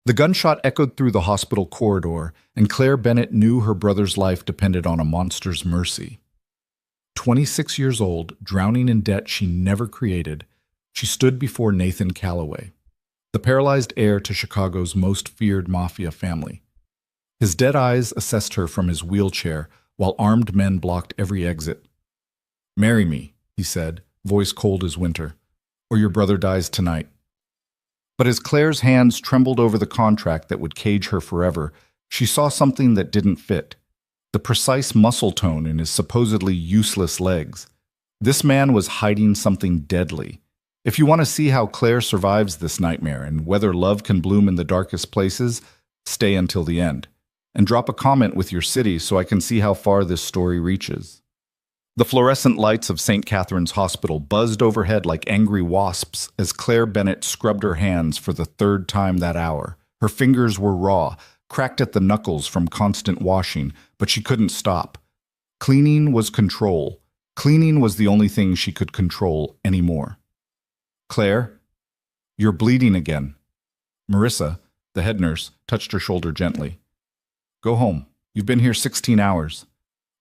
The gunshot echoed through the hospital corridor, and Claire Bennett knew her brother's life depended on a monster's mercy. 26 years old, drowning in debt she never created, she stood before Nathan Calloway, the paralyzed heir to Chicago's most feared mafia family. His dead eyes assessed her from his wheelchair, while armed men blocked every exit. "Marry me," he said, voice cold as winter, "or your brother dies tonight." But as Claire's hands trembled over the contract that would cage her forever, she saw something that didn't fit: the precise muscle tone in his supposedly useless legs. This man was hiding something deadly. If you want to see how Claire survives this nightmare and whether love can bloom in the darkest places, stay until the end. And drop a comment with your city so I can see how far this story reaches. The fluorescent lights of St. Catherine's Hospital buzzed overhead like angry wasps as Claire Bennett scrubbed her hands for the third time that hour. Her fingers were raw, cracked at the knuckles from constant washing, but she couldn't stop. Cleaning was control. Cleaning was the only thing she could control anymore. "Claire, you're bleeding again." Marissa, the head nurse, touched her shoulder gently. "Go home. You've been here 16 hours.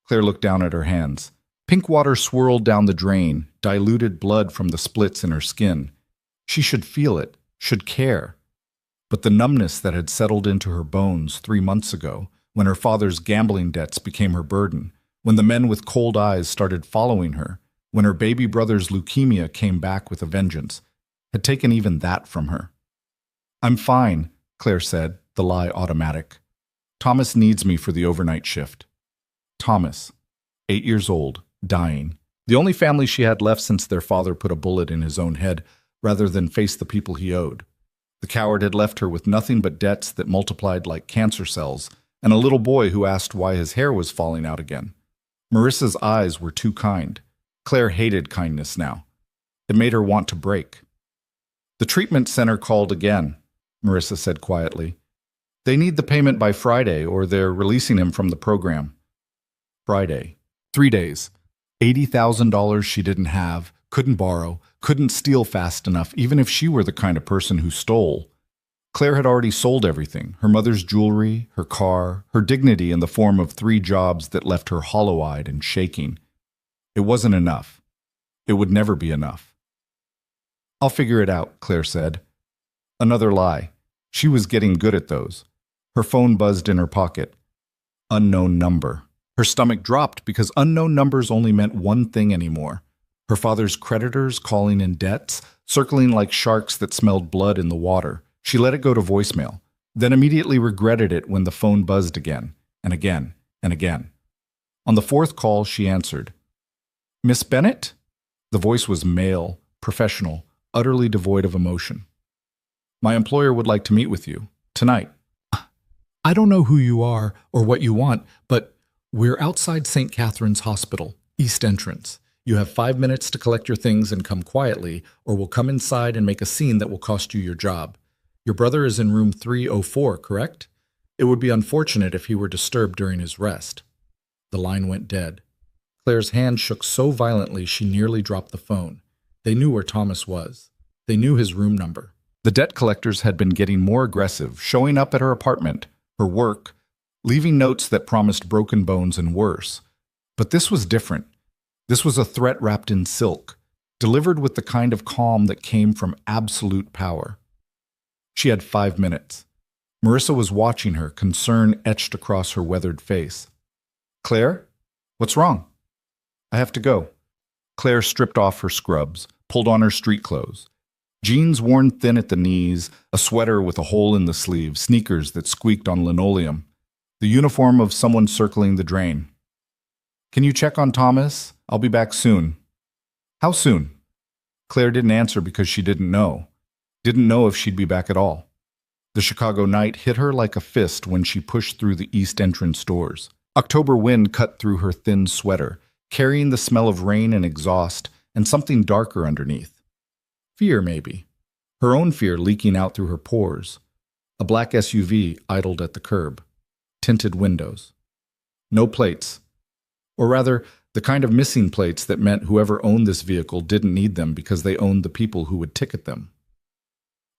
Claire looked down at her hands. Pink water swirled down the drain, diluted blood from the splits in her skin. She should feel it, should care. But the numbness that had settled into her bones 3 months ago, when her father's gambling debts became her burden, when the men with cold eyes started following her, when her baby brother's leukemia came back with a vengeance, had taken even that from her. "I'm fine," Claire said, the lie automatic. "Thomas needs me for the overnight shift." Thomas, 8 years old, dying. The only family she had left since their father put a bullet in his own head rather than face the people he owed. The coward had left her with nothing but debts that multiplied like cancer cells, and a little boy who asked why his hair was falling out again. Marissa's eyes were too kind. Claire hated kindness now. It made her want to break. "The treatment center called again," Marissa said quietly. "They need the payment by Friday, or they're releasing him from the program." Friday. 3 days. $80,000 she didn't have, couldn't borrow, couldn't steal fast enough, even if she were the kind of person who stole. Claire had already sold everything: her mother's jewelry, her car, her dignity in the form of 3 jobs that left her hollow-eyed and shaking. It wasn't enough. It would never be enough. "I'll figure it out," Claire said. Another lie. She was getting good at those. Her phone buzzed in her pocket. Unknown number. Her stomach dropped because unknown numbers only meant one thing anymore: her father's creditors calling in debts, circling like sharks that smelled blood in the water. She let it go to voicemail, then immediately regretted it when the phone buzzed again, and again, and again. On the 4th call, she answered. "Miss Bennett?" The voice was male, professional, utterly devoid of emotion. "My employer would like to meet with you. Tonight." "I don't know who you are or what you want, but we're outside St. Catherine's Hospital, East Entrance. You have 5 minutes to collect your things and come quietly, or we'll come inside and make a scene that will cost you your job. Your brother is in room 304, correct? It would be unfortunate if he were disturbed during his rest." The line went dead. Claire's hand shook so violently she nearly dropped the phone. They knew where Thomas was. They knew his room number. The debt collectors had been getting more aggressive, showing up at her apartment, her work, leaving notes that promised broken bones and worse. But this was different. This was a threat wrapped in silk, delivered with the kind of calm that came from absolute power. She had 5 minutes. Marissa was watching her, concern etched across her weathered face. "Claire? What's wrong?" "I have to go." Claire stripped off her scrubs, pulled on her street clothes. Jeans worn thin at the knees, a sweater with a hole in the sleeve, sneakers that squeaked on linoleum. The uniform of someone circling the drain. "Can you check on Thomas? I'll be back soon." "How soon?" Claire didn't answer because she didn't know. Didn't know if she'd be back at all. The Chicago night hit her like a fist when she pushed through the East Entrance doors. October wind cut through her thin sweater, carrying the smell of rain and exhaust, and something darker underneath. Fear, maybe. Her own fear leaking out through her pores. A black SUV idled at the curb. Tinted windows. No plates. Or rather, the kind of missing plates that meant whoever owned this vehicle didn't need them because they owned the people who would ticket them.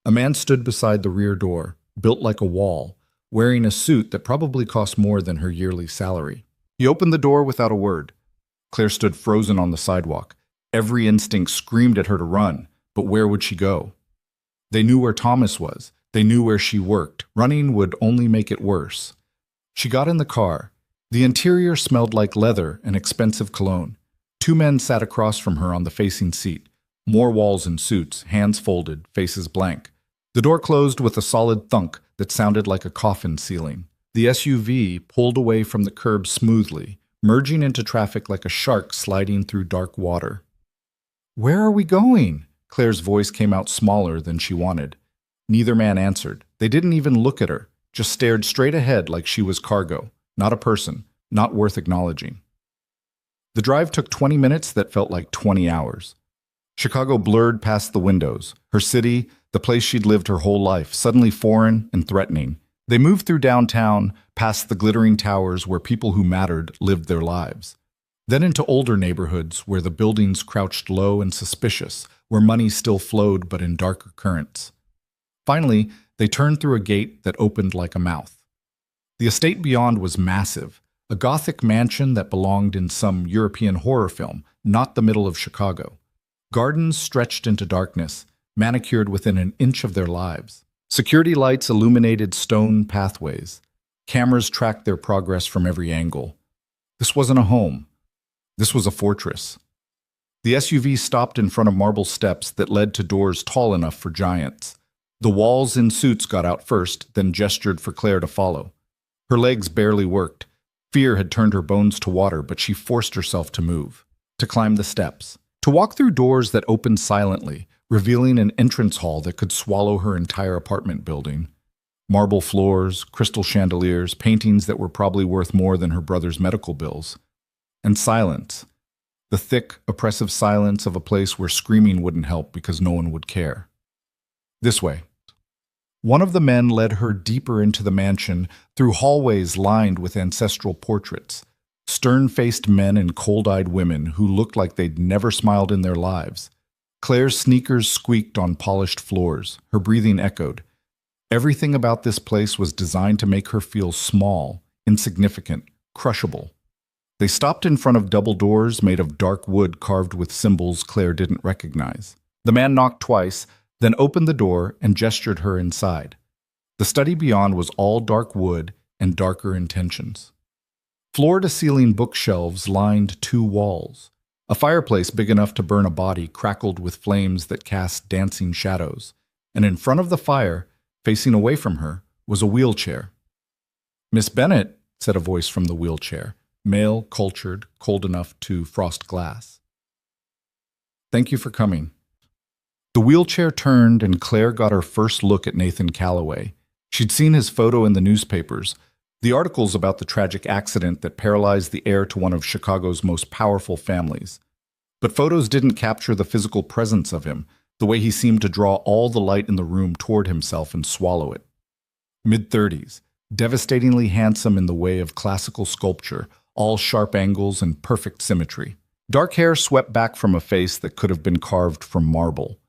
A man stood beside the rear door, built like a wall, wearing a suit that probably cost more than her yearly salary. He opened the door without a word. Claire stood frozen on the sidewalk. Every instinct screamed at her to run, but where would she go? They knew where Thomas was. They knew where she worked. Running would only make it worse. She got in the car. The interior smelled like leather and expensive cologne. Two men sat across from her on the facing seat. More walls and suits, hands folded, faces blank. The door closed with a solid thunk that sounded like a coffin ceiling. The SUV pulled away from the curb smoothly, merging into traffic like a shark sliding through dark water. "Where are we going?" Claire's voice came out smaller than she wanted. Neither man answered. They didn't even look at her, just stared straight ahead like she was cargo, not a person, not worth acknowledging. The drive took 20 minutes that felt like 20 hours. Chicago blurred past the windows. Her city, the place she'd lived her whole life, suddenly foreign and threatening. They moved through downtown, past the glittering towers where people who mattered lived their lives. Then into older neighborhoods where the buildings crouched low and suspicious, where money still flowed but in darker currents. Finally, they turned through a gate that opened like a mouth. The estate beyond was massive, a Gothic mansion that belonged in some European horror film, not the middle of Chicago. Gardens stretched into darkness, manicured within an inch of their lives. Security lights illuminated stone pathways. Cameras tracked their progress from every angle. This wasn't a home. This was a fortress. The SUV stopped in front of marble steps that led to doors tall enough for giants. The walls in suits got out first, then gestured for Claire to follow. Her legs barely worked. Fear had turned her bones to water, but she forced herself to move, to climb the steps, to walk through doors that opened silently, revealing an entrance hall that could swallow her entire apartment building. Marble floors, crystal chandeliers, paintings that were probably worth more than her brother's medical bills. And silence. The thick, oppressive silence of a place where screaming wouldn't help because no one would care. "This way." One of the men led her deeper into the mansion, through hallways lined with ancestral portraits. Stern-faced men and cold-eyed women who looked like they'd never smiled in their lives. Claire's sneakers squeaked on polished floors. Her breathing echoed. Everything about this place was designed to make her feel small, insignificant, crushable. They stopped in front of double doors made of dark wood carved with symbols Claire didn't recognize. The man knocked twice, then opened the door and gestured her inside. The study beyond was all dark wood and darker intentions. Floor-to-ceiling bookshelves lined two walls. A fireplace big enough to burn a body crackled with flames that cast dancing shadows. And in front of the fire, facing away from her, was a wheelchair. "Miss Bennett," said a voice from the wheelchair, male, cultured, cold enough to frost glass. "Thank you for coming." The wheelchair turned and Claire got her first look at Nathan Calloway. She'd seen his photo in the newspapers, the articles about the tragic accident that paralyzed the heir to one of Chicago's most powerful families. But photos didn't capture the physical presence of him, the way he seemed to draw all the light in the room toward himself and swallow it. Mid-30s, devastatingly handsome in the way of classical sculpture, all sharp angles and perfect symmetry. Dark hair swept back from a face that could have been carved from marble,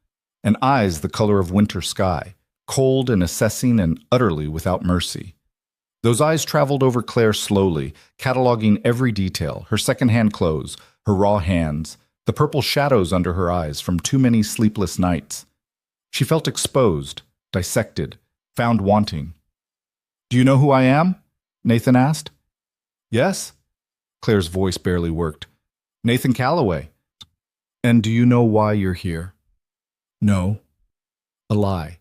and eyes the color of winter sky, cold and assessing and utterly without mercy. Those eyes traveled over Claire slowly, cataloging every detail, her secondhand clothes, her raw hands, the purple shadows under her eyes from too many sleepless nights. She felt exposed, dissected, found wanting. "Do you know who I am?" Nathan asked. "Yes." Claire's voice barely worked. "Nathan Calloway." "And do you know why you're here?" "No." A lie.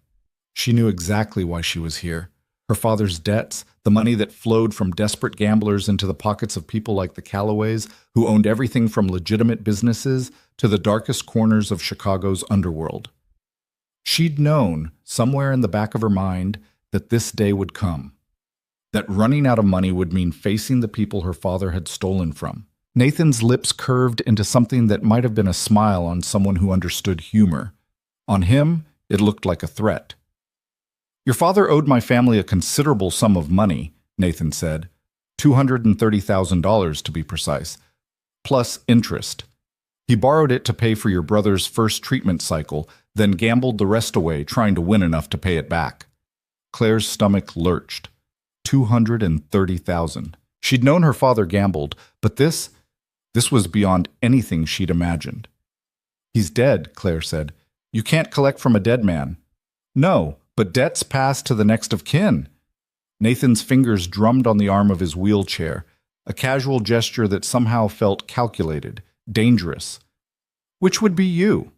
She knew exactly why she was here. Her father's debts, the money that flowed from desperate gamblers into the pockets of people like the Calloways, who owned everything from legitimate businesses to the darkest corners of Chicago's underworld. She'd known, somewhere in the back of her mind, that this day would come. That running out of money would mean facing the people her father had stolen from. Nathan's lips curved into something that might have been a smile on someone who understood humor. On him, it looked like a threat. "Your father owed my family a considerable sum of money," Nathan said. $230,000 to be precise, plus interest. He borrowed it to pay for your brother's first treatment cycle, then gambled the rest away trying to win enough to pay it back. Claire's stomach lurched. 230,000. She'd known her father gambled, but this was beyond anything she'd imagined. He's dead, Claire said. You can't collect from a dead man. No, but debts pass to the next of kin. Nathan's fingers drummed on the arm of his wheelchair, a casual gesture that somehow felt calculated, dangerous. Which would be you?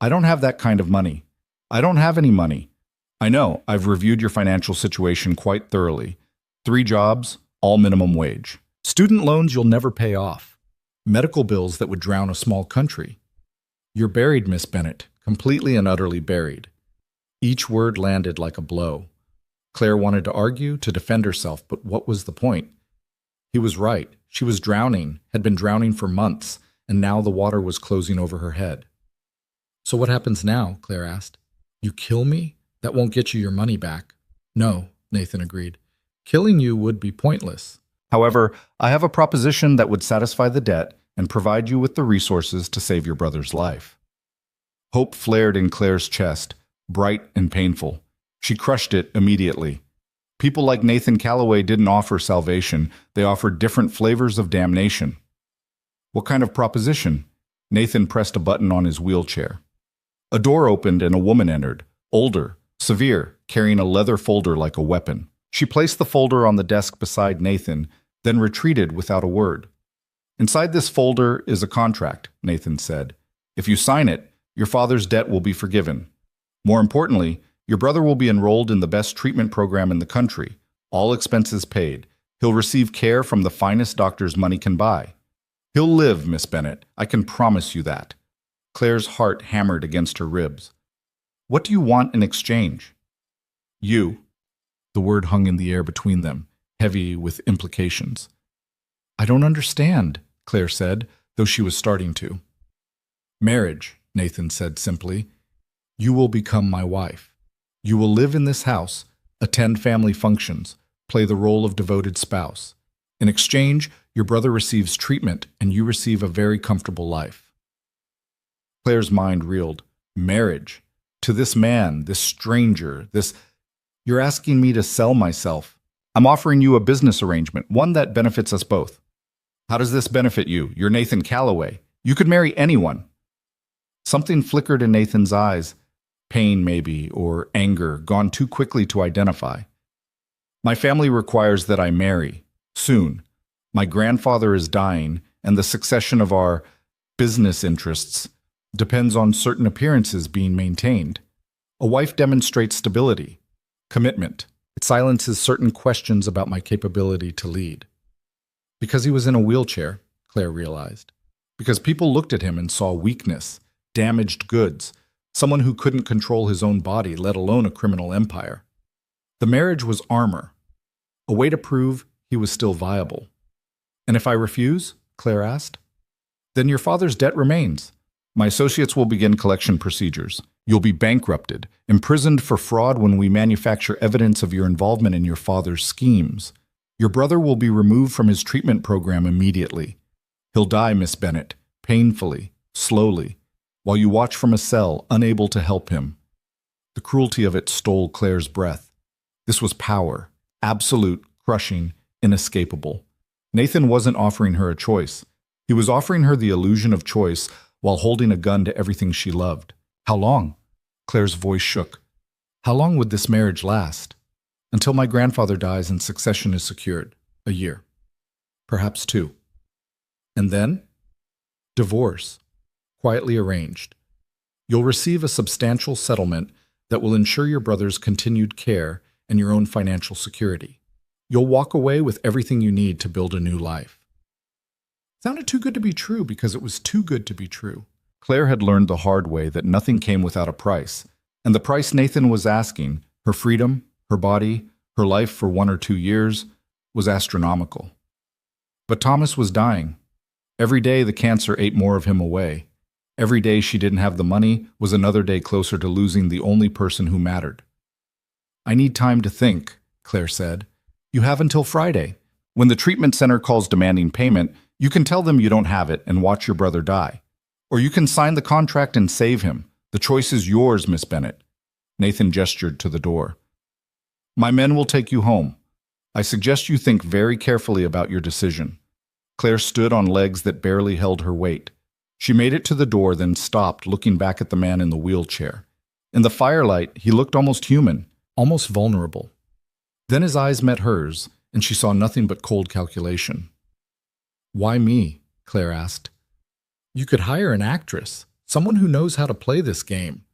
I don't have that kind of money. I don't have any money. I know, I've reviewed your financial situation quite thoroughly. 3 jobs, all minimum wage. Student loans you'll never pay off. Medical bills that would drown a small country. You're buried, Miss Bennet, completely and utterly buried. Each word landed like a blow. Claire wanted to argue, to defend herself, but what was the point? He was right. She was drowning, had been drowning for months, and now the water was closing over her head. So what happens now? Claire asked. You kill me? That won't get you your money back. No, Nathan agreed. Killing you would be pointless. However, I have a proposition that would satisfy the debt and provide you with the resources to save your brother's life. Hope flared in Claire's chest, bright and painful. She crushed it immediately. People like Nathan Calloway didn't offer salvation. They offered different flavors of damnation. What kind of proposition? Nathan pressed a button on his wheelchair. A door opened and a woman entered, older, severe, carrying a leather folder like a weapon. She placed the folder on the desk beside Nathan, then retreated without a word. Inside this folder is a contract, Nathan said. If you sign it, your father's debt will be forgiven. More importantly, your brother will be enrolled in the best treatment program in the country, all expenses paid. He'll receive care from the finest doctors money can buy. He'll live, Miss Bennet. I can promise you that. Claire's heart hammered against her ribs. What do you want in exchange? You. The word hung in the air between them, heavy with implications. I don't understand, Claire said, though she was starting to. Marriage, Nathan said simply. You will become my wife. You will live in this house, attend family functions, play the role of devoted spouse. In exchange, your brother receives treatment and you receive a very comfortable life. Claire's mind reeled. Marriage. To this man, this stranger, this... You're asking me to sell myself. I'm offering you a business arrangement, one that benefits us both. How does this benefit you? You're Nathan Calloway. You could marry anyone. Something flickered in Nathan's eyes. Pain, maybe, or anger, gone too quickly to identify. My family requires that I marry. Soon. My grandfather is dying, and the succession of our business interests depends on certain appearances being maintained. A wife demonstrates stability, commitment. It silences certain questions about my capability to lead. Because he was in a wheelchair, Claire realized. Because people looked at him and saw weakness, damaged goods, someone who couldn't control his own body, let alone a criminal empire. The marriage was armor, a way to prove he was still viable. And if I refuse, Claire asked, then your father's debt remains. My associates will begin collection procedures. You'll be bankrupted, imprisoned for fraud when we manufacture evidence of your involvement in your father's schemes. Your brother will be removed from his treatment program immediately. He'll die, Miss Bennet, painfully, slowly, while you watch from a cell, unable to help him. The cruelty of it stole Claire's breath. This was power, absolute, crushing, inescapable. Nathan wasn't offering her a choice. He was offering her the illusion of choice while holding a gun to everything she loved. How long? Claire's voice shook. How long would this marriage last? Until my grandfather dies and succession is secured. A year. Perhaps 2. And then? Divorce. Quietly arranged. You'll receive a substantial settlement that will ensure your brother's continued care and your own financial security. You'll walk away with everything you need to build a new life. It sounded too good to be true because it was too good to be true. Claire had learned the hard way that nothing came without a price, and the price Nathan was asking, her freedom, her body, her life for 1 or 2 years, was astronomical. But Thomas was dying. Every day the cancer ate more of him away. Every day she didn't have the money was another day closer to losing the only person who mattered. I need time to think, Claire said. You have until Friday. When the treatment center calls demanding payment, you can tell them you don't have it and watch your brother die. Or you can sign the contract and save him. The choice is yours, Miss Bennet. Nathan gestured to the door. My men will take you home. I suggest you think very carefully about your decision. Claire stood on legs that barely held her weight. She made it to the door, then stopped, looking back at the man in the wheelchair. In the firelight, he looked almost human, almost vulnerable. Then his eyes met hers, and she saw nothing but cold calculation. "Why me?" Claire asked. "You could hire an actress, someone who knows how to play this game.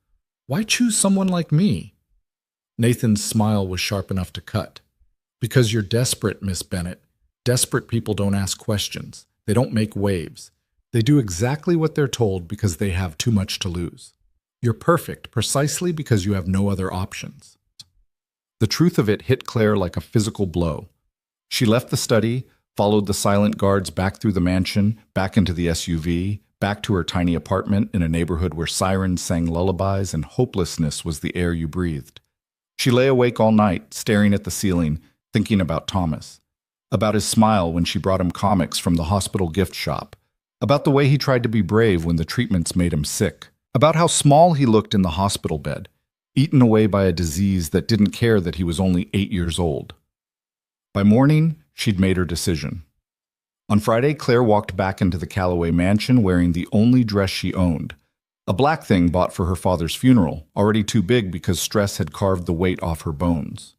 Why choose someone like me?" Nathan's smile was sharp enough to cut. "Because you're desperate, Miss Bennett. Desperate people don't ask questions. They don't make waves. They do exactly what they're told because they have too much to lose. You're perfect precisely because you have no other options." The truth of it hit Claire like a physical blow. She left the study, followed the silent guards back through the mansion, back into the SUV, back to her tiny apartment in a neighborhood where sirens sang lullabies and hopelessness was the air you breathed. She lay awake all night, staring at the ceiling, thinking about Thomas, about his smile when she brought him comics from the hospital gift shop, about the way he tried to be brave when the treatments made him sick, about how small he looked in the hospital bed, eaten away by a disease that didn't care that he was only 8 years old. By morning, she'd made her decision. On Friday, Claire walked back into the Calloway mansion wearing the only dress she owned, a black thing bought for her father's funeral, already too big because stress had carved the weight off her bones.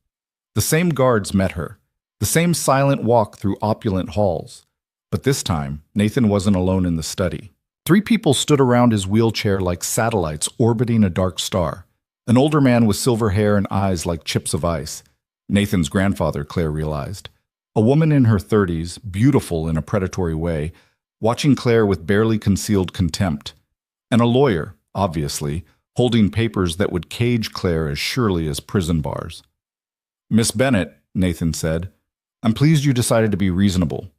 The same guards met her, the same silent walk through opulent halls. But this time, Nathan wasn't alone in the study. 3 people stood around his wheelchair like satellites orbiting a dark star. An older man with silver hair and eyes like chips of ice. Nathan's grandfather, Claire realized. A woman in her 30s, beautiful in a predatory way, watching Claire with barely concealed contempt. And a lawyer, obviously, holding papers that would cage Claire as surely as prison bars. "Miss Bennett," Nathan said, "I'm pleased you decided to be reasonable.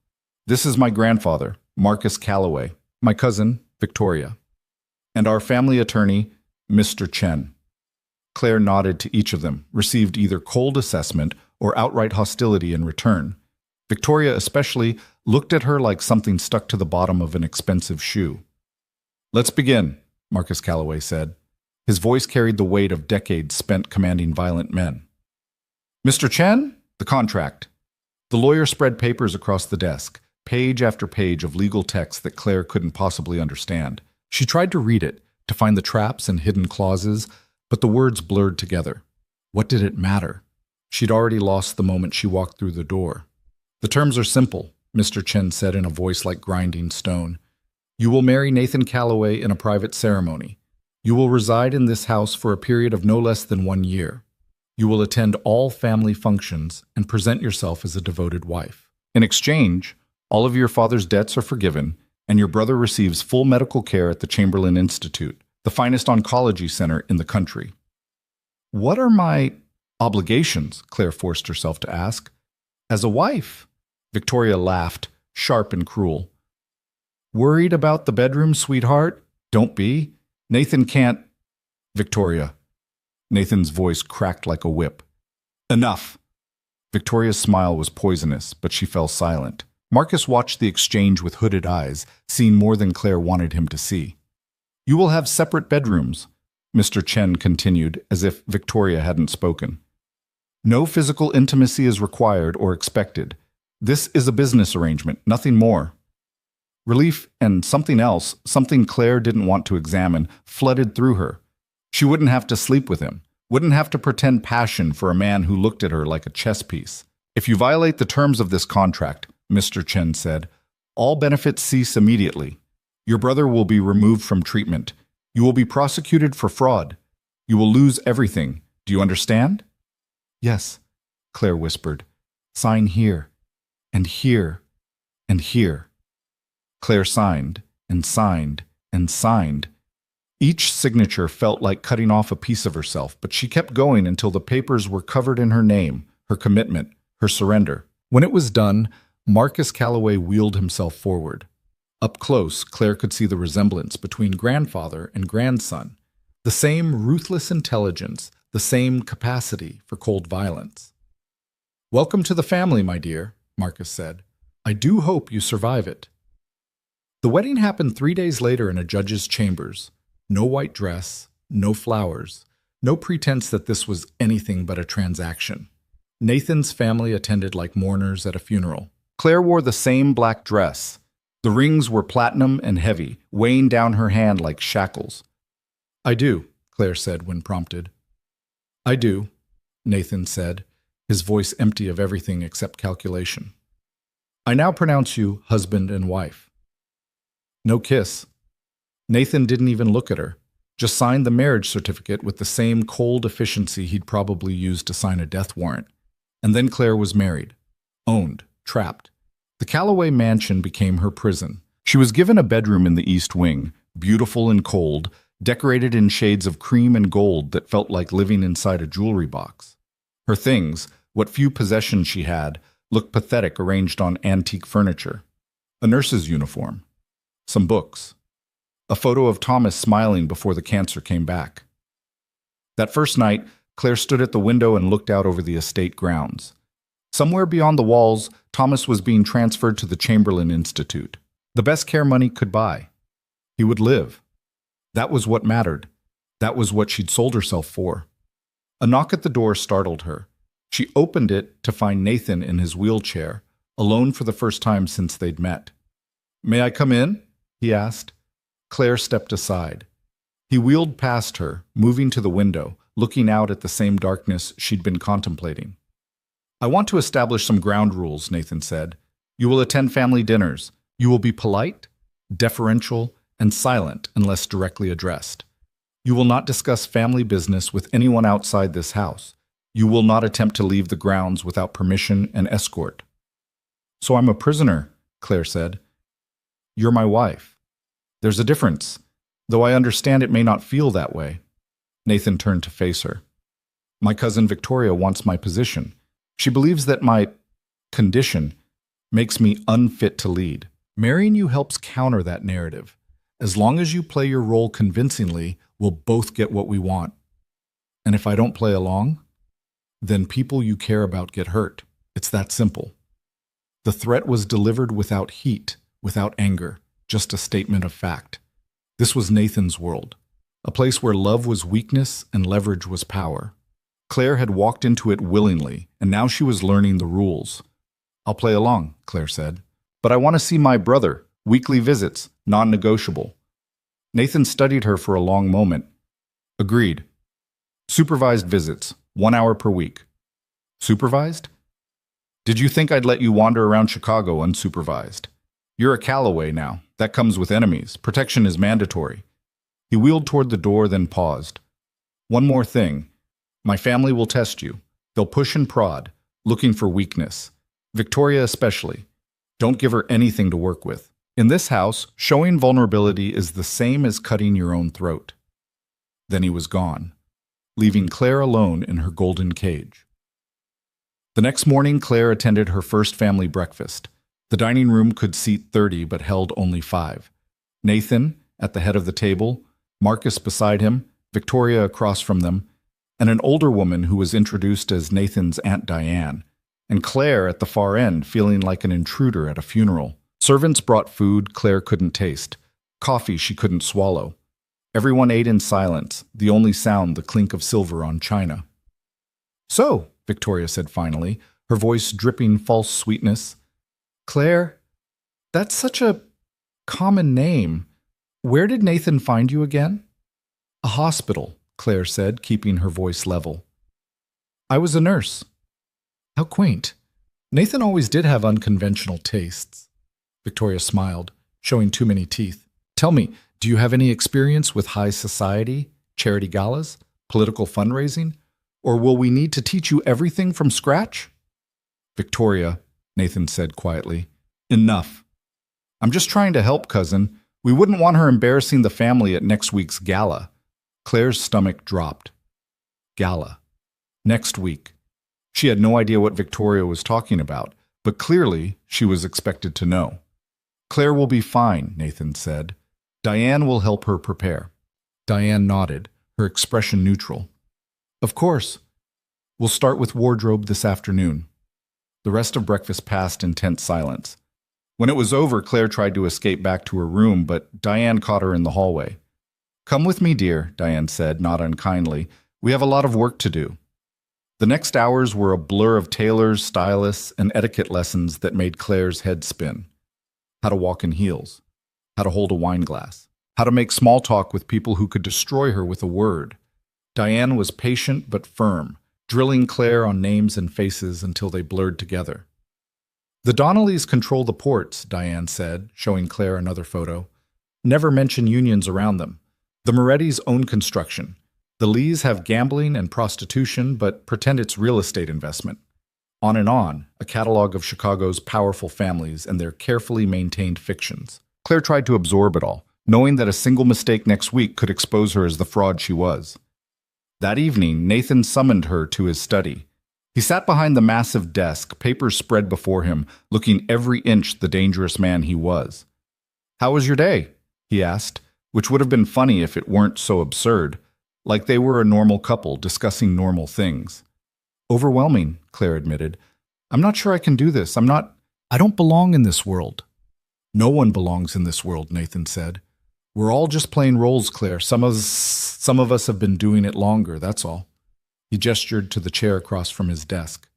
This is my grandfather, Marcus Calloway, my cousin, Victoria, and our family attorney, Mr. Chen." Claire nodded to each of them, received either cold assessment or outright hostility in return. Victoria especially looked at her like something stuck to the bottom of an expensive shoe. "Let's begin," Marcus Calloway said. His voice carried the weight of decades spent commanding violent men. "Mr. Chen, the contract." The lawyer spread papers across the desk, page after page of legal text that Claire couldn't possibly understand. She tried to read it, to find the traps and hidden clauses, but the words blurred together. What did it matter? She'd already lost the moment she walked through the door. "The terms are simple," Mr. Chen said in a voice like grinding stone. "You will marry Nathan Calloway in a private ceremony. You will reside in this house for a period of no less than 1 year. You will attend all family functions and present yourself as a devoted wife. In exchange, all of your father's debts are forgiven, and your brother receives full medical care at the Chamberlain Institute, the finest oncology center in the country." "What are my obligations?" Claire forced herself to ask. "As a wife?" Victoria laughed, sharp and cruel. "Worried about the bedroom, sweetheart? Don't be. Nathan can't—" "Victoria." Nathan's voice cracked like a whip. "Enough." Victoria's smile was poisonous, but she fell silent. Marcus watched the exchange with hooded eyes, seeing more than Claire wanted him to see. "You will have separate bedrooms," Mr. Chen continued, as if Victoria hadn't spoken. "No physical intimacy is required or expected. This is a business arrangement, nothing more." Relief and something else, something Claire didn't want to examine, flooded through her. She wouldn't have to sleep with him, wouldn't have to pretend passion for a man who looked at her like a chess piece. "If you violate the terms of this contract," Mr. Chen said, "all benefits cease immediately. Your brother will be removed from treatment. You will be prosecuted for fraud. You will lose everything. Do you understand?" "Yes," Claire whispered. "Sign here, and here, and here." Claire signed, and signed, and signed. Each signature felt like cutting off a piece of herself, but she kept going until the papers were covered in her name, her commitment, her surrender. When it was done, Marcus Calloway wheeled himself forward. Up close, Claire could see the resemblance between grandfather and grandson. The same ruthless intelligence, the same capacity for cold violence. "Welcome to the family, my dear," Marcus said. "I do hope you survive it." The wedding happened 3 days later in a judge's chambers. No white dress, no flowers, no pretense that this was anything but a transaction. Nathan's family attended like mourners at a funeral. Claire wore the same black dress. The rings were platinum and heavy, weighing down her hand like shackles. "I do," Claire said when prompted. "I do," Nathan said, his voice empty of everything except calculation. "I now pronounce you husband and wife." No kiss. Nathan didn't even look at her, just signed the marriage certificate with the same cold efficiency he'd probably used to sign a death warrant. And then Claire was married, owned, trapped. The Calloway mansion became her prison. She was given a bedroom in the East Wing, beautiful and cold, decorated in shades of cream and gold that felt like living inside a jewelry box. Her things, what few possessions she had, looked pathetic arranged on antique furniture. A nurse's uniform. Some books. A photo of Thomas smiling before the cancer came back. That first night, Claire stood at the window and looked out over the estate grounds. Somewhere beyond the walls, Thomas was being transferred to the Chamberlain Institute. The best care money could buy. He would live. That was what mattered. That was what she'd sold herself for. A knock at the door startled her. She opened it to find Nathan in his wheelchair, alone for the first time since they'd met. "May I come in?" he asked. Claire stepped aside. He wheeled past her, moving to the window, looking out at the same darkness she'd been contemplating. "I want to establish some ground rules," Nathan said. "You will attend family dinners. You will be polite, deferential, and silent unless directly addressed. You will not discuss family business with anyone outside this house. You will not attempt to leave the grounds without permission and escort." "So I'm a prisoner," Claire said. "You're my wife. There's a difference, though I understand it may not feel that way." Nathan turned to face her. "My cousin Victoria wants my position. She believes that my condition makes me unfit to lead. Marrying you helps counter that narrative. As long as you play your role convincingly, we'll both get what we want. And if I don't play along, then people you care about get hurt. It's that simple." The threat was delivered without heat, without anger, just a statement of fact. This was Nathan's world, a place where love was weakness and leverage was power. Claire had walked into it willingly, and now she was learning the rules. "I'll play along," Claire said. "But I want to see my brother. Weekly visits, non-negotiable." Nathan studied her for a long moment. "Agreed. Supervised visits, 1 hour per week." "Supervised? Did you think I'd let you wander around Chicago unsupervised? You're a Calloway now. That comes with enemies. Protection is mandatory." He wheeled toward the door, then paused. "One more thing. My family will test you. They'll push and prod, looking for weakness. Victoria especially. Don't give her anything to work with. In this house, showing vulnerability is the same as cutting your own throat." Then he was gone, leaving Claire alone in her golden cage. The next morning, Claire attended her first family breakfast. The dining room could seat 30 but held only 5. Nathan, at the head of the table, Marcus beside him, Victoria across from them, and an older woman who was introduced as Nathan's Aunt Diane, and Claire at the far end, feeling like an intruder at a funeral. Servants brought food Claire couldn't taste, coffee she couldn't swallow. Everyone ate in silence, the only sound the clink of silver on china. "So," Victoria said finally, her voice dripping false sweetness, "Claire, that's such a common name. Where did Nathan find you again?" "A hospital," Claire said, keeping her voice level. "I was a nurse." "How quaint. Nathan always did have unconventional tastes." Victoria smiled, showing too many teeth. "Tell me, do you have any experience with high society, charity galas, political fundraising? Or will we need to teach you everything from scratch?" "Victoria," Nathan said quietly, "enough. I'm just trying to help, cousin. We wouldn't want her embarrassing the family at next week's gala." Claire's stomach dropped. Gala. Next week. She had no idea what Victoria was talking about, but clearly she was expected to know. "Claire will be fine," Nathan said. "Diane will help her prepare." Diane nodded, her expression neutral. "Of course. We'll start with wardrobe this afternoon." The rest of breakfast passed in tense silence. When it was over, Claire tried to escape back to her room, but Diane caught her in the hallway. "Come with me, dear," Diane said, not unkindly. "We have a lot of work to do." The next hours were a blur of tailors, stylists, and etiquette lessons that made Claire's head spin. How to walk in heels, how to hold a wine glass, how to make small talk with people who could destroy her with a word. Diane was patient but firm, drilling Claire on names and faces until they blurred together. "The Donnellys control the ports," Diane said, showing Claire another photo. "Never mention unions around them. The Morettis own construction. The Lees have gambling and prostitution, but pretend it's real estate investment." On and on, a catalog of Chicago's powerful families and their carefully maintained fictions. Claire tried to absorb it all, knowing that a single mistake next week could expose her as the fraud she was. That evening, Nathan summoned her to his study. He sat behind the massive desk, papers spread before him, looking every inch the dangerous man he was. "How was your day?" he asked, which would have been funny if it weren't so absurd, like they were a normal couple discussing normal things. "Overwhelming," Claire admitted. "I'm not sure I can do this. I don't belong in this world." "No one belongs in this world," Nathan said. "We're all just playing roles, Claire. Some of us have been doing it longer, that's all." He gestured to the chair across from his desk.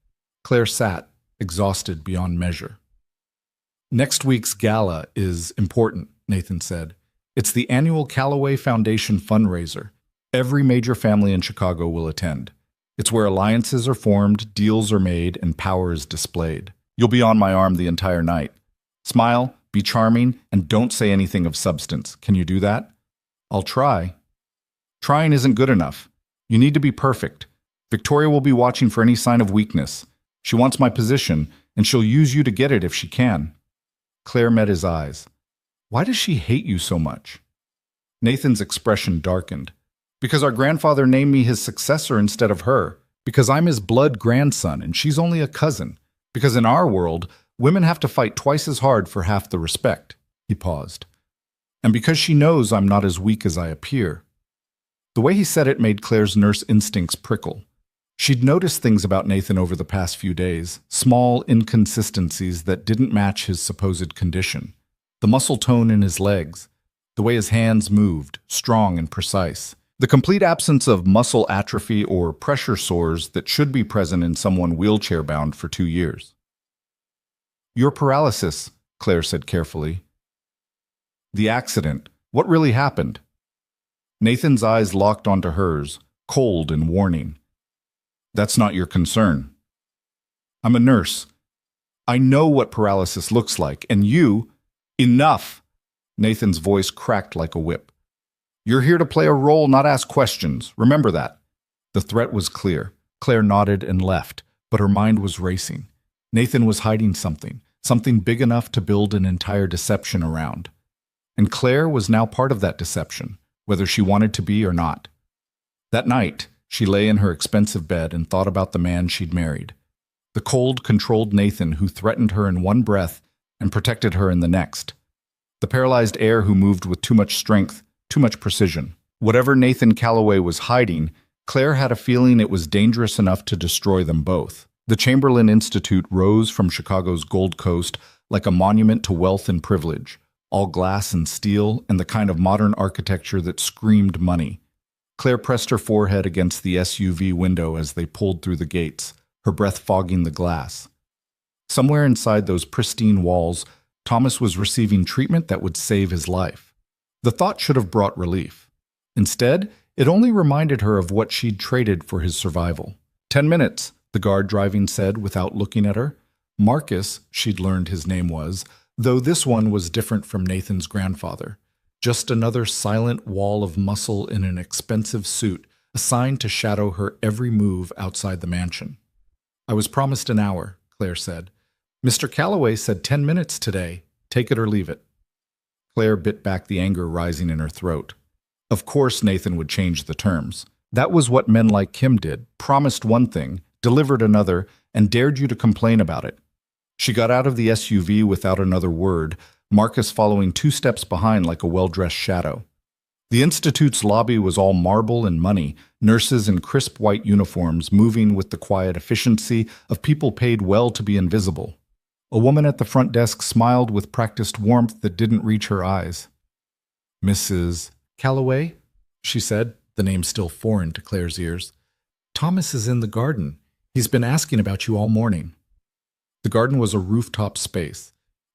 Claire sat, exhausted beyond measure. "Next week's gala is important," Nathan said. "It's the annual Callaway Foundation fundraiser. Every major family in Chicago will attend. It's where alliances are formed, deals are made, and power is displayed. You'll be on my arm the entire night. Smile, be charming, and don't say anything of substance. Can you do that?" "I'll try." "Trying isn't good enough. You need to be perfect. Victoria will be watching for any sign of weakness. She wants my position, and she'll use you to get it if she can." Claire met his eyes. "Why does she hate you so much?" Nathan's expression darkened. "Because our grandfather named me his successor instead of her. Because I'm his blood grandson, and she's only a cousin. Because in our world, women have to fight twice as hard for half the respect." He paused. "And because she knows I'm not as weak as I appear." The way he said it made Claire's nurse instincts prickle. She'd noticed things about Nathan over the past few days, small inconsistencies that didn't match his supposed condition. The muscle tone in his legs, the way his hands moved, strong and precise. The complete absence of muscle atrophy or pressure sores that should be present in someone wheelchair-bound for 2 years. "Your paralysis," Claire said carefully. "The accident. What really happened?" Nathan's eyes locked onto hers, cold and warning. "That's not your concern." "I'm a nurse. I know what paralysis looks like, and you—" "Enough!" Nathan's voice cracked like a whip. "You're here to play a role, not ask questions. Remember that." The threat was clear. Claire nodded and left, but her mind was racing. Nathan was hiding something big enough to build an entire deception around. And Claire was now part of that deception, whether she wanted to be or not. That night, she lay in her expensive bed and thought about the man she'd married. The cold, controlled Nathan who threatened her in one breath and protected her in the next. The paralyzed heir who moved with too much strength, too much precision. Whatever Nathan Callaway was hiding, Claire had a feeling it was dangerous enough to destroy them both. The Chamberlain Institute rose from Chicago's Gold Coast like a monument to wealth and privilege, all glass and steel and the kind of modern architecture that screamed money. Claire pressed her forehead against the SUV window as they pulled through the gates, her breath fogging the glass. Somewhere inside those pristine walls, Thomas was receiving treatment that would save his life. The thought should have brought relief. Instead, it only reminded her of what she'd traded for his survival. 10 minutes, the guard driving said without looking at her. Marcus, she'd learned his name was, though this one was different from Nathan's grandfather. Just another silent wall of muscle in an expensive suit, assigned to shadow her every move outside the mansion. "I was promised an hour," Claire said. "Mr. Callaway said 10 minutes today. Take it or leave it." Claire bit back the anger rising in her throat. Of course Nathan would change the terms. That was what men like Kim did, promised one thing, delivered another, and dared you to complain about it. She got out of the SUV without another word, Marcus following 2 steps behind like a well-dressed shadow. The Institute's lobby was all marble and money, nurses in crisp white uniforms moving with the quiet efficiency of people paid well to be invisible. A woman at the front desk smiled with practiced warmth that didn't reach her eyes. "Mrs. Callaway?" she said, the name still foreign to Claire's ears. "Thomas is in the garden. He's been asking about you all morning. The garden was a rooftop space,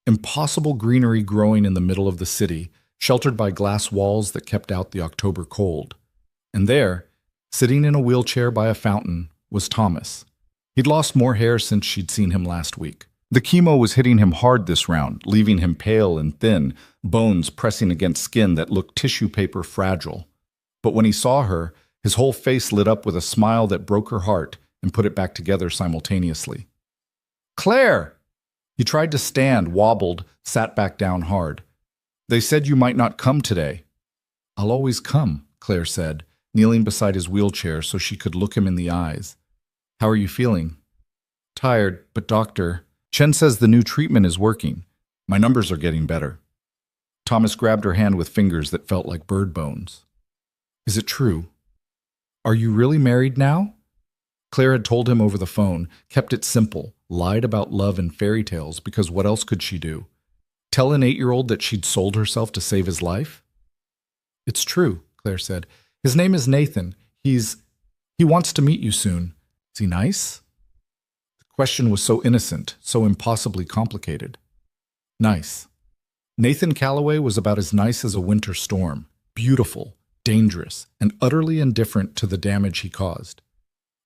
impossible greenery growing in the middle of the city, sheltered by glass walls that kept out the October cold. And there, sitting in a wheelchair by a fountain, was Thomas. He'd lost more hair since she'd seen him last week. The chemo was hitting him hard this round, leaving him pale and thin, bones pressing against skin that looked tissue paper fragile. But when he saw her, his whole face lit up with a smile that broke her heart and put it back together simultaneously. "Claire!" He tried to stand, wobbled, sat back down hard. "They said you might not come today." "I'll always come," Claire said, kneeling beside his wheelchair so she could look him in the eyes. "How are you feeling?" "Tired, but doctor, Chen says the new treatment is working. My numbers are getting better." Thomas grabbed her hand with fingers that felt like bird bones. "Is it true? Are you really married now?" Claire had told him over the phone, kept it simple, lied about love and fairy tales because what else could she do? Tell an 8-year-old that she'd sold herself to save his life? "It's true," Claire said. "His name is Nathan. He wants to meet you soon. Is he nice?" The question was so innocent, so impossibly complicated. Nice. Nathan Calloway was about as nice as a winter storm, beautiful, dangerous, and utterly indifferent to the damage he caused.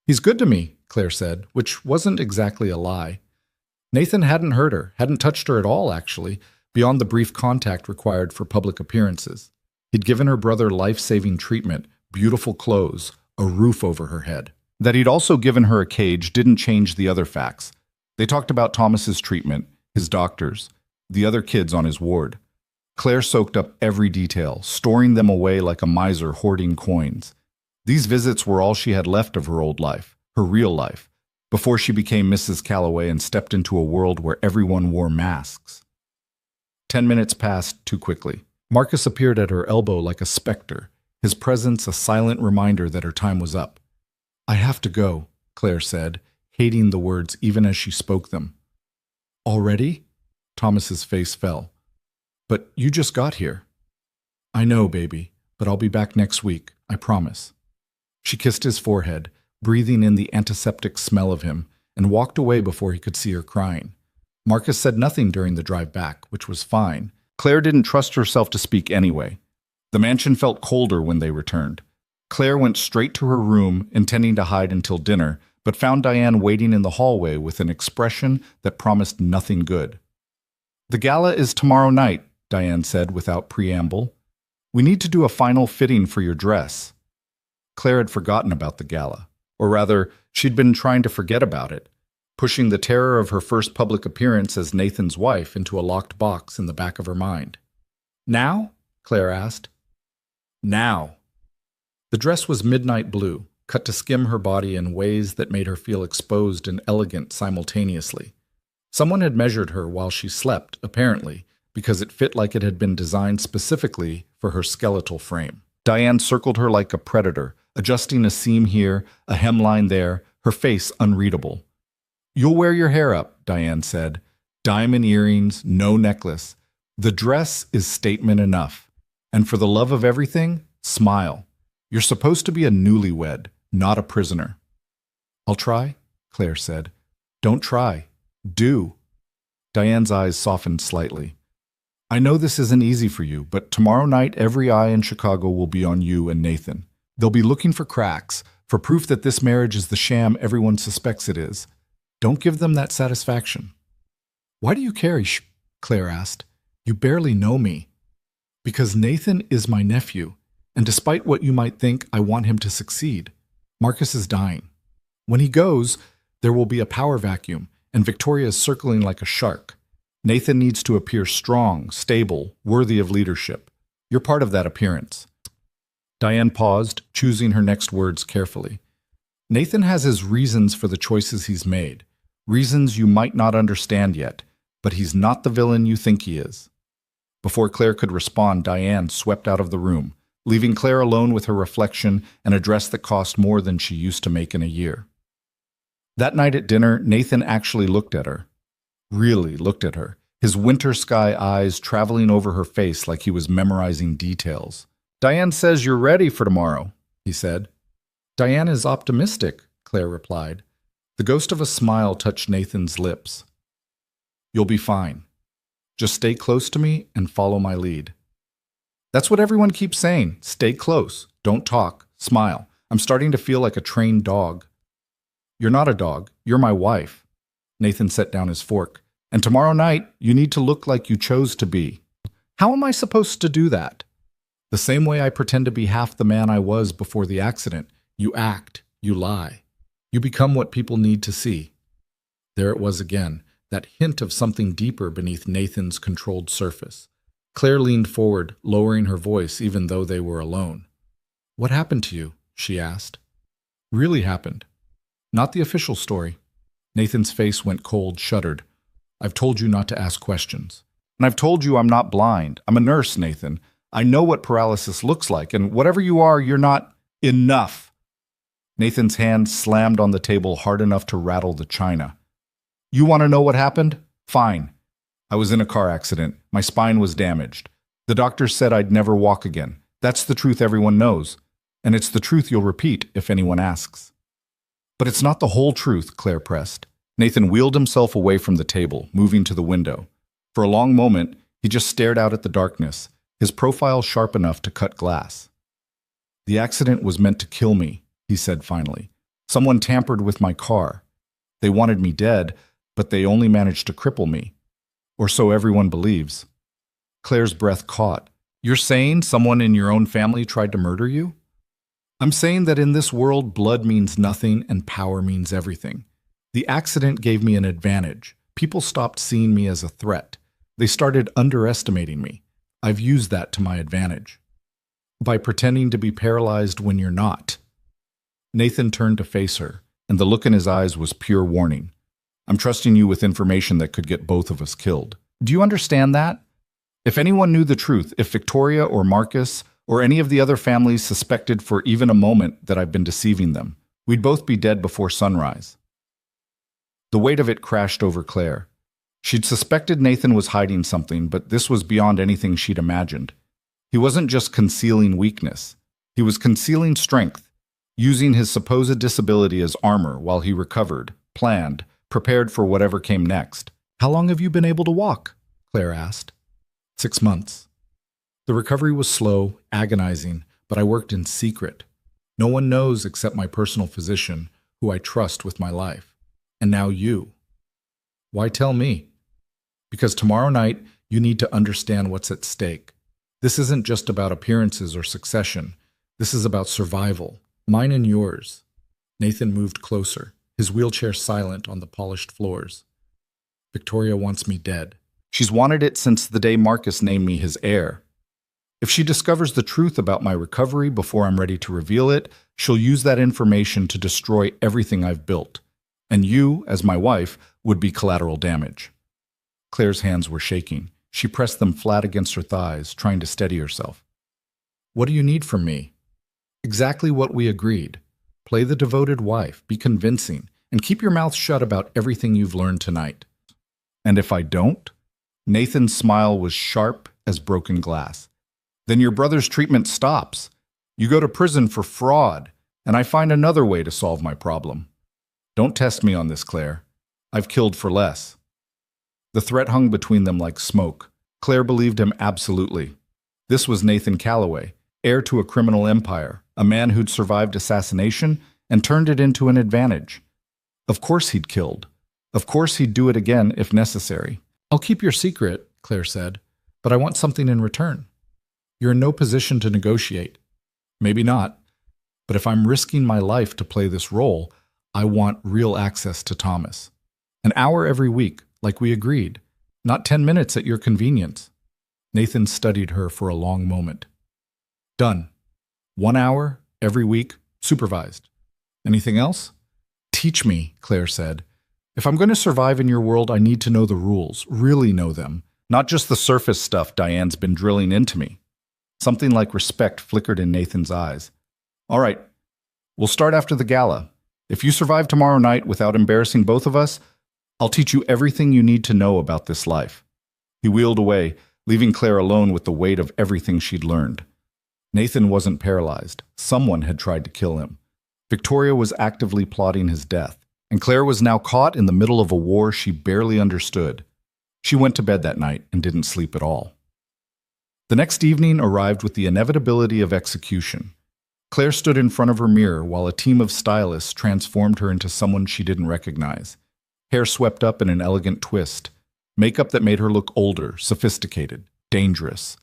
"He's good to me," Claire said, which wasn't exactly a lie. Nathan hadn't hurt her, hadn't touched her at all, actually, beyond the brief contact required for public appearances. He'd given her brother life-saving treatment, beautiful clothes, a roof over her head. That he'd also given her a cage didn't change the other facts. They talked about Thomas's treatment, his doctors, the other kids on his ward. Claire soaked up every detail, storing them away like a miser hoarding coins. These visits were all she had left of her old life, her real life, before she became Mrs. Calloway and stepped into a world where everyone wore masks. 10 minutes passed too quickly. Marcus appeared at her elbow like a specter, his presence a silent reminder that her time was up. "I have to go," Claire said, hating the words even as she spoke them. "Already?" Thomas's face fell. "But you just got here." "I know, baby, but I'll be back next week, I promise." She kissed his forehead, breathing in the antiseptic smell of him, and walked away before he could see her crying. Marcus said nothing during the drive back, which was fine. Claire didn't trust herself to speak anyway. The mansion felt colder when they returned. Claire went straight to her room, intending to hide until dinner, but found Diane waiting in the hallway with an expression that promised nothing good. "The gala is tomorrow night," Diane said without preamble. "We need to do a final fitting for your dress." Claire had forgotten about the gala. Or rather, she'd been trying to forget about it, pushing the terror of her first public appearance as Nathan's wife into a locked box in the back of her mind. "Now?" Claire asked. "Now." The dress was midnight blue, cut to skim her body in ways that made her feel exposed and elegant simultaneously. Someone had measured her while she slept, apparently, because it fit like it had been designed specifically for her skeletal frame. Diane circled her like a predator, adjusting a seam here, a hemline there, her face unreadable. "You'll wear your hair up," Diane said. "Diamond earrings, no necklace. The dress is statement enough. And for the love of everything, smile. You're supposed to be a newlywed, not a prisoner." "I'll try," Claire said. "Don't try. Do." Diane's eyes softened slightly. "I know this isn't easy for you, but tomorrow night every eye in Chicago will be on you and Nathan. They'll be looking for cracks, for proof that this marriage is the sham everyone suspects it is. Don't give them that satisfaction." "Why do you care?" Claire asked. "You barely know me." "Because Nathan is my nephew, and despite what you might think, I want him to succeed. Marcus is dying. When he goes, there will be a power vacuum, and Victoria is circling like a shark. Nathan needs to appear strong, stable, worthy of leadership. You're part of that appearance." Diane paused, choosing her next words carefully. "Nathan has his reasons for the choices he's made, reasons you might not understand yet, but he's not the villain you think he is." Before Claire could respond, Diane swept out of the room, leaving Claire alone with her reflection and a dress that cost more than she used to make in a year. That night at dinner, Nathan actually looked at her. Really looked at her, his winter sky eyes traveling over her face like he was memorizing details. "Diane says you're ready for tomorrow," he said. "Diane is optimistic," Claire replied. The ghost of a smile touched Nathan's lips. You'll be fine. Just stay close to me and follow my lead. That's what everyone keeps saying. Stay close. Don't talk. Smile. I'm starting to feel like a trained dog. You're not a dog. You're my wife. Nathan set down his fork. And tomorrow night, you need to look like you chose to be. How am I supposed to do that? The same way I pretend to be half the man I was before the accident. You act. You lie. You become what people need to see. There it was again, that hint of something deeper beneath Nathan's controlled surface. Claire leaned forward, lowering her voice even though they were alone. What happened to you? She asked. Really happened. Not the official story. Nathan's face went cold, shuddered. I've told you not to ask questions. And I've told you I'm not blind. I'm a nurse, Nathan. I know what paralysis looks like, and whatever you are, you're not enough. Nathan's hand slammed on the table hard enough to rattle the china. You want to know what happened? Fine. I was in a car accident. My spine was damaged. The doctor said I'd never walk again. That's the truth everyone knows. And it's the truth you'll repeat if anyone asks. But it's not the whole truth, Claire pressed. Nathan wheeled himself away from the table, moving to the window. For a long moment, he just stared out at the darkness, his profile sharp enough to cut glass. The accident was meant to kill me, he said finally. Someone tampered with my car. They wanted me dead, but they only managed to cripple me. Or so everyone believes. Claire's breath caught. You're saying someone in your own family tried to murder you? I'm saying that in this world, blood means nothing and power means everything. The accident gave me an advantage. People stopped seeing me as a threat. They started underestimating me. I've used that to my advantage. By pretending to be paralyzed when you're not. Nathan turned to face her, and the look in his eyes was pure warning. I'm trusting you with information that could get both of us killed. Do you understand that? If anyone knew the truth, if Victoria or Marcus or any of the other families suspected for even a moment that I've been deceiving them, we'd both be dead before sunrise. The weight of it crashed over Claire. She'd suspected Nathan was hiding something, but this was beyond anything she'd imagined. He wasn't just concealing weakness. He was concealing strength, using his supposed disability as armor while he recovered, planned, prepared for whatever came next. How long have you been able to walk? Claire asked. 6 months. The recovery was slow, agonizing, but I worked in secret. No one knows except my personal physician, who I trust with my life. And now you. Why tell me? Because tomorrow night, you need to understand what's at stake. This isn't just about appearances or succession. This is about survival, mine and yours. Nathan moved closer, his wheelchair silent on the polished floors. Victoria wants me dead. She's wanted it since the day Marcus named me his heir. If she discovers the truth about my recovery before I'm ready to reveal it, she'll use that information to destroy everything I've built. And you, as my wife, would be collateral damage. Claire's hands were shaking. She pressed them flat against her thighs, trying to steady herself. What do you need from me? Exactly what we agreed. Play the devoted wife, be convincing, and keep your mouth shut about everything you've learned tonight. And if I don't? Nathan's smile was sharp as broken glass. Then your brother's treatment stops. You go to prison for fraud, and I find another way to solve my problem. Don't test me on this, Claire. I've killed for less. The threat hung between them like smoke. Claire believed him absolutely. This was Nathan Calloway, heir to a criminal empire, a man who'd survived assassination and turned it into an advantage. Of course he'd killed. Of course he'd do it again if necessary. I'll keep your secret, Claire said, but I want something in return. You're in no position to negotiate. Maybe not, but if I'm risking my life to play this role, I want real access to Thomas. An hour every week, like we agreed, not 10 minutes at your convenience. Nathan studied her for a long moment. Done. 1 hour, every week, supervised. Anything else? Teach me, Claire said. If I'm going to survive in your world, I need to know the rules, really know them, not just the surface stuff Diane's been drilling into me. Something like respect flickered in Nathan's eyes. All right, we'll start after the gala. If you survive tomorrow night without embarrassing both of us, I'll teach you everything you need to know about this life. He wheeled away, leaving Claire alone with the weight of everything she'd learned. Nathan wasn't paralyzed. Someone had tried to kill him. Victoria was actively plotting his death. And Claire was now caught in the middle of a war she barely understood. She went to bed that night and didn't sleep at all. The next evening arrived with the inevitability of execution. Claire stood in front of her mirror while a team of stylists transformed her into someone she didn't recognize. Hair swept up in an elegant twist, makeup that made her look older, sophisticated, dangerous.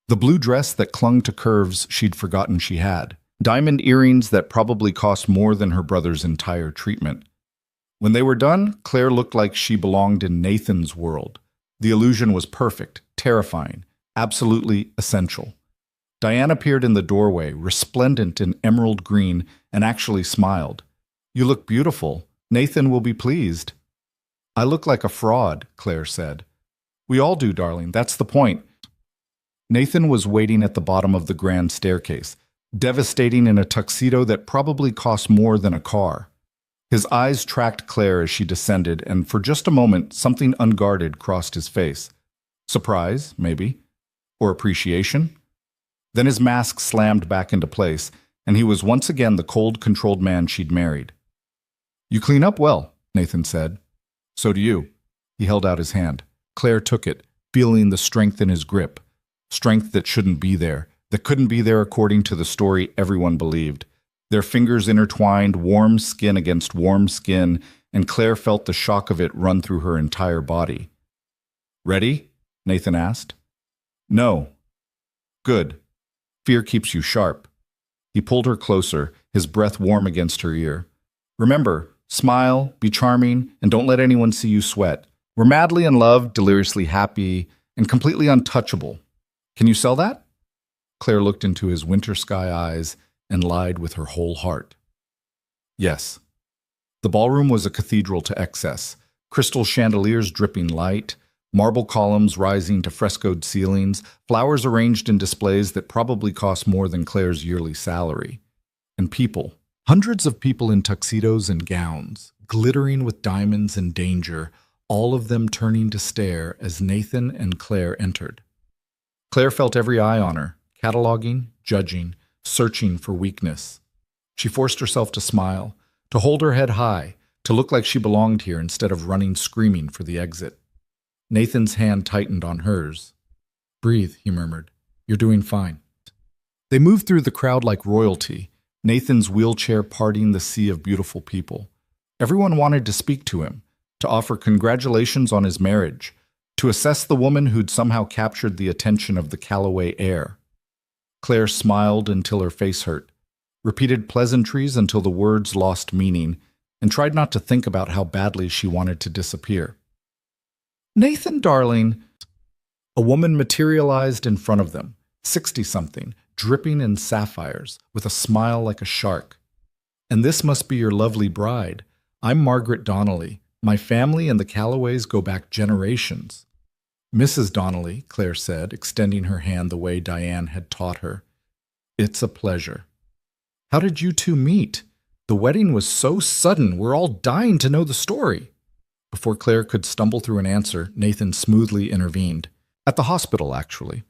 The blue dress that clung to curves she'd forgotten she had. Diamond earrings that probably cost more than her brother's entire treatment. When they were done, Claire looked like she belonged in Nathan's world. The illusion was perfect, terrifying, absolutely essential. Diane appeared in the doorway, resplendent in emerald green, and actually smiled. "You look beautiful. Nathan will be pleased." "I look like a fraud," Claire said. "We all do, darling. That's the point." Nathan was waiting at the bottom of the grand staircase, devastating in a tuxedo that probably cost more than a car. His eyes tracked Claire as she descended, and for just a moment, something unguarded crossed his face. Surprise, maybe, or appreciation. Then his mask slammed back into place, and he was once again the cold, controlled man she'd married. "You clean up well," Nathan said. "So do you." He held out his hand. Claire took it, feeling the strength in his grip. Strength that shouldn't be there, that couldn't be there according to the story everyone believed. Their fingers intertwined, warm skin against warm skin, and Claire felt the shock of it run through her entire body. "Ready?" Nathan asked. "No." "Good. Fear keeps you sharp." He pulled her closer, his breath warm against her ear. "Remember, smile, be charming, and don't let anyone see you sweat. We're madly in love, deliriously happy, and completely untouchable. Can you sell that?" Claire looked into his winter sky eyes and lied with her whole heart. Yes. The ballroom was a cathedral to excess, crystal chandeliers dripping light, marble columns rising to frescoed ceilings, flowers arranged in displays that probably cost more than Claire's yearly salary. And people, hundreds of people in tuxedos and gowns, glittering with diamonds and danger, all of them turning to stare as Nathan and Claire entered. Claire felt every eye on her, cataloging, judging, searching for weakness. She forced herself to smile, to hold her head high, to look like she belonged here instead of running screaming for the exit. Nathan's hand tightened on hers. "Breathe," he murmured. "You're doing fine." They moved through the crowd like royalty, Nathan's wheelchair parting the sea of beautiful people. Everyone wanted to speak to him, to offer congratulations on his marriage, to assess the woman who'd somehow captured the attention of the Calloway heir. Claire smiled until her face hurt, repeated pleasantries until the words lost meaning, and tried not to think about how badly she wanted to disappear. "Nathan, darling." A woman materialized in front of them, 60-something, dripping in sapphires, with a smile like a shark. "And this must be your lovely bride. I'm Margaret Donnelly. My family and the Calloways go back generations." "Mrs. Donnelly," Claire said, extending her hand the way Diane had taught her. "It's a pleasure." "How did you two meet? The wedding was so sudden. We're all dying to know the story." Before Claire could stumble through an answer, Nathan smoothly intervened. "At the hospital, actually.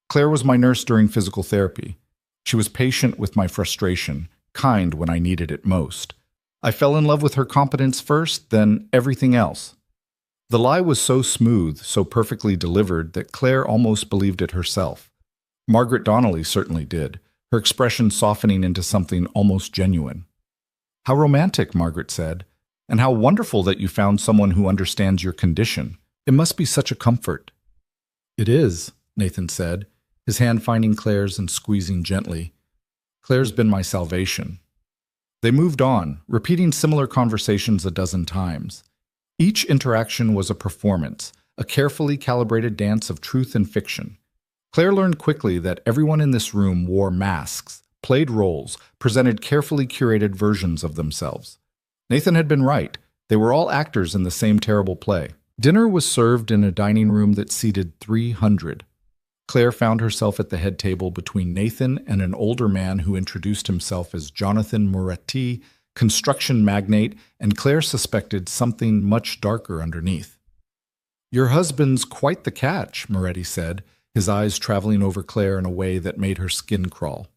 Claire was my nurse during physical therapy. She was patient with my frustration, kind when I needed it most. I fell in love with her competence first, then everything else." The lie was so smooth, so perfectly delivered, that Claire almost believed it herself. Margaret Donnelly certainly did, her expression softening into something almost genuine. "How romantic," Margaret said, "and how wonderful that you found someone who understands your condition. It must be such a comfort." "It is," Nathan said, his hand finding Claire's and squeezing gently. "Claire's been my salvation." They moved on, repeating similar conversations a dozen times. Each interaction was a performance, a carefully calibrated dance of truth and fiction. Claire learned quickly that everyone in this room wore masks, played roles, presented carefully curated versions of themselves. Nathan had been right. They were all actors in the same terrible play. Dinner was served in a dining room that seated 300. Claire found herself at the head table between Nathan and an older man who introduced himself as Jonathan Moretti, construction magnate, and Claire suspected something much darker underneath. "Your husband's quite the catch," Moretti said, his eyes traveling over Claire in a way that made her skin crawl.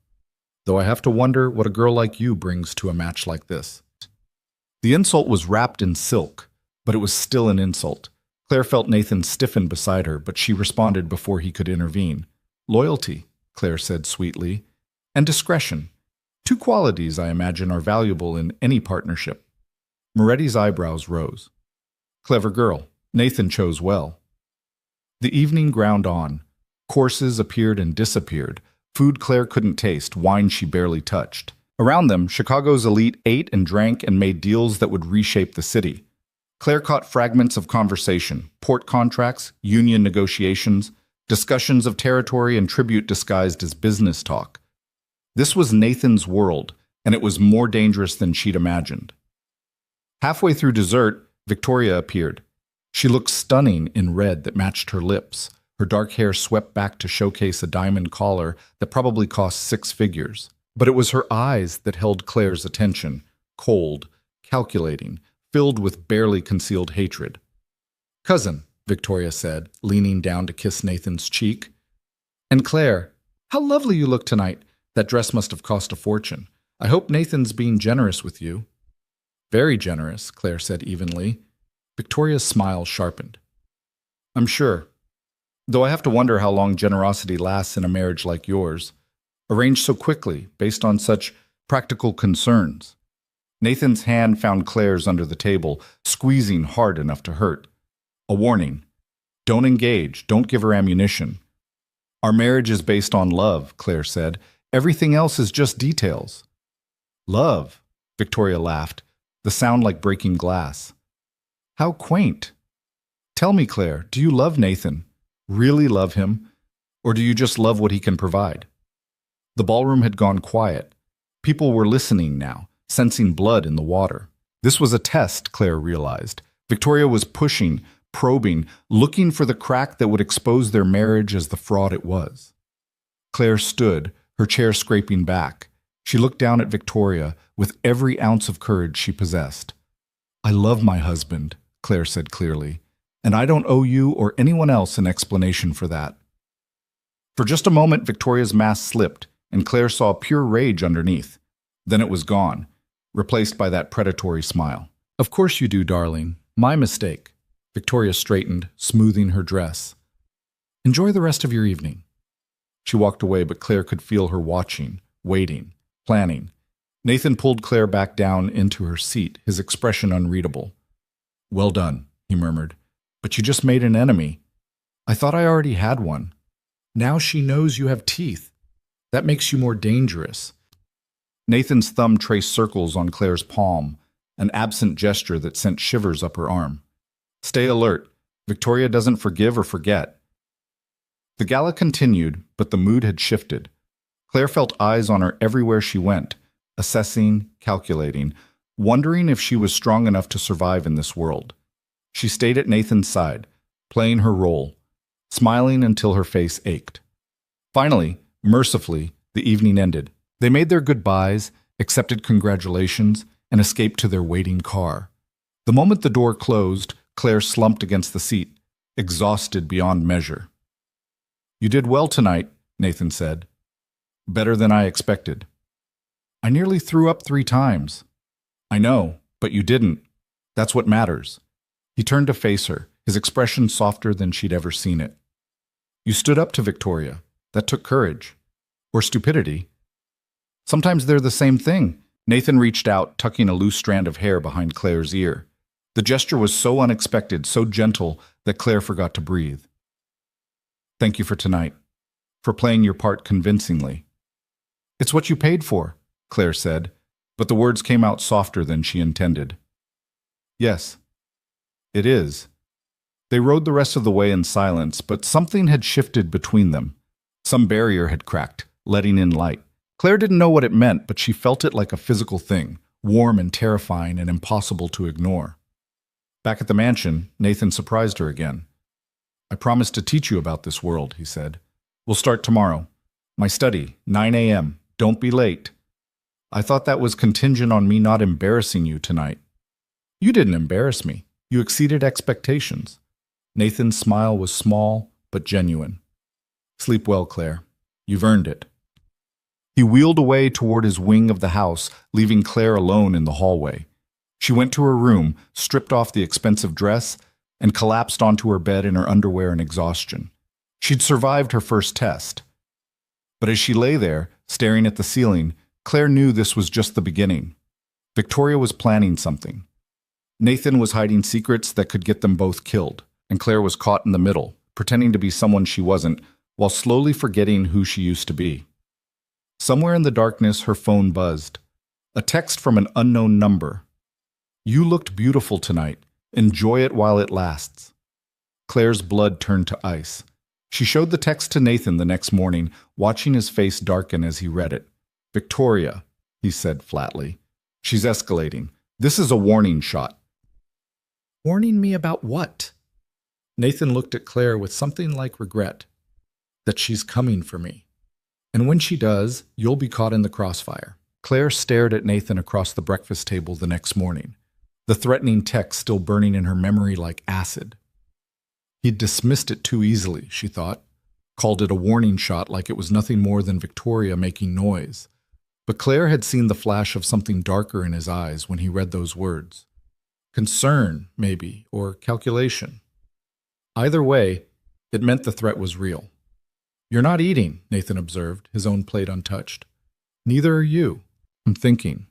"Though I have to wonder what a girl like you brings to a match like this." The insult was wrapped in silk, but it was still an insult. Claire felt Nathan stiffen beside her, but she responded before he could intervene. Loyalty, Claire said sweetly, and discretion. Two qualities I imagine are valuable in any partnership. Moretti's eyebrows rose. Clever girl. Nathan chose well. The evening ground on. Courses appeared and disappeared. Food Claire couldn't taste, wine she barely touched. Around them, Chicago's elite ate and drank and made deals that would reshape the city. Claire caught fragments of conversation, port contracts, union negotiations, discussions of territory and tribute disguised as business talk. This was Nathan's world, and it was more dangerous than she'd imagined. Halfway through dessert, Victoria appeared. She looked stunning in red that matched her lips, her dark hair swept back to showcase a diamond collar that probably cost 6 figures. But it was her eyes that held Claire's attention, cold, calculating, filled with barely concealed hatred. "Cousin," Victoria said, leaning down to kiss Nathan's cheek. "And Claire, how lovely you look tonight. That dress must have cost a fortune. I hope Nathan's being generous with you." "Very generous," Claire said evenly. Victoria's smile sharpened. "I'm sure. Though I have to wonder how long generosity lasts in a marriage like yours, arranged so quickly, based on such practical concerns." Nathan's hand found Claire's under the table, squeezing hard enough to hurt. A warning. Don't engage, don't give her ammunition. "Our marriage is based on love," Claire said. "Everything else is just details." "Love," Victoria laughed, the sound like breaking glass. "How quaint. Tell me, Claire, do you love Nathan? Really love him? Or do you just love what he can provide?" The ballroom had gone quiet. People were listening now, sensing blood in the water. This was a test, Claire realized. Victoria was pushing, probing, looking for the crack that would expose their marriage as the fraud it was. Claire stood, her chair scraping back. She looked down at Victoria with every ounce of courage she possessed. "I love my husband," Claire said clearly, "and I don't owe you or anyone else an explanation for that." For just a moment, Victoria's mask slipped, and Claire saw pure rage underneath. Then it was gone, replaced by that predatory smile. "Of course you do, darling. My mistake." Victoria straightened, smoothing her dress. "Enjoy the rest of your evening." She walked away, but Claire could feel her watching, waiting, planning. Nathan pulled Claire back down into her seat, his expression unreadable. "Well done," he murmured. "But you just made an enemy." "I thought I already had one." "Now she knows you have teeth. That makes you more dangerous." Nathan's thumb traced circles on Claire's palm, an absent gesture that sent shivers up her arm. "Stay alert. Victoria doesn't forgive or forget." The gala continued, but the mood had shifted. Claire felt eyes on her everywhere she went, assessing, calculating, wondering if she was strong enough to survive in this world. She stayed at Nathan's side, playing her role, smiling until her face ached. Finally, mercifully, the evening ended. They made their goodbyes, accepted congratulations, and escaped to their waiting car. The moment the door closed, Claire slumped against the seat, exhausted beyond measure. "You did well tonight," Nathan said. "Better than I expected." "I nearly threw up 3 times." "I know, but you didn't. That's what matters." He turned to face her, his expression softer than she'd ever seen it. "You stood up to Victoria. That took courage. Or stupidity. Sometimes they're the same thing." Nathan reached out, tucking a loose strand of hair behind Claire's ear. The gesture was so unexpected, so gentle, that Claire forgot to breathe. "Thank you for tonight, for playing your part convincingly." "It's what you paid for," Claire said, but the words came out softer than she intended. "Yes, it is." They rode the rest of the way in silence, but something had shifted between them. Some barrier had cracked, letting in light. Claire didn't know what it meant, but she felt it like a physical thing, warm and terrifying and impossible to ignore. Back at the mansion, Nathan surprised her again. "I promised to teach you about this world," he said. "We'll start tomorrow. My study, 9 a.m. Don't be late." "I thought that was contingent on me not embarrassing you tonight." "You didn't embarrass me. You exceeded expectations." Nathan's smile was small, but genuine. "Sleep well, Claire. You've earned it." He wheeled away toward his wing of the house, leaving Claire alone in the hallway. She went to her room, stripped off the expensive dress, and collapsed onto her bed in her underwear in exhaustion. She'd survived her first test. But as she lay there, staring at the ceiling, Claire knew this was just the beginning. Victoria was planning something. Nathan was hiding secrets that could get them both killed, and Claire was caught in the middle, pretending to be someone she wasn't, while slowly forgetting who she used to be. Somewhere in the darkness, her phone buzzed. A text from an unknown number. "You looked beautiful tonight. Enjoy it while it lasts." Claire's blood turned to ice. She showed the text to Nathan the next morning, watching his face darken as he read it. "Victoria," he said flatly. "She's escalating. This is a warning shot." "Warning me about what?" Nathan looked at Claire with something like regret. "That she's coming for me. And when she does, you'll be caught in the crossfire." Claire stared at Nathan across the breakfast table the next morning, the threatening text still burning in her memory like acid. He'd dismissed it too easily, she thought, called it a warning shot like it was nothing more than Victoria making noise. But Claire had seen the flash of something darker in his eyes when he read those words. Concern, maybe, or calculation. Either way, it meant the threat was real. "You're not eating," Nathan observed, his own plate untouched. "Neither are you." "I'm thinking."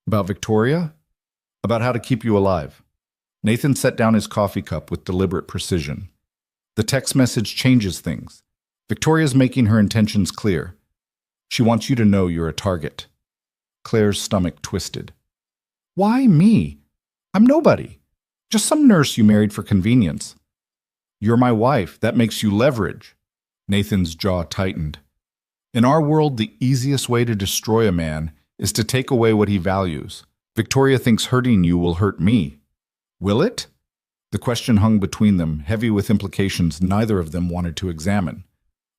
"About Victoria?" "About how to keep you alive." Nathan set down his coffee cup with deliberate precision. "The text message changes things. Victoria's making her intentions clear. She wants you to know you're a target." Claire's stomach twisted. "Why me? I'm nobody. Just some nurse you married for convenience." "You're my wife. That makes you leverage." Nathan's jaw tightened. "In our world, the easiest way to destroy a man is to take away what he values. Victoria thinks hurting you will hurt me. Will it?" The question hung between them, heavy with implications neither of them wanted to examine.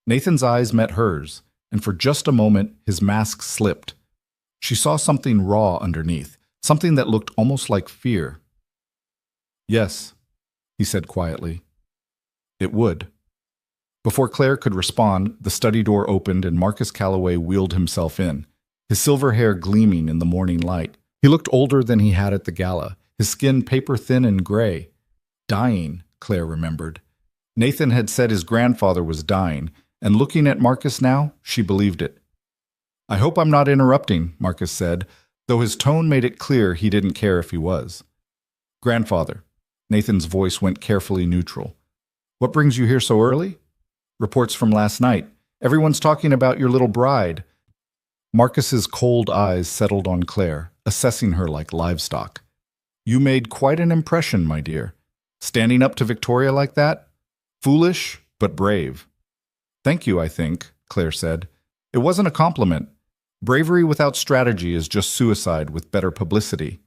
Nathan's eyes met hers, and for just a moment his mask slipped. She saw something raw underneath, something that looked almost like fear. "Yes," he said quietly. "It would." Before Claire could respond, the study door opened and Marcus Calloway wheeled himself in, his silver hair gleaming in the morning light. He looked older than he had at the gala, his skin paper-thin and gray. Dying, Claire remembered. Nathan had said his grandfather was dying, and looking at Marcus now, she believed it. "I hope I'm not interrupting," Marcus said, though his tone made it clear he didn't care if he was. "Grandfather." Nathan's voice went carefully neutral. "What brings you here so early?" "Reports from last night. Everyone's talking about your little bride." Marcus's cold eyes settled on Claire, assessing her like livestock. "You made quite an impression, my dear. Standing up to Victoria like that? Foolish, but brave." "Thank you, I think," Claire said. "It wasn't a compliment. Bravery without strategy is just suicide with better publicity."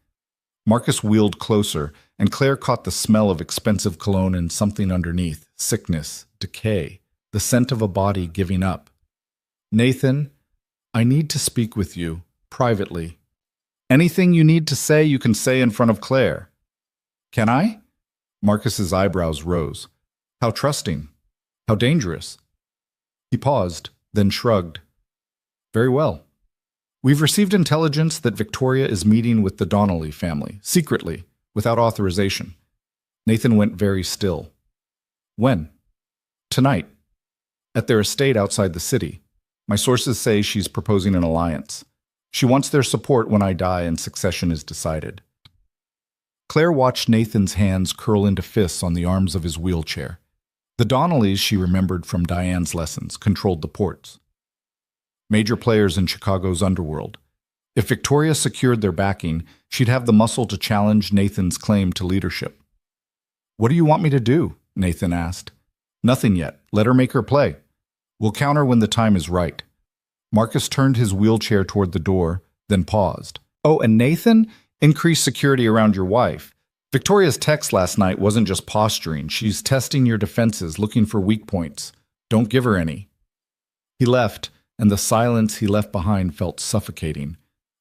Marcus wheeled closer, and Claire caught the smell of expensive cologne and something underneath, sickness, decay, the scent of a body giving up. "Nathan, I need to speak with you, privately." "Anything you need to say, you can say in front of Claire." "Can I?" Marcus's eyebrows rose. How trusting. How dangerous. He paused, then shrugged. "Very well. We've received intelligence that Victoria is meeting with the Donnelly family, secretly, without authorization." Nathan went very still. "When?" "Tonight. At their estate outside the city. My sources say she's proposing an alliance. She wants their support when I die and succession is decided." Claire watched Nathan's hands curl into fists on the arms of his wheelchair. The Donnellys, she remembered from Diane's lessons, controlled the ports. Major players in Chicago's underworld. If Victoria secured their backing, she'd have the muscle to challenge Nathan's claim to leadership. "What do you want me to do?" Nathan asked. "Nothing yet. Let her make her play. We'll counter when the time is right." Marcus turned his wheelchair toward the door, then paused. "Oh, and Nathan, increase security around your wife. Victoria's text last night wasn't just posturing. She's testing your defenses, looking for weak points. Don't give her any." He left, and the silence he left behind felt suffocating.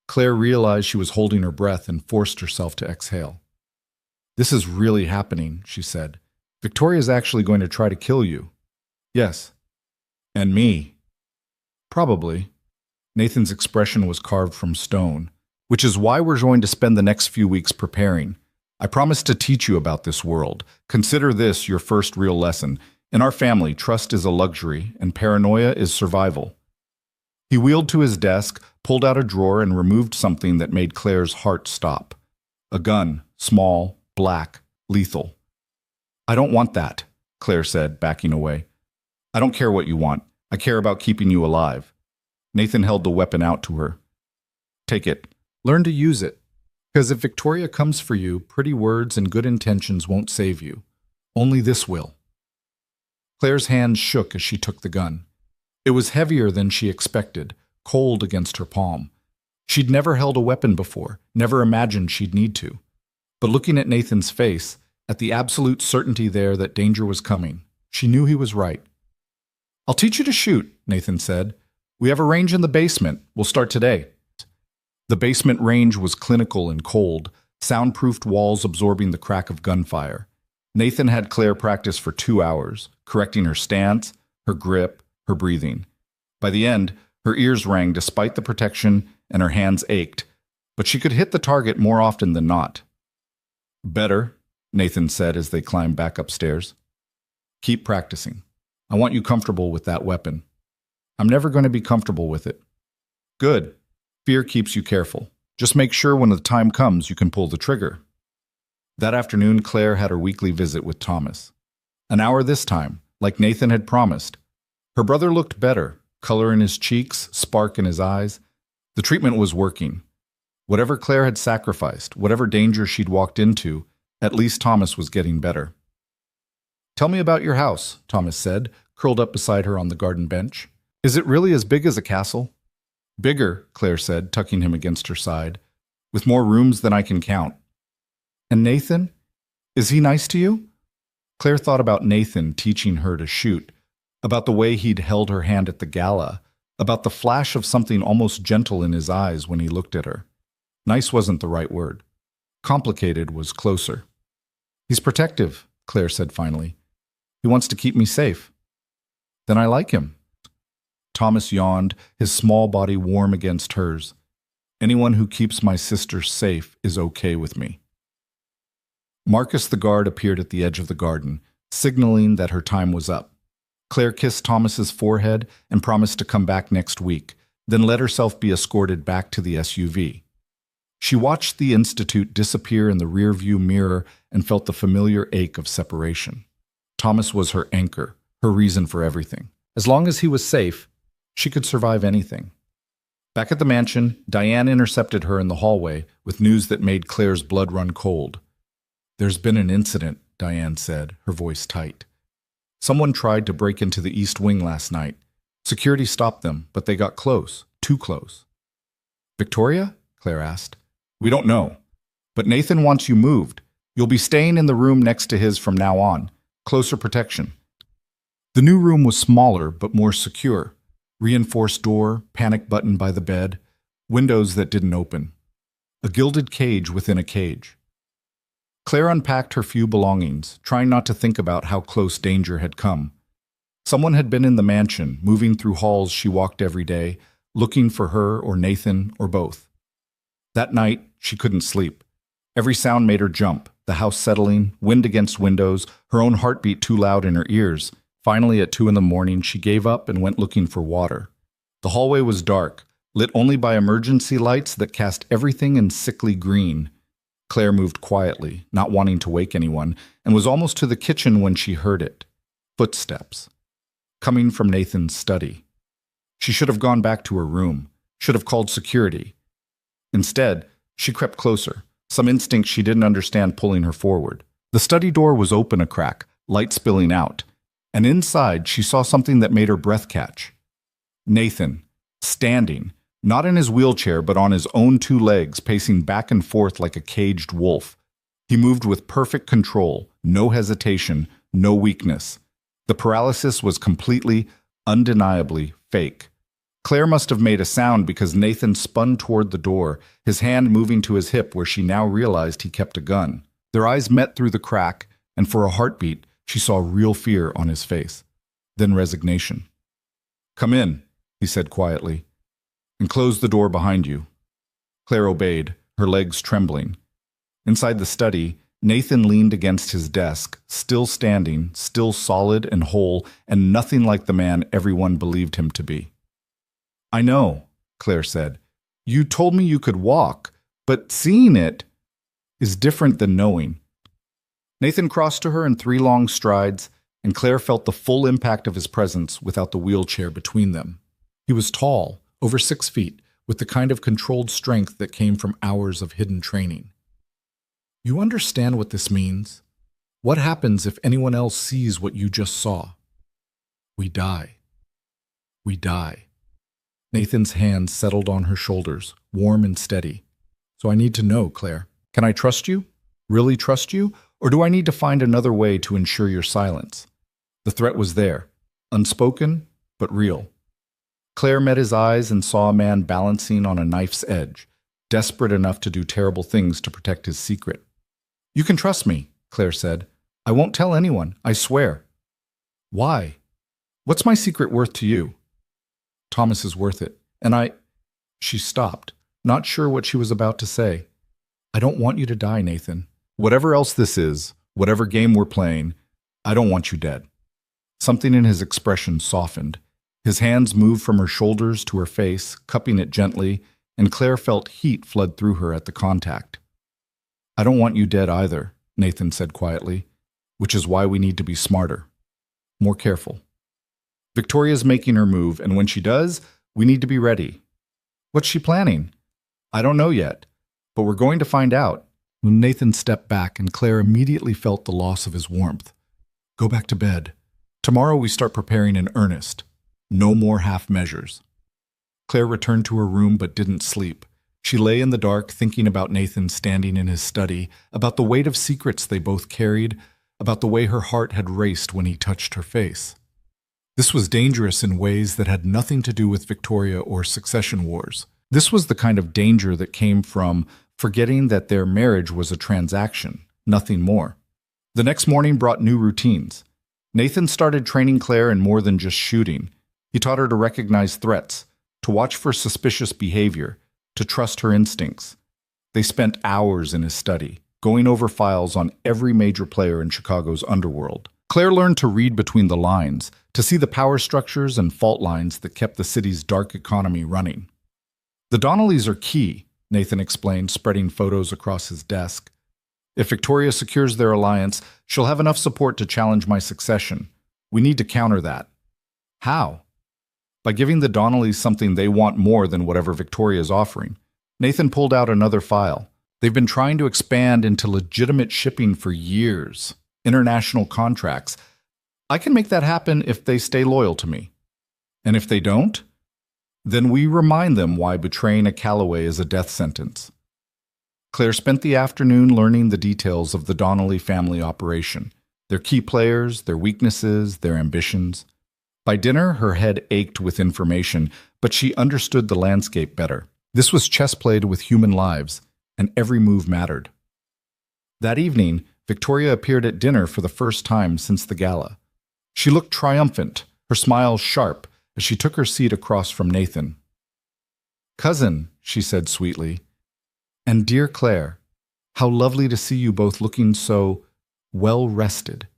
Claire realized she was holding her breath and forced herself to exhale. "This is really happening," she said. "Victoria's actually going to try to kill you." "Yes." "And me." "Probably." Nathan's expression was carved from stone. which is why we're going to spend the next few weeks preparing. I promise to teach you about this world. Consider this your first real lesson. In our family, trust is a luxury, and paranoia is survival. He wheeled to his desk, pulled out a drawer, and removed something that made Claire's heart stop. A gun, small, black, lethal. I don't want that, Claire said, backing away. I don't care what you want. I care about keeping you alive. Nathan held the weapon out to her. Take it. Learn to use it. Because if Victoria comes for you, pretty words and good intentions won't save you. Only this will. Claire's hands shook as she took the gun. It was heavier than she expected, cold against her palm. She'd never held a weapon before, never imagined she'd need to. But looking at Nathan's face, at the absolute certainty there that danger was coming, she knew he was right. I'll teach you to shoot, Nathan said. We have a range in the basement. We'll start today. The basement range was clinical and cold, soundproofed walls absorbing the crack of gunfire. Nathan had Claire practice for 2 hours, correcting her stance, her grip, her breathing. By the end, her ears rang despite the protection and her hands ached, but she could hit the target more often than not. Better, Nathan said as they climbed back upstairs. Keep practicing. I want you comfortable with that weapon. I'm never going to be comfortable with it. Good. Fear keeps you careful. Just make sure when the time comes you can pull the trigger. That afternoon, Claire had her weekly visit with Thomas. An hour this time, like Nathan had promised. Her brother looked better, color in his cheeks, spark in his eyes. The treatment was working. Whatever Claire had sacrificed, whatever danger she'd walked into, at least Thomas was getting better. Tell me about your house, Thomas said, curled up beside her on the garden bench. Is it really as big as a castle? Bigger, Claire said, tucking him against her side, with more rooms than I can count. And Nathan? Is he nice to you? Claire thought about Nathan teaching her to shoot, about the way he'd held her hand at the gala, about the flash of something almost gentle in his eyes when he looked at her. Nice wasn't the right word. Complicated was closer. He's protective, Claire said finally. He wants to keep me safe. Then I like him. Thomas yawned, his small body warm against hers. Anyone who keeps my sister safe is okay with me. Marcus the guard appeared at the edge of the garden, signaling that her time was up. Claire kissed Thomas's forehead and promised to come back next week, then let herself be escorted back to the SUV. She watched the institute disappear in the rearview mirror and felt the familiar ache of separation. Thomas was her anchor, her reason for everything. As long as he was safe, she could survive anything. Back at the mansion, Diane intercepted her in the hallway with news that made Claire's blood run cold. There's been an incident, Diane said, her voice tight. Someone tried to break into the East Wing last night. Security stopped them, but they got close, too close. Victoria? Claire asked. We don't know. But Nathan wants you moved. You'll be staying in the room next to his from now on. Closer protection. The new room was smaller, but more secure. Reinforced door, panic button by the bed, windows that didn't open. A gilded cage within a cage. Claire unpacked her few belongings, trying not to think about how close danger had come. Someone had been in the mansion, moving through halls she walked every day, looking for her or Nathan or both. That night, she couldn't sleep. Every sound made her jump, the house settling, wind against windows, her own heartbeat too loud in her ears. Finally, at 2 a.m, she gave up and went looking for water. The hallway was dark, lit only by emergency lights that cast everything in sickly green. Claire moved quietly, not wanting to wake anyone, and was almost to the kitchen when she heard it. Footsteps. Coming from Nathan's study. She should have gone back to her room, should have called security. Instead, she crept closer, some instinct she didn't understand pulling her forward. The study door was open a crack, light spilling out, and inside she saw something that made her breath catch. Nathan, standing, not in his wheelchair but on his own 2 legs, pacing back and forth like a caged wolf. He moved with perfect control, no hesitation, no weakness. The paralysis was completely, undeniably fake. Claire must have made a sound because Nathan spun toward the door, his hand moving to his hip where she now realized he kept a gun. Their eyes met through the crack, and for a heartbeat, she saw real fear on his face. Then resignation. Come in, he said quietly, and close the door behind you. Claire obeyed, her legs trembling. Inside the study, Nathan leaned against his desk, still standing, still solid and whole, and nothing like the man everyone believed him to be. "I know," Claire said. "You told me you could walk, but seeing it is different than knowing." Nathan crossed to her in 3 long strides, and Claire felt the full impact of his presence without the wheelchair between them. He was tall, over 6 feet, with the kind of controlled strength that came from hours of hidden training. "You understand what this means? What happens if anyone else sees what you just saw? We die. We die." Nathan's hands settled on her shoulders, warm and steady. "So I need to know, Claire. Can I trust you? Really trust you? Or do I need to find another way to ensure your silence?" The threat was there, unspoken, but real. Claire met his eyes and saw a man balancing on a knife's edge, desperate enough to do terrible things to protect his secret. "You can trust me," Claire said. "I won't tell anyone, I swear." "Why? What's my secret worth to you?" "Thomas is worth it, and I—" She stopped, not sure what she was about to say. "I don't want you to die, Nathan. Whatever else this is, whatever game we're playing, I don't want you dead." Something in his expression softened. His hands moved from her shoulders to her face, cupping it gently, and Claire felt heat flood through her at the contact. "I don't want you dead either," Nathan said quietly, "which is why we need to be smarter, more careful. Victoria's making her move, and when she does, we need to be ready." "What's she planning?" "I don't know yet, but we're going to find out." Nathan stepped back, and Claire immediately felt the loss of his warmth. "Go back to bed. Tomorrow we start preparing in earnest. No more half measures." Claire returned to her room but didn't sleep. She lay in the dark thinking about Nathan standing in his study, about the weight of secrets they both carried, about the way her heart had raced when he touched her face. This was dangerous in ways that had nothing to do with Victoria or succession wars. This was the kind of danger that came from forgetting that their marriage was a transaction, nothing more. The next morning brought new routines. Nathan started training Claire in more than just shooting. He taught her to recognize threats, to watch for suspicious behavior, to trust her instincts. They spent hours in his study, going over files on every major player in Chicago's underworld. Claire learned to read between the lines, to see the power structures and fault lines that kept the city's dark economy running. "The Donnellys are key," Nathan explained, spreading photos across his desk. "If Victoria secures their alliance, she'll have enough support to challenge my succession. We need to counter that." "How?" "By giving the Donnellys something they want more than whatever Victoria is offering." Nathan pulled out another file. "They've been trying to expand into legitimate shipping for years. International contracts. I can make that happen if they stay loyal to me. And if they don't, then we remind them why betraying a Calloway is a death sentence." Claire spent the afternoon learning the details of the Donnelly family operation, their key players, their weaknesses, their ambitions. By dinner, her head ached with information, but she understood the landscape better. This was chess played with human lives, and every move mattered. That evening, Victoria appeared at dinner for the first time since the gala. She looked triumphant, her smile sharp, as she took her seat across from Nathan. "Cousin," she said sweetly, "and dear Claire, how lovely to see you both looking so well-rested."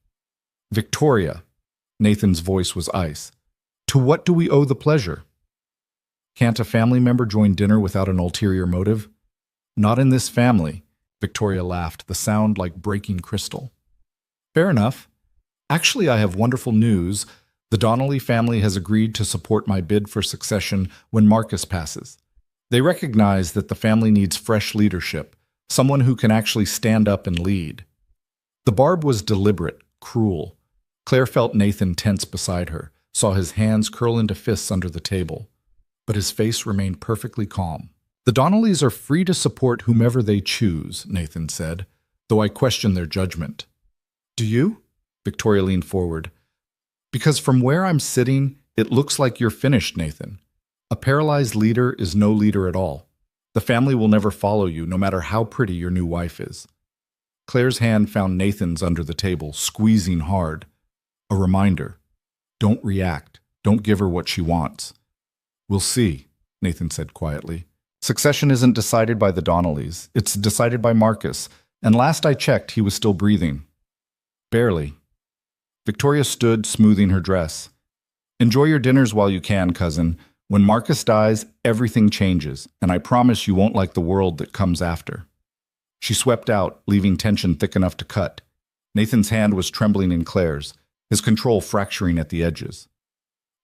"Victoria," Nathan's voice was ice, "to what do we owe the pleasure?" "Can't a family member join dinner without an ulterior motive?" "Not in this family," Victoria laughed, the sound like breaking crystal. "Fair enough. Actually, I have wonderful news. The Donnelly family has agreed to support my bid for succession when Marcus passes. They recognize that the family needs fresh leadership, someone who can actually stand up and lead." The barb was deliberate, cruel. Claire felt Nathan tense beside her, saw his hands curl into fists under the table. But his face remained perfectly calm. "The Donnellys are free to support whomever they choose," Nathan said, "though I question their judgment." "Do you?" Victoria leaned forward. "Because from where I'm sitting, it looks like you're finished, Nathan. A paralyzed leader is no leader at all. The family will never follow you, no matter how pretty your new wife is." Claire's hand found Nathan's under the table, squeezing hard. A reminder. Don't react. Don't give her what she wants. "We'll see," Nathan said quietly. Succession isn't decided by the Donnellys. It's decided by Marcus. And last I checked, he was still breathing. Barely. Victoria stood, smoothing her dress. Enjoy your dinners while you can, cousin. When Marcus dies, everything changes, and I promise you won't like the world that comes after. She swept out, leaving tension thick enough to cut. Nathan's hand was trembling in Claire's, his control fracturing at the edges.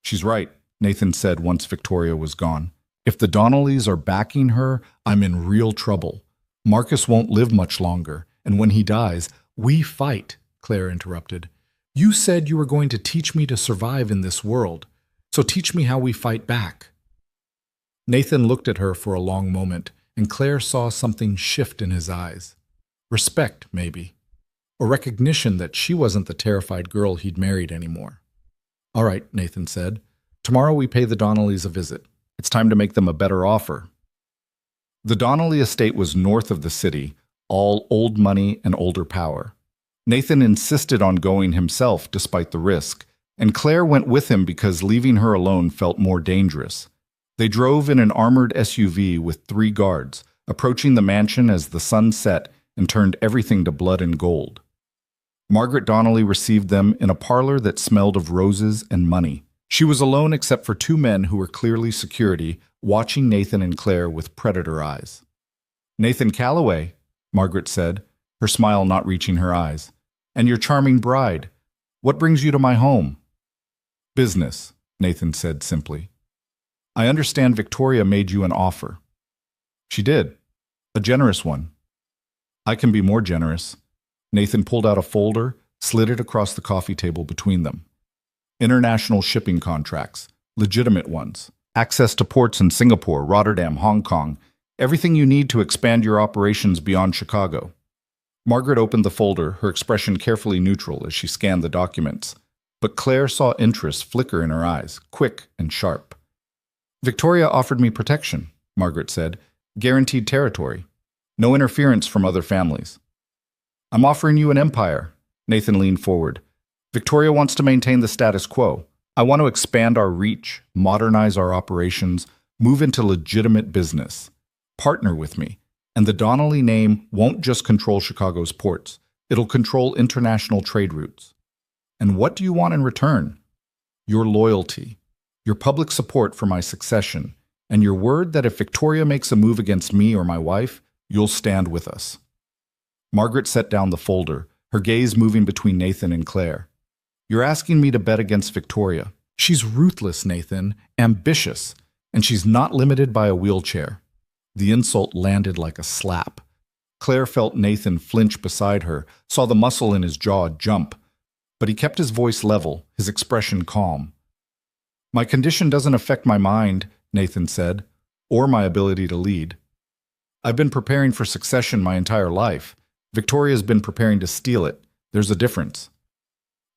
She's right, Nathan said once Victoria was gone. If the Donnellys are backing her, I'm in real trouble. Marcus won't live much longer, and when he dies, we fight, Claire interrupted. You said you were going to teach me to survive in this world, so teach me how we fight back. Nathan looked at her for a long moment, and Claire saw something shift in his eyes. Respect, maybe. Or recognition that she wasn't the terrified girl he'd married anymore. All right, Nathan said. Tomorrow we pay the Donnellys a visit. It's time to make them a better offer. The Donnelly estate was north of the city, all old money and older power. Nathan insisted on going himself despite the risk, and Claire went with him because leaving her alone felt more dangerous. They drove in an armored SUV with 3 guards, approaching the mansion as the sun set and turned everything to blood and gold. Margaret Donnelly received them in a parlor that smelled of roses and money. She was alone except for 2 men who were clearly security, watching Nathan and Claire with predator eyes. Nathan Calloway, Margaret said, her smile not reaching her eyes. And your charming bride. What brings you to my home? Business, Nathan said simply. I understand Victoria made you an offer. She did. A generous one. I can be more generous. Nathan pulled out a folder, slid it across the coffee table between them. International shipping contracts, legitimate ones. Access to ports in Singapore, Rotterdam, Hong Kong. Everything you need to expand your operations beyond Chicago. Margaret opened the folder, her expression carefully neutral as she scanned the documents. But Claire saw interest flicker in her eyes, quick and sharp. Victoria offered me protection, Margaret said. Guaranteed territory. No interference from other families. I'm offering you an empire. Nathan leaned forward. Victoria wants to maintain the status quo. I want to expand our reach, modernize our operations, move into legitimate business. Partner with me. And the Donnelly name won't just control Chicago's ports. It'll control international trade routes. And what do you want in return? Your loyalty, your public support for my succession, and your word that if Victoria makes a move against me or my wife, you'll stand with us. Margaret set down the folder, her gaze moving between Nathan and Claire. You're asking me to bet against Victoria. She's ruthless, Nathan, ambitious, and she's not limited by a wheelchair. The insult landed like a slap. Claire felt Nathan flinch beside her, saw the muscle in his jaw jump, but he kept his voice level, his expression calm. My condition doesn't affect my mind, Nathan said, or my ability to lead. I've been preparing for succession my entire life. Victoria's been preparing to steal it. There's a difference.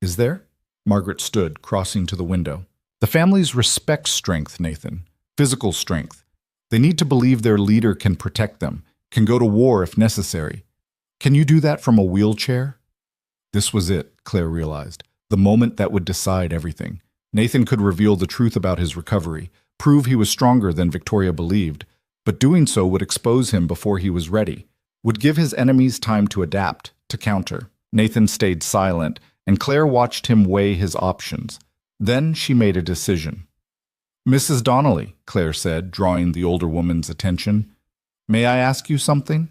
Is there? Margaret stood, crossing to the window. The families respect strength, Nathan. Physical strength. They need to believe their leader can protect them, can go to war if necessary. Can you do that from a wheelchair? This was it, Claire realized, the moment that would decide everything. Nathan could reveal the truth about his recovery, prove he was stronger than Victoria believed, but doing so would expose him before he was ready, would give his enemies time to adapt, to counter. Nathan stayed silent, and Claire watched him weigh his options. Then she made a decision. Mrs. Donnelly, Claire said, drawing the older woman's attention. May I ask you something?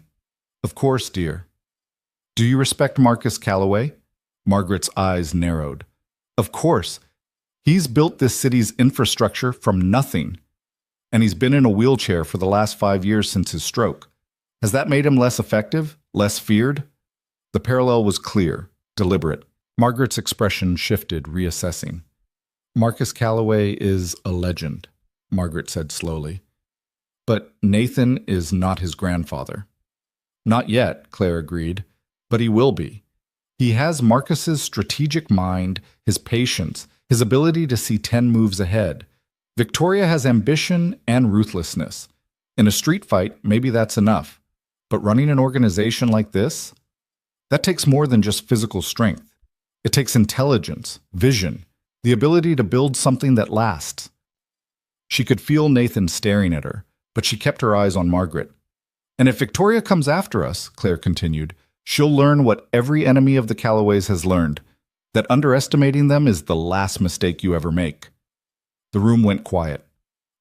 Of course, dear. Do you respect Marcus Calloway? Margaret's eyes narrowed. Of course. He's built this city's infrastructure from nothing. And he's been in a wheelchair for the last 5 years since his stroke. Has that made him less effective? Less feared? The parallel was clear, deliberate. Margaret's expression shifted, reassessing. Marcus Calloway is a legend, Margaret said slowly. But Nathan is not his grandfather. Not yet, Claire agreed, but he will be. He has Marcus's strategic mind, his patience, his ability to see 10 moves ahead. Victoria has ambition and ruthlessness. In a street fight, maybe that's enough. But running an organization like this? That takes more than just physical strength. It takes intelligence, vision, the ability to build something that lasts. She could feel Nathan staring at her, but she kept her eyes on Margaret. And if Victoria comes after us, Claire continued, she'll learn what every enemy of the Callaways has learned, that underestimating them is the last mistake you ever make. The room went quiet.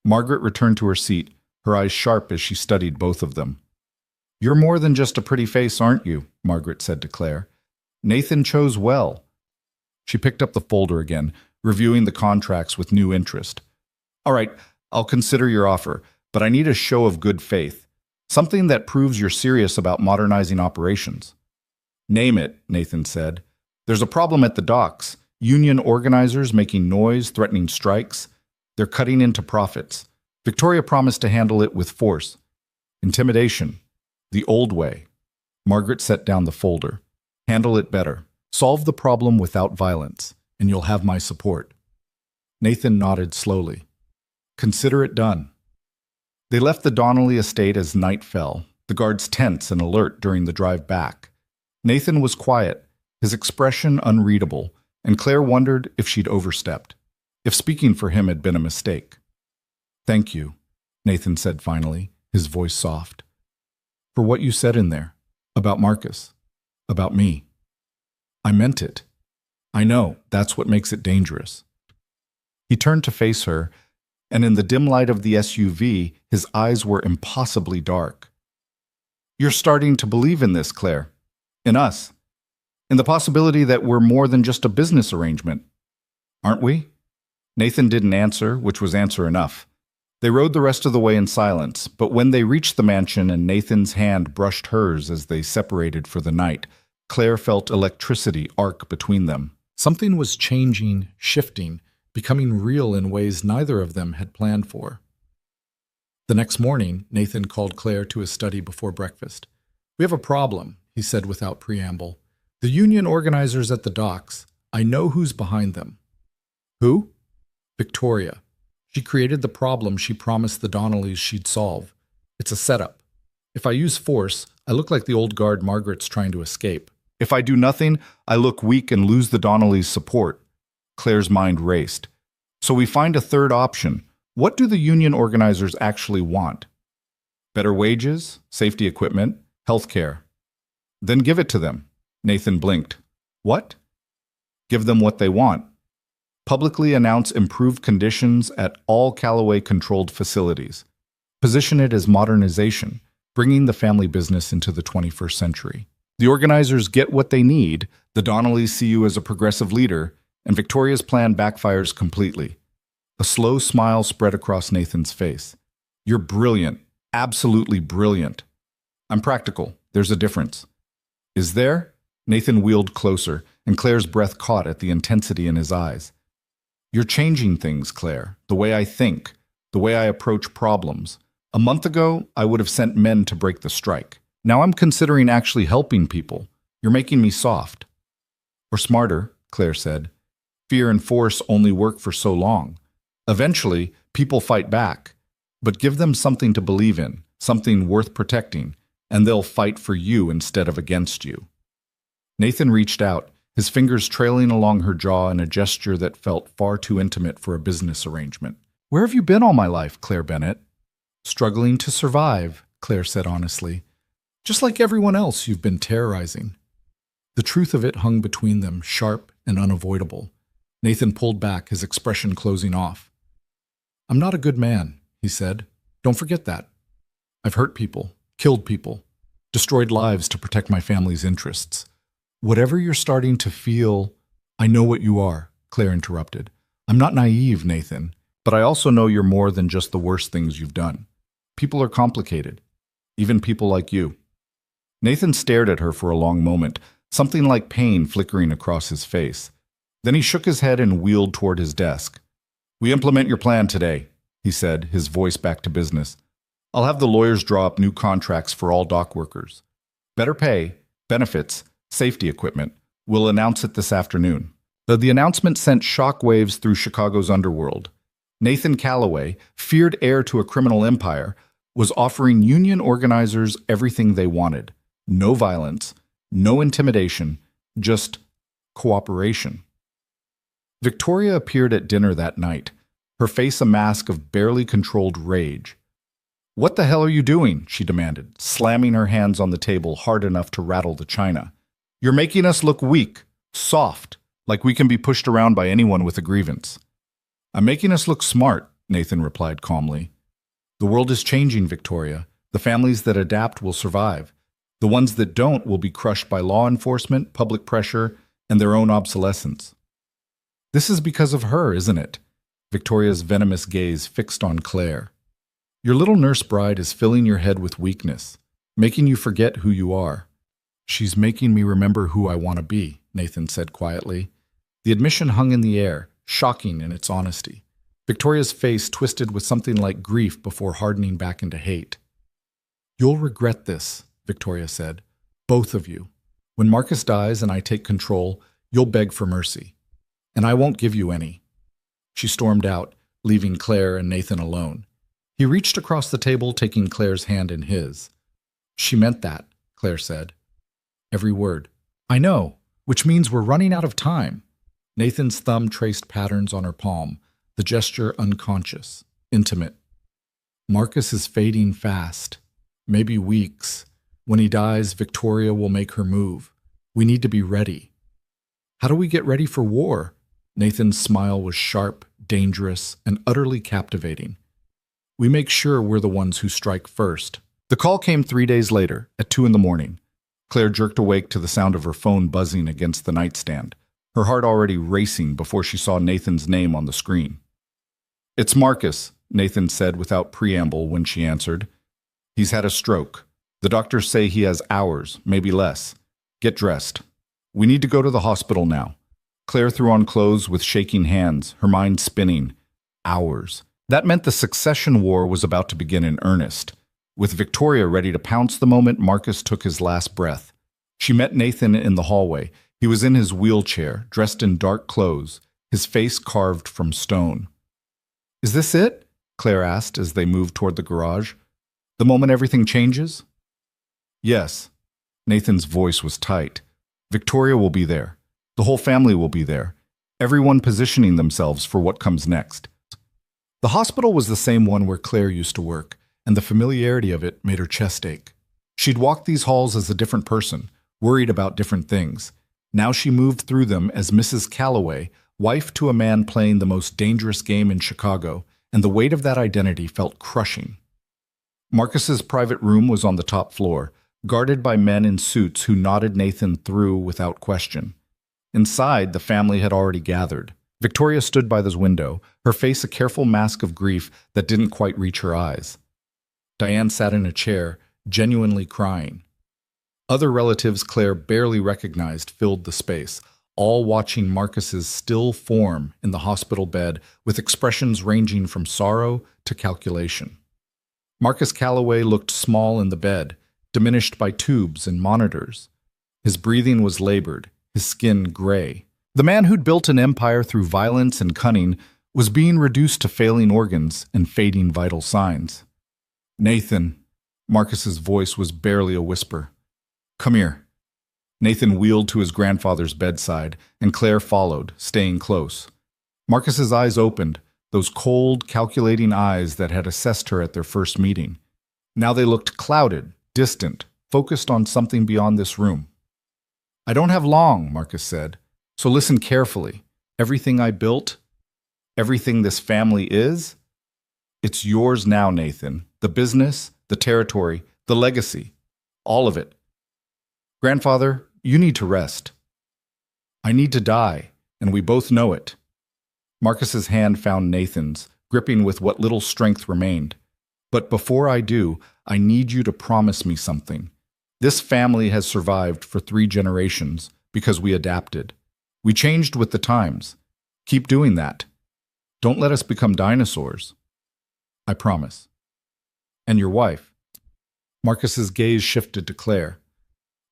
Margaret returned to her seat, her eyes sharp as she studied both of them. You're more than just a pretty face, aren't you? Margaret said to Claire. Nathan chose well. She picked up the folder again, reviewing the contracts with new interest. All right, I'll consider your offer, but I need a show of good faith. Something that proves you're serious about modernizing operations. Name it, Nathan said. There's a problem at the docks. Union organizers making noise, threatening strikes. They're cutting into profits. Victoria promised to handle it with force. Intimidation. The old way. Margaret set down the folder. Handle it better. Solve the problem without violence, and you'll have my support. Nathan nodded slowly. Consider it done. They left the Donnelly estate as night fell, the guards tense and alert during the drive back. Nathan was quiet, his expression unreadable, and Claire wondered if she'd overstepped, if speaking for him had been a mistake. Thank you, Nathan said finally, his voice soft. For what you said in there, about Marcus, about me. I meant it. I know, that's what makes it dangerous. He turned to face her, and in the dim light of the SUV, his eyes were impossibly dark. You're starting to believe in this, Claire. In us. In the possibility that we're more than just a business arrangement. Aren't we? Nathan didn't answer, which was answer enough. They rode the rest of the way in silence, but when they reached the mansion and Nathan's hand brushed hers as they separated for the night, Claire felt electricity arc between them. Something was changing, shifting, becoming real in ways neither of them had planned for. The next morning, Nathan called Claire to his study before breakfast. We have a problem, he said without preamble. The union organizers at the docks, I know who's behind them. Who? Victoria. She created the problem she promised the Donnellys she'd solve. It's a setup. If I use force, I look like the old guard Margaret's trying to escape. If I do nothing, I look weak and lose the Donnellys' support. Claire's mind raced. So we find a third option. What do the union organizers actually want? Better wages, safety equipment, health care. Then give it to them. Nathan blinked. What? Give them what they want. Publicly announce improved conditions at all Callaway-controlled facilities. Position it as modernization, bringing the family business into the 21st century. The organizers get what they need, the Donnellys see you as a progressive leader, and Victoria's plan backfires completely. A slow smile spread across Nathan's face. You're brilliant, absolutely brilliant. I'm practical, there's a difference. Is there? Nathan wheeled closer, and Claire's breath caught at the intensity in his eyes. You're changing things, Claire, the way I think, the way I approach problems. A month ago, I would have sent men to break the strike. Now I'm considering actually helping people. You're making me soft. Or smarter, Claire said. Fear and force only work for so long. Eventually, people fight back. But give them something to believe in, something worth protecting, and they'll fight for you instead of against you. Nathan reached out, his fingers trailing along her jaw in a gesture that felt far too intimate for a business arrangement. Where have you been all my life, Claire Bennett? Struggling to survive, Claire said honestly. Just like everyone else you've been terrorizing. The truth of it hung between them, sharp and unavoidable. Nathan pulled back, his expression closing off. I'm not a good man, he said. Don't forget that. I've hurt people, killed people, destroyed lives to protect my family's interests. Whatever you're starting to feel, I know what you are, Claire interrupted. I'm not naive, Nathan, but I also know you're more than just the worst things you've done. People are complicated, even people like you. Nathan stared at her for a long moment, something like pain flickering across his face. Then he shook his head and wheeled toward his desk. We implement your plan today, he said, his voice back to business. I'll have the lawyers draw up new contracts for all dock workers. Better pay, benefits, safety equipment. We'll announce it this afternoon. The announcement sent shockwaves through Chicago's underworld. Nathan Callaway, feared heir to a criminal empire, was offering union organizers everything they wanted. No violence, no intimidation, just cooperation. Victoria appeared at dinner that night, her face a mask of barely controlled rage. What the hell are you doing? She demanded, slamming her hands on the table hard enough to rattle the china. You're making us look weak, soft, like we can be pushed around by anyone with a grievance. I'm making us look smart, Nathan replied calmly. The world is changing, Victoria. The families that adapt will survive. The ones that don't will be crushed by law enforcement, public pressure, and their own obsolescence. This is because of her, isn't it? Victoria's venomous gaze fixed on Claire. Your little nurse bride is filling your head with weakness, making you forget who you are. She's making me remember who I want to be, Nathan said quietly. The admission hung in the air, shocking in its honesty. Victoria's face twisted with something like grief before hardening back into hate. You'll regret this, Victoria said. Both of you. When Marcus dies and I take control, you'll beg for mercy. And I won't give you any. She stormed out, leaving Claire and Nathan alone. He reached across the table, taking Claire's hand in his. She meant that, Claire said. Every word. I know, which means we're running out of time. Nathan's thumb traced patterns on her palm, the gesture unconscious, intimate. Marcus is fading fast. Maybe weeks. When he dies, Victoria will make her move. We need to be ready. How do we get ready for war? Nathan's smile was sharp, dangerous, and utterly captivating. We make sure we're the ones who strike first. The call came 3 days later, at 2 a.m. Claire jerked awake to the sound of her phone buzzing against the nightstand, her heart already racing before she saw Nathan's name on the screen. It's Marcus, Nathan said without preamble when she answered. He's had a stroke. The doctors say he has hours, maybe less. Get dressed. We need to go to the hospital now. Claire threw on clothes with shaking hands, her mind spinning. Hours. That meant the succession war was about to begin in earnest. With Victoria ready to pounce the moment Marcus took his last breath. She met Nathan in the hallway. He was in his wheelchair, dressed in dark clothes, his face carved from stone. Is this it? Claire asked as they moved toward the garage. The moment everything changes? Yes. Nathan's voice was tight. Victoria will be there. The whole family will be there. Everyone positioning themselves for what comes next. The hospital was the same one where Claire used to work, and the familiarity of it made her chest ache. She'd walked these halls as a different person, worried about different things. Now she moved through them as Mrs. Calloway, wife to a man playing the most dangerous game in Chicago, and the weight of that identity felt crushing. Marcus's private room was on the top floor, guarded by men in suits who nodded Nathan through without question. Inside, the family had already gathered. Victoria stood by the window, her face a careful mask of grief that didn't quite reach her eyes. Diane sat in a chair, genuinely crying. Other relatives Claire barely recognized filled the space, all watching Marcus's still form in the hospital bed with expressions ranging from sorrow to calculation. Marcus Calloway looked small in the bed, diminished by tubes and monitors. His breathing was labored, his skin gray. The man who'd built an empire through violence and cunning was being reduced to failing organs and fading vital signs. Nathan, Marcus's voice was barely a whisper. Come here. Nathan wheeled to his grandfather's bedside, and Claire followed, staying close. Marcus's eyes opened, those cold, calculating eyes that had assessed her at their first meeting. Now they looked clouded, distant, focused on something beyond this room. I don't have long, Marcus said, so listen carefully. Everything I built, everything this family is, it's yours now, Nathan. The business, the territory, the legacy, all of it. Grandfather, you need to rest. I need to die, and we both know it. Marcus's hand found Nathan's, gripping with what little strength remained. But before I do, I need you to promise me something. This family has survived for 3 generations because we adapted. We changed with the times. Keep doing that. Don't let us become dinosaurs. I promise. And your wife. Marcus's gaze shifted to Claire.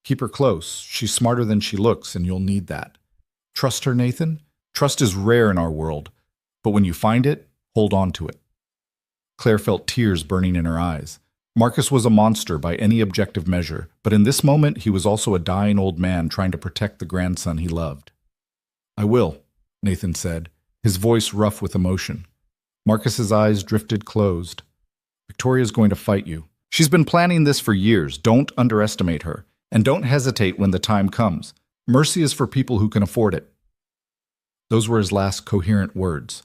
Keep her close. She's smarter than she looks, and you'll need that. Trust her, Nathan. Trust is rare in our world, but when you find it, hold on to it. Claire felt tears burning in her eyes. Marcus was a monster by any objective measure, but in this moment he was also a dying old man trying to protect the grandson he loved. I will, Nathan said, his voice rough with emotion. Marcus's eyes drifted closed. Victoria's going to fight you. She's been planning this for years. Don't underestimate her. And don't hesitate when the time comes. Mercy is for people who can afford it. Those were his last coherent words.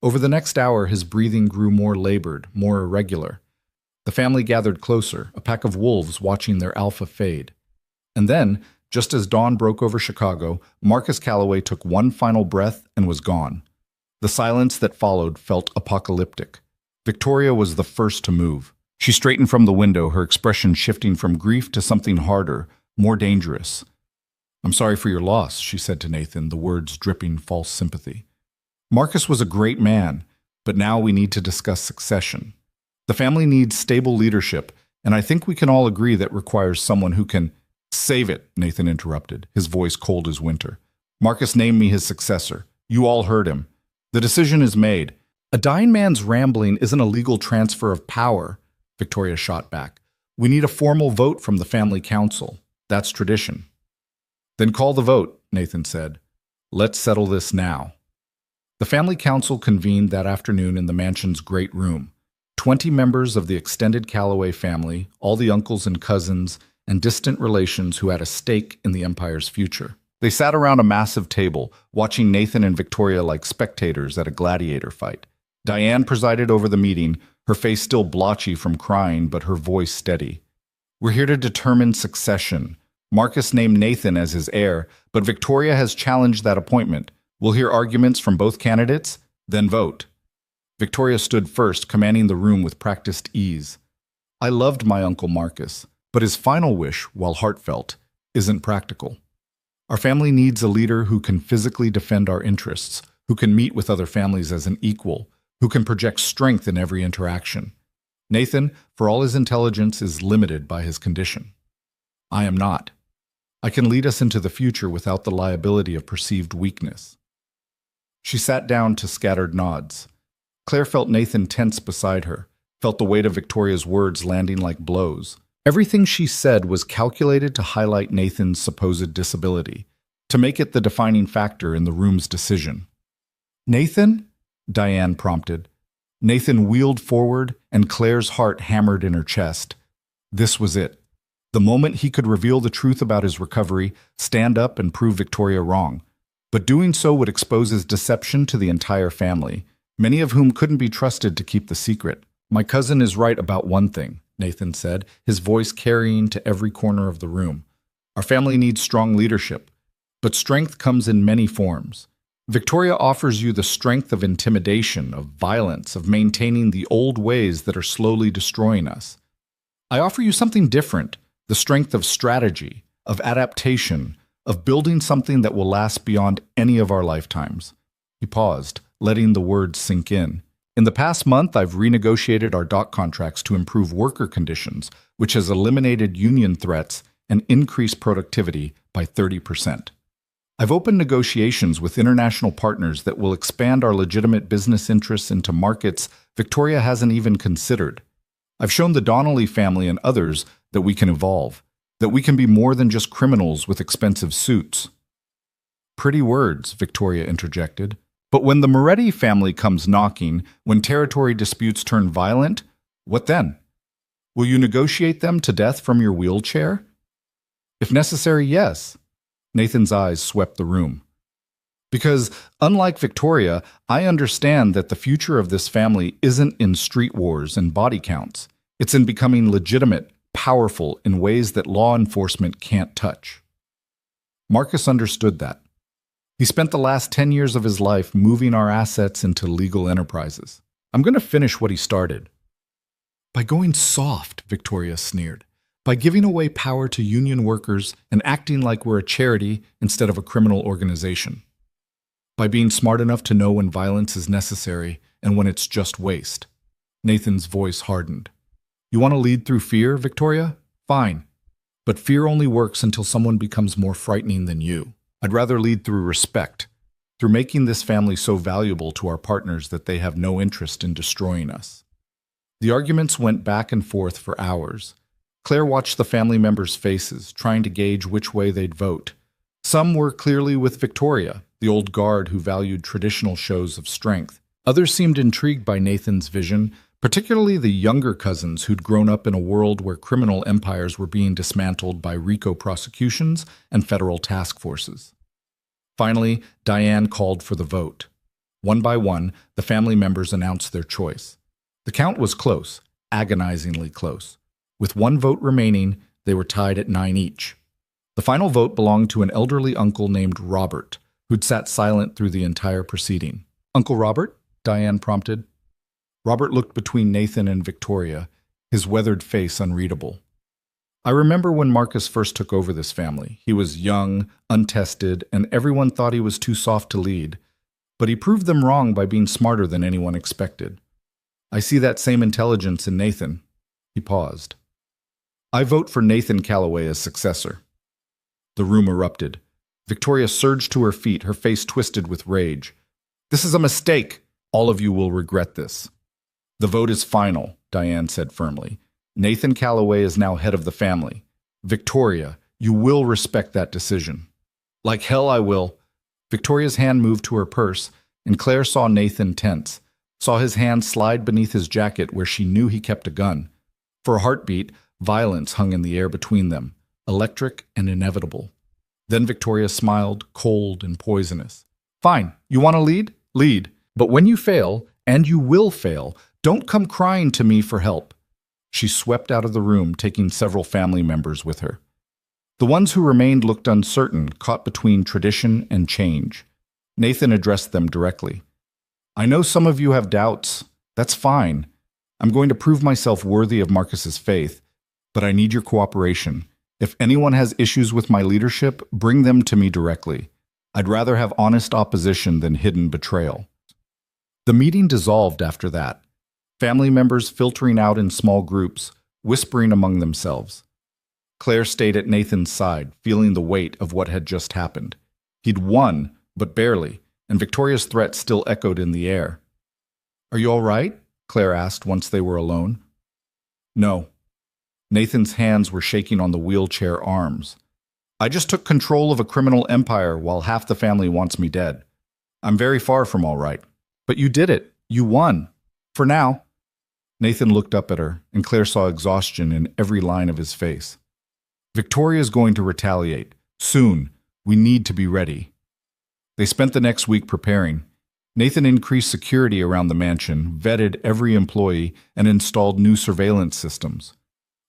Over the next hour, his breathing grew more labored, more irregular. The family gathered closer, a pack of wolves watching their alpha fade. And then, just as dawn broke over Chicago, Marcus Calloway took one final breath and was gone. The silence that followed felt apocalyptic. Victoria was the first to move. She straightened from the window, her expression shifting from grief to something harder, more dangerous. "I'm sorry for your loss," she said to Nathan, the words dripping false sympathy. "Marcus was a great man, but now we need to discuss succession. The family needs stable leadership, and I think we can all agree that requires someone who can—" "Save it," Nathan interrupted, his voice cold as winter. "Marcus named me his successor. You all heard him. The decision is made." "A dying man's rambling isn't a legal transfer of power," Victoria shot back. "We need a formal vote from the family council. That's tradition." "Then call the vote," Nathan said. "Let's settle this now." The family council convened that afternoon in the mansion's great room. 20 members of the extended Calloway family, all the uncles and cousins, and distant relations who had a stake in the empire's future. They sat around a massive table, watching Nathan and Victoria like spectators at a gladiator fight. Diane presided over the meeting, her face still blotchy from crying, but her voice steady. "We're here to determine succession. Marcus named Nathan as his heir, but Victoria has challenged that appointment. We'll hear arguments from both candidates, then vote." Victoria stood first, commanding the room with practiced ease. "I loved my Uncle Marcus, but his final wish, while heartfelt, isn't practical. Our family needs a leader who can physically defend our interests, who can meet with other families as an equal, who can project strength in every interaction. Nathan, for all his intelligence, is limited by his condition. I am not. I can lead us into the future without the liability of perceived weakness." She sat down to scattered nods. Claire felt Nathan tense beside her, felt the weight of Victoria's words landing like blows. Everything she said was calculated to highlight Nathan's supposed disability, to make it the defining factor in the room's decision. "Nathan?" Diane prompted. Nathan wheeled forward, and Claire's heart hammered in her chest. This was it. The moment he could reveal the truth about his recovery, stand up and prove Victoria wrong. But doing so would expose his deception to the entire family, many of whom couldn't be trusted to keep the secret. "My cousin is right about one thing," Nathan said, his voice carrying to every corner of the room. "Our family needs strong leadership, but strength comes in many forms. Victoria offers you the strength of intimidation, of violence, of maintaining the old ways that are slowly destroying us. I offer you something different, the strength of strategy, of adaptation, of building something that will last beyond any of our lifetimes." He paused, letting the words sink in. "In the past month, I've renegotiated our dock contracts to improve worker conditions, which has eliminated union threats and increased productivity by 30%. I've opened negotiations with international partners that will expand our legitimate business interests into markets Victoria hasn't even considered. I've shown the Donnelly family and others that we can evolve, that we can be more than just criminals with expensive suits." "Pretty words," Victoria interjected. "But when the Moretti family comes knocking, when territory disputes turn violent, what then? Will you negotiate them to death from your wheelchair?" "If necessary, yes." Nathan's eyes swept the room. "Because, unlike Victoria, I understand that the future of this family isn't in street wars and body counts. It's in becoming legitimate, powerful in ways that law enforcement can't touch." Marcus understood that. He spent the last 10 years of his life moving our assets into legal enterprises. "I'm going to finish what he started." "By going soft," Victoria sneered. "By giving away power to union workers and acting like we're a charity instead of a criminal organization. By being smart enough to know when violence is necessary and when it's just waste." Nathan's voice hardened. "You want to lead through fear, Victoria? Fine. But fear only works until someone becomes more frightening than you. I'd rather lead through respect, through making this family so valuable to our partners that they have no interest in destroying us." The arguments went back and forth for hours. Claire watched the family members' faces, trying to gauge which way they'd vote. Some were clearly with Victoria, the old guard who valued traditional shows of strength. Others seemed intrigued by Nathan's vision, particularly the younger cousins who'd grown up in a world where criminal empires were being dismantled by RICO prosecutions and federal task forces. Finally, Diane called for the vote. One by one, the family members announced their choice. The count was close, agonizingly close. With one vote remaining, they were tied at 9 each. The final vote belonged to an elderly uncle named Robert, who'd sat silent through the entire proceeding. "Uncle Robert?" Diane prompted. Robert looked between Nathan and Victoria, his weathered face unreadable. "I remember when Marcus first took over this family. He was young, untested, and everyone thought he was too soft to lead. But he proved them wrong by being smarter than anyone expected. I see that same intelligence in Nathan." He paused. "I vote for Nathan Calloway as successor." The room erupted. Victoria surged to her feet, her face twisted with rage. "This is a mistake. All of you will regret this." "The vote is final," Diane said firmly. "Nathan Calloway is now head of the family. Victoria, you will respect that decision." "Like hell I will." Victoria's hand moved to her purse, and Claire saw Nathan tense, saw his hand slide beneath his jacket where she knew he kept a gun. For a heartbeat, violence hung in the air between them, electric and inevitable. Then Victoria smiled, cold and poisonous. "Fine, you want to lead? Lead. But when you fail, and you will fail, don't come crying to me for help." She swept out of the room, taking several family members with her. The ones who remained looked uncertain, caught between tradition and change. Nathan addressed them directly. "I know some of you have doubts. That's fine. I'm going to prove myself worthy of Marcus's faith, but I need your cooperation. If anyone has issues with my leadership, bring them to me directly. I'd rather have honest opposition than hidden betrayal." The meeting dissolved after that, family members filtering out in small groups, whispering among themselves. Claire stayed at Nathan's side, feeling the weight of what had just happened. He'd won, but barely, and Victoria's threat still echoed in the air. "Are you all right?" Claire asked once they were alone. "No." Nathan's hands were shaking on the wheelchair arms. "I just took control of a criminal empire while half the family wants me dead. I'm very far from all right." "But you did it. You won. For now." Nathan looked up at her, and Claire saw exhaustion in every line of his face. "Victoria's going to retaliate. Soon. We need to be ready." They spent the next week preparing. Nathan increased security around the mansion, vetted every employee, and installed new surveillance systems.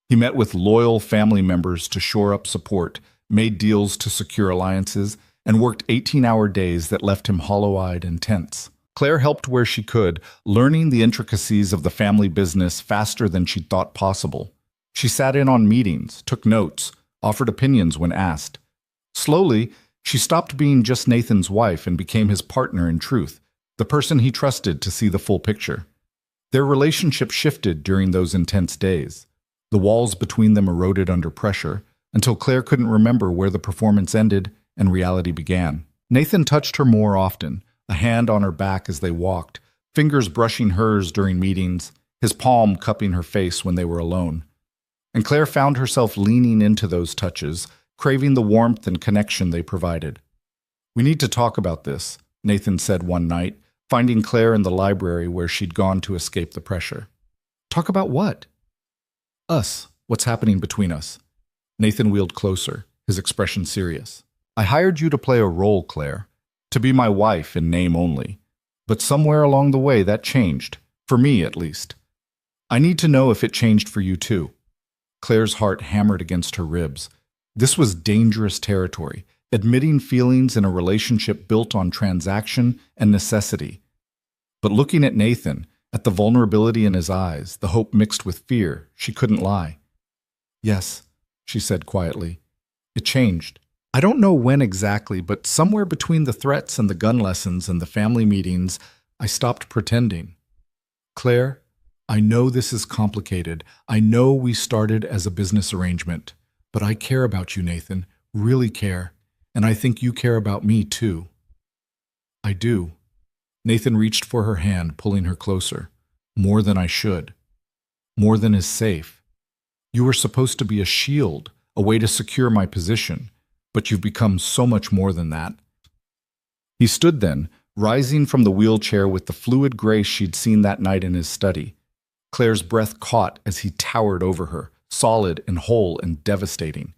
He met with loyal family members to shore up support, made deals to secure alliances, and worked 18-hour days that left him hollow-eyed and tense. Claire helped where she could, learning the intricacies of the family business faster than she'd thought possible. She sat in on meetings, took notes, offered opinions when asked. Slowly, she stopped being just Nathan's wife and became his partner in truth, the person he trusted to see the full picture. Their relationship shifted during those intense days. The walls between them eroded under pressure, until Claire couldn't remember where the performance ended and reality began. Nathan touched her more often, a hand on her back as they walked, fingers brushing hers during meetings, his palm cupping her face when they were alone. And Claire found herself leaning into those touches, craving the warmth and connection they provided. "We need to talk about this," Nathan said one night, finding Claire in the library where she'd gone to escape the pressure. "Talk about what?" "Us. What's happening between us." Nathan wheeled closer, his expression serious. "I hired you to play a role, Claire. To be my wife in name only. But somewhere along the way that changed, for me at least. I need to know if it changed for you too." Claire's heart hammered against her ribs. This was dangerous territory, admitting feelings in a relationship built on transaction and necessity. But looking at Nathan, at the vulnerability in his eyes, the hope mixed with fear, she couldn't lie. "Yes," she said quietly. "It changed. I don't know when exactly, but somewhere between the threats and the gun lessons and the family meetings, I stopped pretending. Claire, I know this is complicated. I know we started as a business arrangement, but I care about you, Nathan, really care, and I think you care about me too." "I do." Nathan reached for her hand, pulling her closer. "More than I should. More than is safe. You were supposed to be a shield, a way to secure my position. But you've become so much more than that." He stood then, rising from the wheelchair with the fluid grace she'd seen that night in his study. Claire's breath caught as he towered over her, solid and whole and devastating.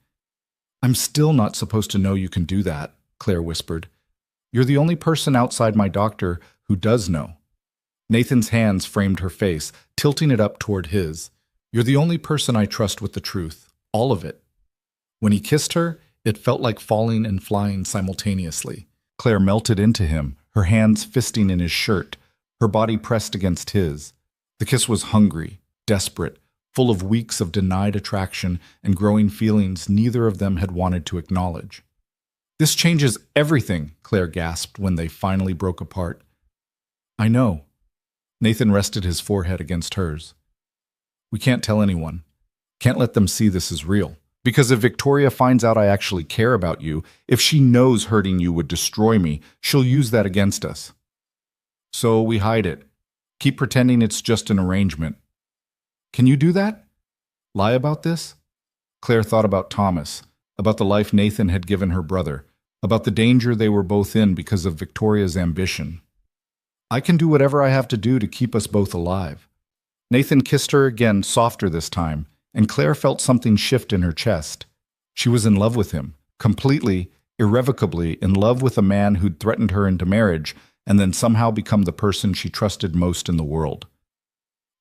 "I'm still not supposed to know you can do that," Claire whispered. "You're the only person outside my doctor who does know." Nathan's hands framed her face, tilting it up toward his. "You're the only person I trust with the truth, all of it." When he kissed her, it felt like falling and flying simultaneously. Claire melted into him, her hands fisting in his shirt, her body pressed against his. The kiss was hungry, desperate, full of weeks of denied attraction and growing feelings neither of them had wanted to acknowledge. "This changes everything," Claire gasped when they finally broke apart. "I know." Nathan rested his forehead against hers. "We can't tell anyone. Can't let them see this is real. Because if Victoria finds out I actually care about you, if she knows hurting you would destroy me, she'll use that against us. So we hide it. Keep pretending it's just an arrangement. Can you do that? Lie about this?" Claire thought about Thomas, about the life Nathan had given her brother, about the danger they were both in because of Victoria's ambition. "I can do whatever I have to do to keep us both alive." Nathan kissed her again, softer this time, and Claire felt something shift in her chest. She was in love with him, completely, irrevocably in love with a man who'd threatened her into marriage and then somehow become the person she trusted most in the world.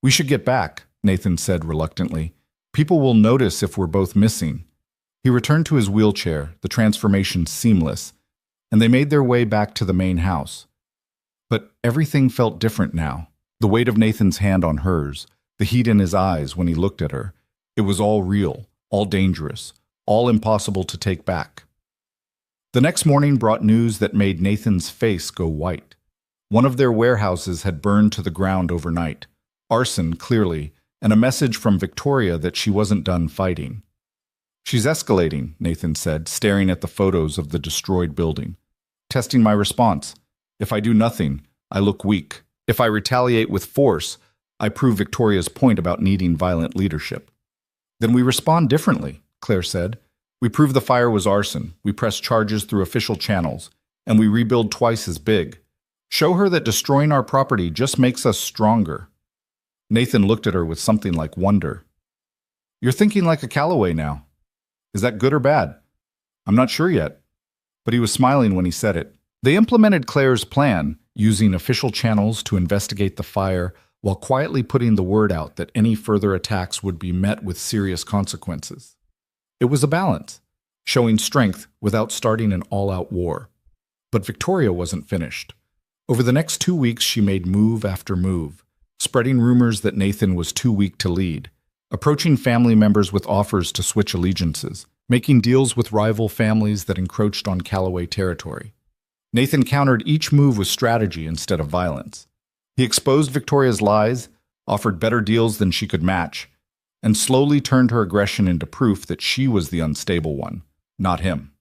"We should get back," Nathan said reluctantly. "People will notice if we're both missing." He returned to his wheelchair, the transformation seamless, and they made their way back to the main house. But everything felt different now. The weight of Nathan's hand on hers, the heat in his eyes when he looked at her. It was all real, all dangerous, all impossible to take back. The next morning brought news that made Nathan's face go white. One of their warehouses had burned to the ground overnight. Arson, clearly, and a message from Victoria that she wasn't done fighting. "She's escalating," Nathan said, staring at the photos of the destroyed building. "Testing my response. If I do nothing, I look weak. If I retaliate with force, I prove Victoria's point about needing violent leadership." "Then we respond differently," Claire said. "We prove the fire was arson, we press charges through official channels, and we rebuild twice as big. Show her that destroying our property just makes us stronger." Nathan looked at her with something like wonder. "You're thinking like a Calloway now. Is that good or bad?" "I'm not sure yet." But he was smiling when he said it. They implemented Claire's plan, using official channels to investigate the fire, while quietly putting the word out that any further attacks would be met with serious consequences. It was a balance, showing strength without starting an all-out war. But Victoria wasn't finished. Over the next 2 weeks, she made move after move, spreading rumors that Nathan was too weak to lead, approaching family members with offers to switch allegiances, making deals with rival families that encroached on Calloway territory. Nathan countered each move with strategy instead of violence. He exposed Victoria's lies, offered better deals than she could match, and slowly turned her aggression into proof that she was the unstable one, not him.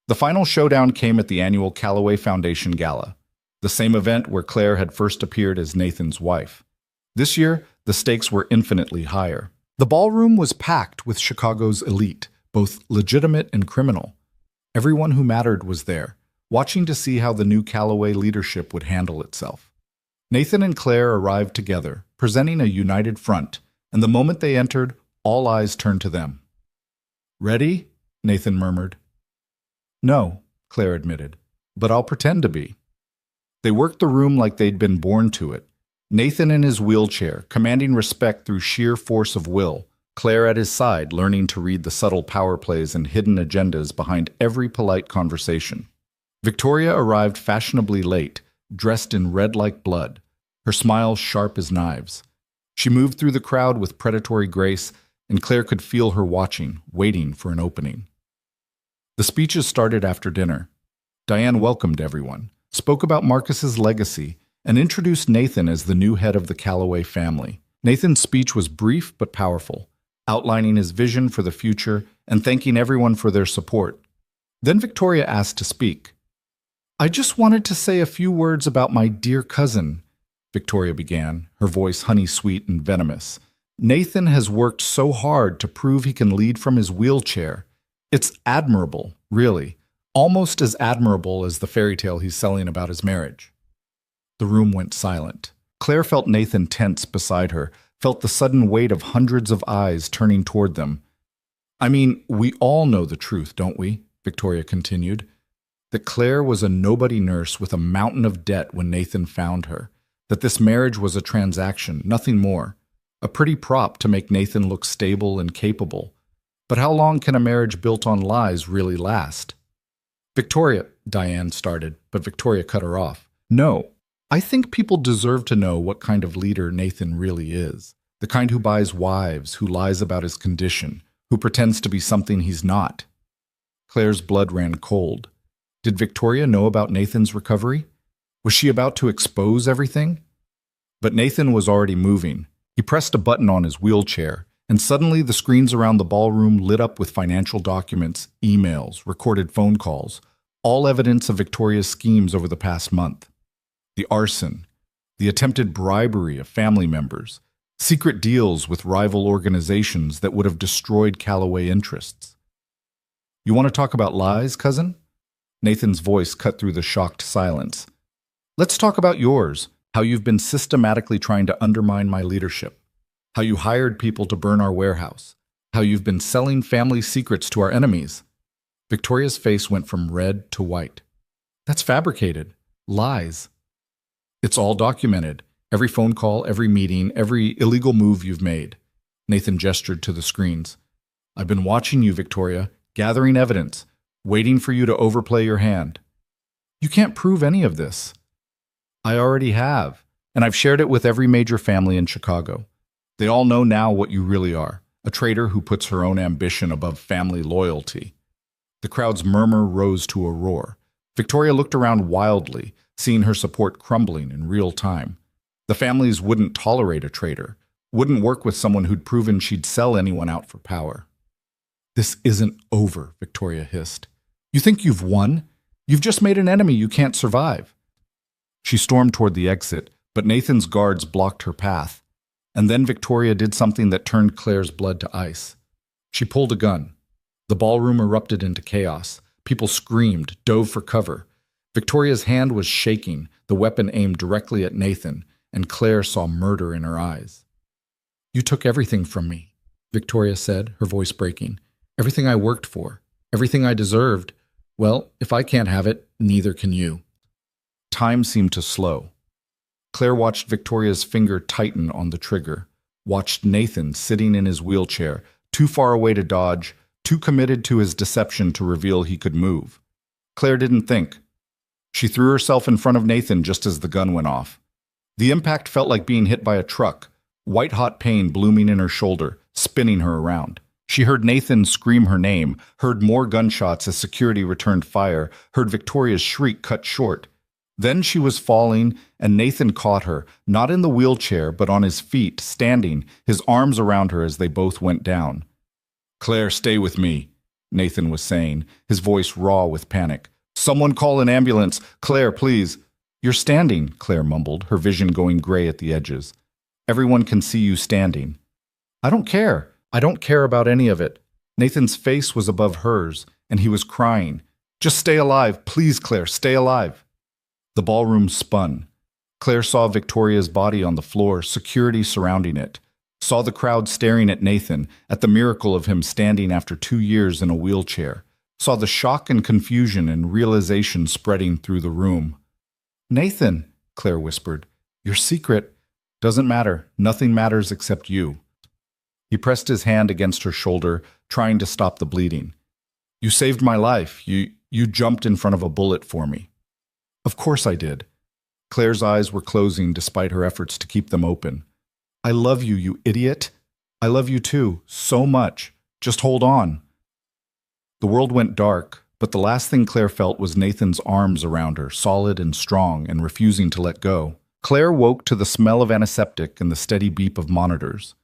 The final showdown came at the annual Calloway Foundation Gala, the same event where Claire had first appeared as Nathan's wife. This year, the stakes were infinitely higher. The ballroom was packed with Chicago's elite, both legitimate and criminal. Everyone who mattered was there, watching to see how the new Calloway leadership would handle itself. Nathan and Claire arrived together, presenting a united front, and the moment they entered, all eyes turned to them. "Ready?" Nathan murmured. "No," Claire admitted, "but I'll pretend to be." They worked the room like they'd been born to it. Nathan in his wheelchair, commanding respect through sheer force of will, Claire at his side, learning to read the subtle power plays and hidden agendas behind every polite conversation. Victoria arrived fashionably late, dressed in red like blood, her smile sharp as knives. She moved through the crowd with predatory grace, and Claire could feel her watching, waiting for an opening. The speeches started after dinner. Diane welcomed everyone, spoke about Marcus's legacy, and introduced Nathan as the new head of the Calloway family. Nathan's speech was brief but powerful, outlining his vision for the future and thanking everyone for their support. Then Victoria asked to speak. "I just wanted to say a few words about my dear cousin," Victoria began, her voice honey-sweet and venomous. "Nathan has worked so hard to prove he can lead from his wheelchair. It's admirable, really, almost as admirable as the fairy tale he's selling about his marriage." The room went silent. Claire felt Nathan tense beside her, felt the sudden weight of hundreds of eyes turning toward them. I mean, we all know the truth, don't we? Victoria continued. That Claire was a nobody nurse with a mountain of debt when Nathan found her. That this marriage was a transaction, nothing more. A pretty prop to make Nathan look stable and capable. But how long can a marriage built on lies really last? Victoria, Diane started, but Victoria cut her off. No, I think people deserve to know what kind of leader Nathan really is. The kind who buys wives, who lies about his condition, who pretends to be something he's not. Claire's blood ran cold. Did Victoria know about Nathan's recovery? Was she about to expose everything? But Nathan was already moving. He pressed a button on his wheelchair, and suddenly the screens around the ballroom lit up with financial documents, emails, recorded phone calls, all evidence of Victoria's schemes over the past month. The arson, the attempted bribery of family members, secret deals with rival organizations that would have destroyed Callaway interests. You want to talk about lies, cousin? Nathan's voice cut through the shocked silence. Let's talk about yours, how you've been systematically trying to undermine my leadership, how you hired people to burn our warehouse, how you've been selling family secrets to our enemies. Victoria's face went from red to white. That's fabricated. Lies. It's all documented. Every phone call, every meeting, every illegal move you've made. Nathan gestured to the screens. I've been watching you, Victoria, gathering evidence, waiting for you to overplay your hand. You can't prove any of this. I already have, and I've shared it with every major family in Chicago. They all know now what you really are, a traitor who puts her own ambition above family loyalty. The crowd's murmur rose to a roar. Victoria looked around wildly, seeing her support crumbling in real time. The families wouldn't tolerate a traitor, wouldn't work with someone who'd proven she'd sell anyone out for power. This isn't over, Victoria hissed. You think you've won? You've just made an enemy you can't survive. She stormed toward the exit, but Nathan's guards blocked her path. And then Victoria did something that turned Claire's blood to ice. She pulled a gun. The ballroom erupted into chaos. People screamed, dove for cover. Victoria's hand was shaking, the weapon aimed directly at Nathan, and Claire saw murder in her eyes. You took everything from me, Victoria said, her voice breaking. Everything I worked for, everything I deserved. Well, if I can't have it, neither can you. Time seemed to slow. Claire watched Victoria's finger tighten on the trigger, watched Nathan sitting in his wheelchair, too far away to dodge, too committed to his deception to reveal he could move. Claire didn't think. She threw herself in front of Nathan just as the gun went off. The impact felt like being hit by a truck, white-hot pain blooming in her shoulder, spinning her around. She heard Nathan scream her name, heard more gunshots as security returned fire, heard Victoria's shriek cut short. Then she was falling, and Nathan caught her, not in the wheelchair, but on his feet, standing, his arms around her as they both went down. "Claire, stay with me," Nathan was saying, his voice raw with panic. "Someone call an ambulance. Claire, please." "You're standing," Claire mumbled, her vision going gray at the edges. "Everyone can see you standing." "I don't care. I don't care about any of it." Nathan's face was above hers, and he was crying. "Just stay alive. Please, Claire, stay alive." The ballroom spun. Claire saw Victoria's body on the floor, security surrounding it. Saw the crowd staring at Nathan, at the miracle of him standing after 2 years in a wheelchair. Saw the shock and confusion and realization spreading through the room. "Nathan," Claire whispered, "your secret doesn't matter. Nothing matters except you." He pressed his hand against her shoulder, trying to stop the bleeding. "You saved my life. You jumped in front of a bullet for me." "Of course I did." Claire's eyes were closing despite her efforts to keep them open. "I love you, you idiot. I love you too, so much. Just hold on." The world went dark, but the last thing Claire felt was Nathan's arms around her, solid and strong and refusing to let go. Claire woke to the smell of antiseptic and the steady beep of monitors.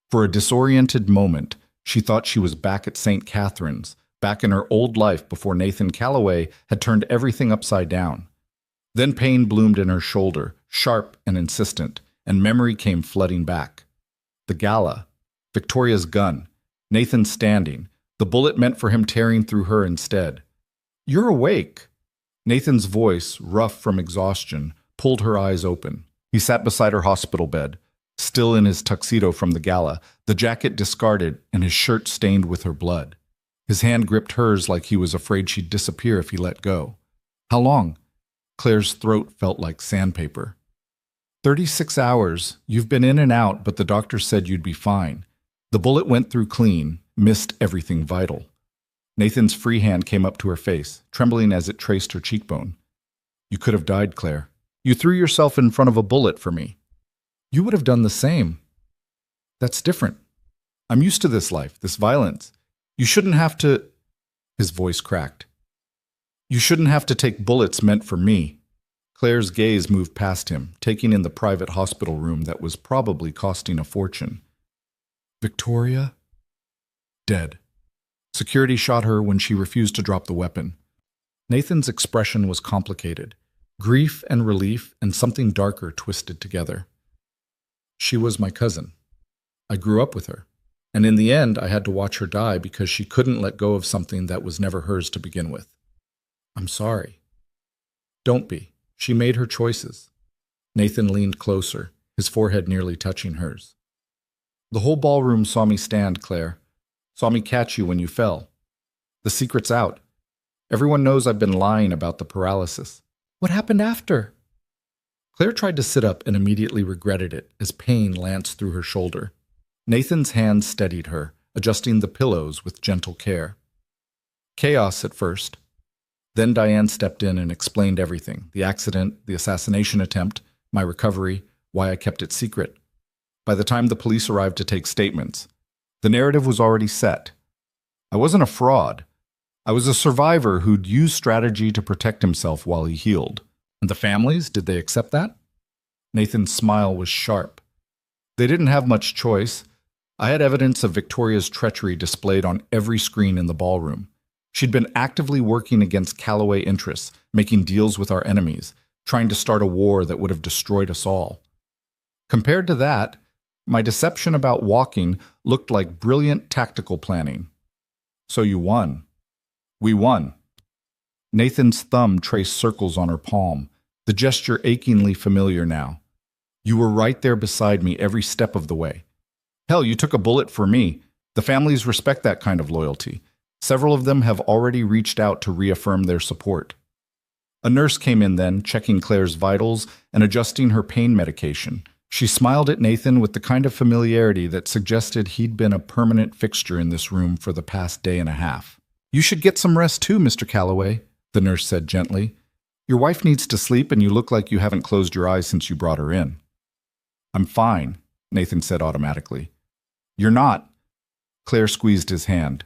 For a disoriented moment, she thought she was back at St. Catherine's, back in her old life before Nathan Callaway had turned everything upside down. Then pain bloomed in her shoulder, sharp and insistent, and memory came flooding back. The gala, Victoria's gun, Nathan standing, the bullet meant for him tearing through her instead. "You're awake." Nathan's voice, rough from exhaustion, pulled her eyes open. He sat beside her hospital bed, still in his tuxedo from the gala, the jacket discarded and his shirt stained with her blood. His hand gripped hers like he was afraid she'd disappear if he let go. How long? Claire's throat felt like sandpaper. 36 hours. You've been in and out, but the doctor said you'd be fine. The bullet went through clean, missed everything vital. Nathan's free hand came up to her face, trembling as it traced her cheekbone. You could have died, Claire. You threw yourself in front of a bullet for me. You would have done the same. That's different. I'm used to this life, this violence. You shouldn't have to... His voice cracked. You shouldn't have to take bullets meant for me. Claire's gaze moved past him, taking in the private hospital room that was probably costing a fortune. Victoria? Dead. Security shot her when she refused to drop the weapon. Nathan's expression was complicated. Grief and relief and something darker twisted together. She was my cousin. I grew up with her. And in the end, I had to watch her die because she couldn't let go of something that was never hers to begin with. I'm sorry. Don't be. She made her choices. Nathan leaned closer, his forehead nearly touching hers. The whole ballroom saw me stand, Claire. Saw me catch you when you fell. The secret's out. Everyone knows I've been lying about the paralysis. What happened after? Claire tried to sit up and immediately regretted it as pain lanced through her shoulder. Nathan's hand steadied her, adjusting the pillows with gentle care. Chaos at first. Then Diane stepped in and explained everything, the accident, the assassination attempt, my recovery, why I kept it secret. By the time the police arrived to take statements, the narrative was already set. I wasn't a fraud. I was a survivor who'd used strategy to protect himself while he healed. And the families, did they accept that? Nathan's smile was sharp. They didn't have much choice. I had evidence of Victoria's treachery displayed on every screen in the ballroom. She'd been actively working against Calloway interests, making deals with our enemies, trying to start a war that would have destroyed us all. Compared to that, my deception about walking looked like brilliant tactical planning. So you won. We won. Nathan's thumb traced circles on her palm, the gesture achingly familiar now. You were right there beside me every step of the way. Hell, you took a bullet for me. The families respect that kind of loyalty. Several of them have already reached out to reaffirm their support. A nurse came in then, checking Claire's vitals and adjusting her pain medication. She smiled at Nathan with the kind of familiarity that suggested he'd been a permanent fixture in this room for the past day and a half. You should get some rest too, Mr. Calloway, the nurse said gently. Your wife needs to sleep and you look like you haven't closed your eyes since you brought her in. I'm fine, Nathan said automatically. You're not. Claire squeezed his hand.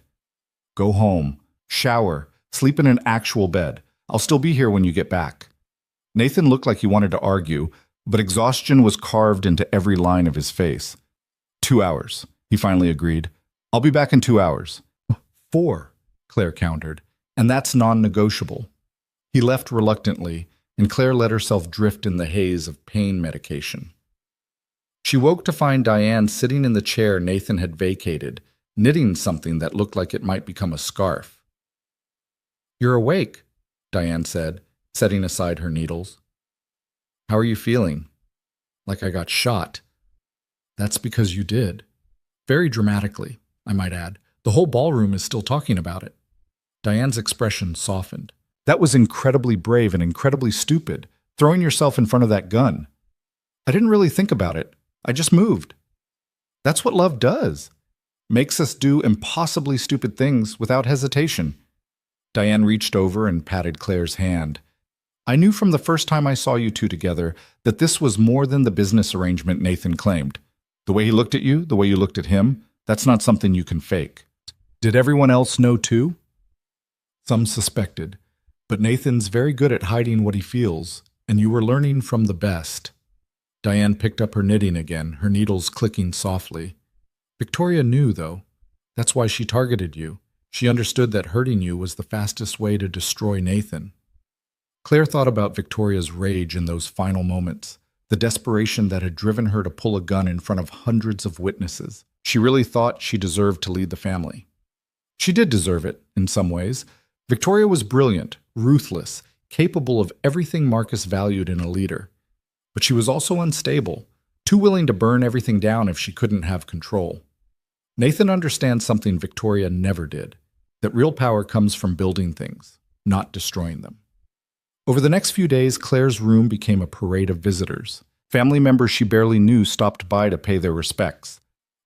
Go home, shower, sleep in an actual bed. I'll still be here when you get back. Nathan looked like he wanted to argue, but exhaustion was carved into every line of his face. 2 hours, he finally agreed. I'll be back in 2 hours. 4, Claire countered, and that's non-negotiable. He left reluctantly, and Claire let herself drift in the haze of pain medication. She woke to find Diane sitting in the chair Nathan had vacated, knitting something that looked like it might become a scarf. You're awake, Diane said, setting aside her needles. How are you feeling? Like I got shot. That's because you did. Very dramatically, I might add. The whole ballroom is still talking about it. Diane's expression softened. That was incredibly brave and incredibly stupid, throwing yourself in front of that gun. I didn't really think about it. I just moved. That's what love does. Makes us do impossibly stupid things without hesitation. Diane reached over and patted Claire's hand. I knew from the first time I saw you two together that this was more than the business arrangement Nathan claimed. The way he looked at you, the way you looked at him, that's not something you can fake. Did everyone else know too? Some suspected, but Nathan's very good at hiding what he feels, and you were learning from the best. Diane picked up her knitting again, her needles clicking softly. Victoria knew, though. That's why she targeted you. She understood that hurting you was the fastest way to destroy Nathan. Claire thought about Victoria's rage in those final moments, the desperation that had driven her to pull a gun in front of hundreds of witnesses. She really thought she deserved to lead the family. She did deserve it, in some ways. Victoria was brilliant, ruthless, capable of everything Marcus valued in a leader. But she was also unstable, too willing to burn everything down if she couldn't have control. Nathan understands something Victoria never did, that real power comes from building things, not destroying them. Over the next few days, Claire's room became a parade of visitors. Family members she barely knew stopped by to pay their respects,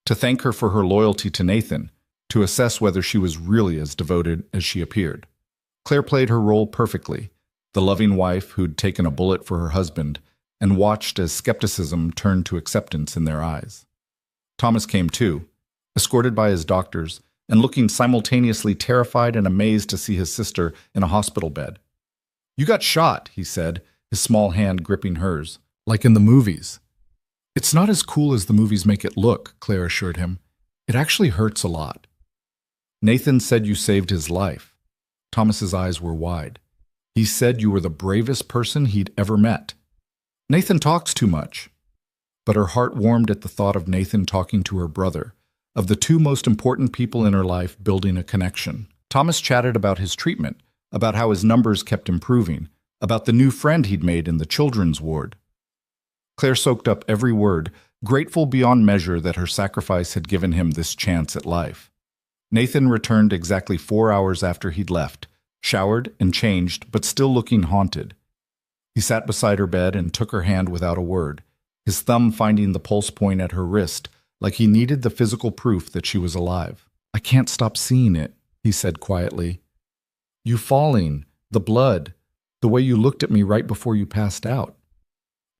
to thank her for her loyalty to Nathan, to assess whether she was really as devoted as she appeared. Claire played her role perfectly, the loving wife who'd taken a bullet for her husband and watched as skepticism turned to acceptance in their eyes. Thomas came too, escorted by his doctors, and looking simultaneously terrified and amazed to see his sister in a hospital bed. "You got shot," he said, his small hand gripping hers, "like in the movies." "It's not as cool as the movies make it look," Claire assured him. "It actually hurts a lot." "Nathan said you saved his life." Thomas's eyes were wide. "He said you were the bravest person he'd ever met." "Nathan talks too much." But her heart warmed at the thought of Nathan talking to her brother, of the two most important people in her life building a connection. Thomas chatted about his treatment, about how his numbers kept improving, about the new friend he'd made in the children's ward. Claire soaked up every word, grateful beyond measure that her sacrifice had given him this chance at life. Nathan returned exactly 4 hours after he'd left, showered and changed, but still looking haunted. He sat beside her bed and took her hand without a word, his thumb finding the pulse point at her wrist, like he needed the physical proof that she was alive. "I can't stop seeing it," he said quietly. "You falling, the blood, the way you looked at me right before you passed out."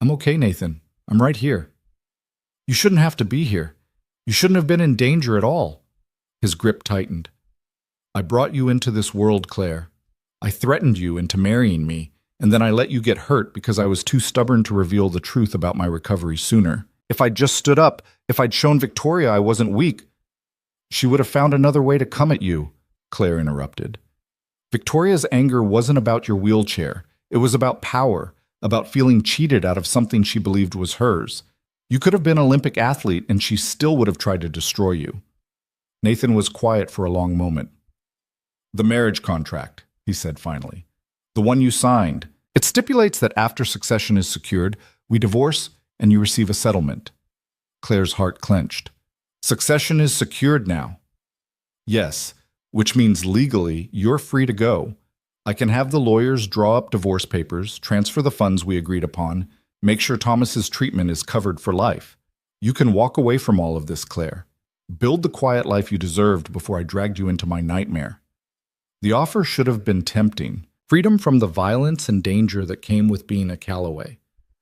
"I'm okay, Nathan. I'm right here." "You shouldn't have to be here. You shouldn't have been in danger at all." His grip tightened. "I brought you into this world, Claire. I threatened you into marrying me, and then I let you get hurt because I was too stubborn to reveal the truth about my recovery sooner. If I'd just stood up, if I'd shown Victoria I wasn't weak, she would have found another way to come at you," Claire interrupted. "Victoria's anger wasn't about your wheelchair. It was about power, about feeling cheated out of something she believed was hers. You could have been an Olympic athlete and she still would have tried to destroy you." Nathan was quiet for a long moment. "The marriage contract," he said finally. "The one you signed. It stipulates that after succession is secured, we divorce and you receive a settlement." Claire's heart clenched. "Succession is secured now." "Yes, which means legally you're free to go. I can have the lawyers draw up divorce papers, transfer the funds we agreed upon, make sure Thomas's treatment is covered for life. You can walk away from all of this, Claire. Build the quiet life you deserved before I dragged you into my nightmare." The offer should have been tempting. Freedom from the violence and danger that came with being a Calloway.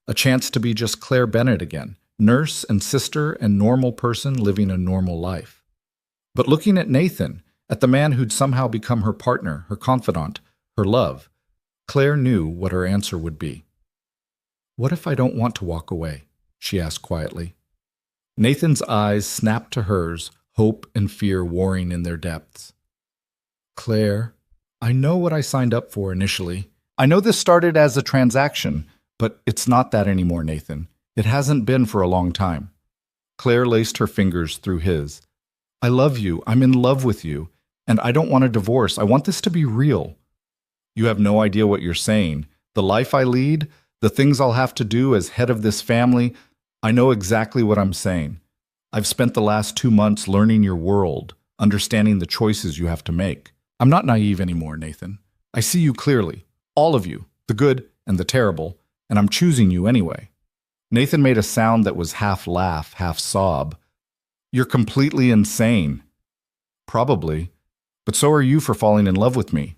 A chance to be just Claire Bennett again, nurse and sister and normal person living a normal life. But looking at Nathan, at the man who'd somehow become her partner, her confidant, her love, Claire knew what her answer would be. "What if I don't want to walk away?" she asked quietly. Nathan's eyes snapped to hers, hope and fear warring in their depths. "Claire, I know what I signed up for initially. I know this started as a transaction, but it's not that anymore, Nathan. It hasn't been for a long time." Claire laced her fingers through his. "I love you. I'm in love with you. And I don't want a divorce. I want this to be real." "You have no idea what you're saying. The life I lead, the things I'll have to do as head of this family, I know exactly what I'm saying. I've spent the last 2 months learning your world, understanding the choices you have to make. I'm not naive anymore, Nathan. I see you clearly, all of you, the good and the terrible, and I'm choosing you anyway." Nathan made a sound that was half laugh, half sob. "You're completely insane." "Probably, but so are you for falling in love with me."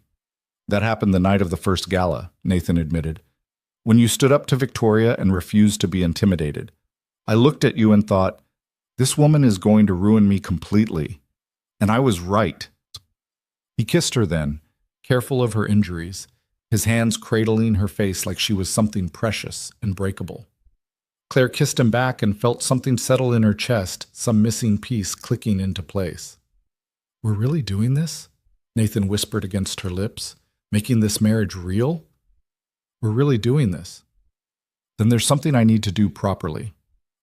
"That happened the night of the first gala," Nathan admitted, "when you stood up to Victoria and refused to be intimidated. I looked at you and thought, this woman is going to ruin me completely. And I was right." He kissed her then, careful of her injuries, his hands cradling her face like she was something precious and breakable. Claire kissed him back and felt something settle in her chest, some missing piece clicking into place. "We're really doing this?" Nathan whispered against her lips. "Making this marriage real? We're really doing this. Then there's something I need to do properly."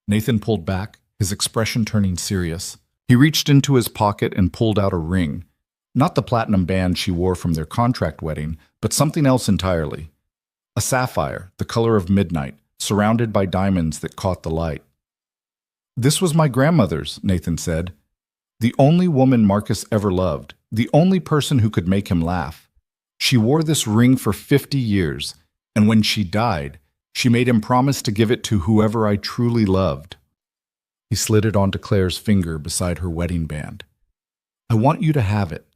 Nathan pulled back, his expression turning serious. He reached into his pocket and pulled out a ring. Not the platinum band she wore from their contract wedding, but something else entirely. A sapphire, the color of midnight, surrounded by diamonds that caught the light. "This was my grandmother's," Nathan said. "The only woman Marcus ever loved, the only person who could make him laugh. She wore this ring for 50 years, and when she died, she made him promise to give it to whoever I truly loved." He slid it onto Claire's finger beside her wedding band. "I want you to have it,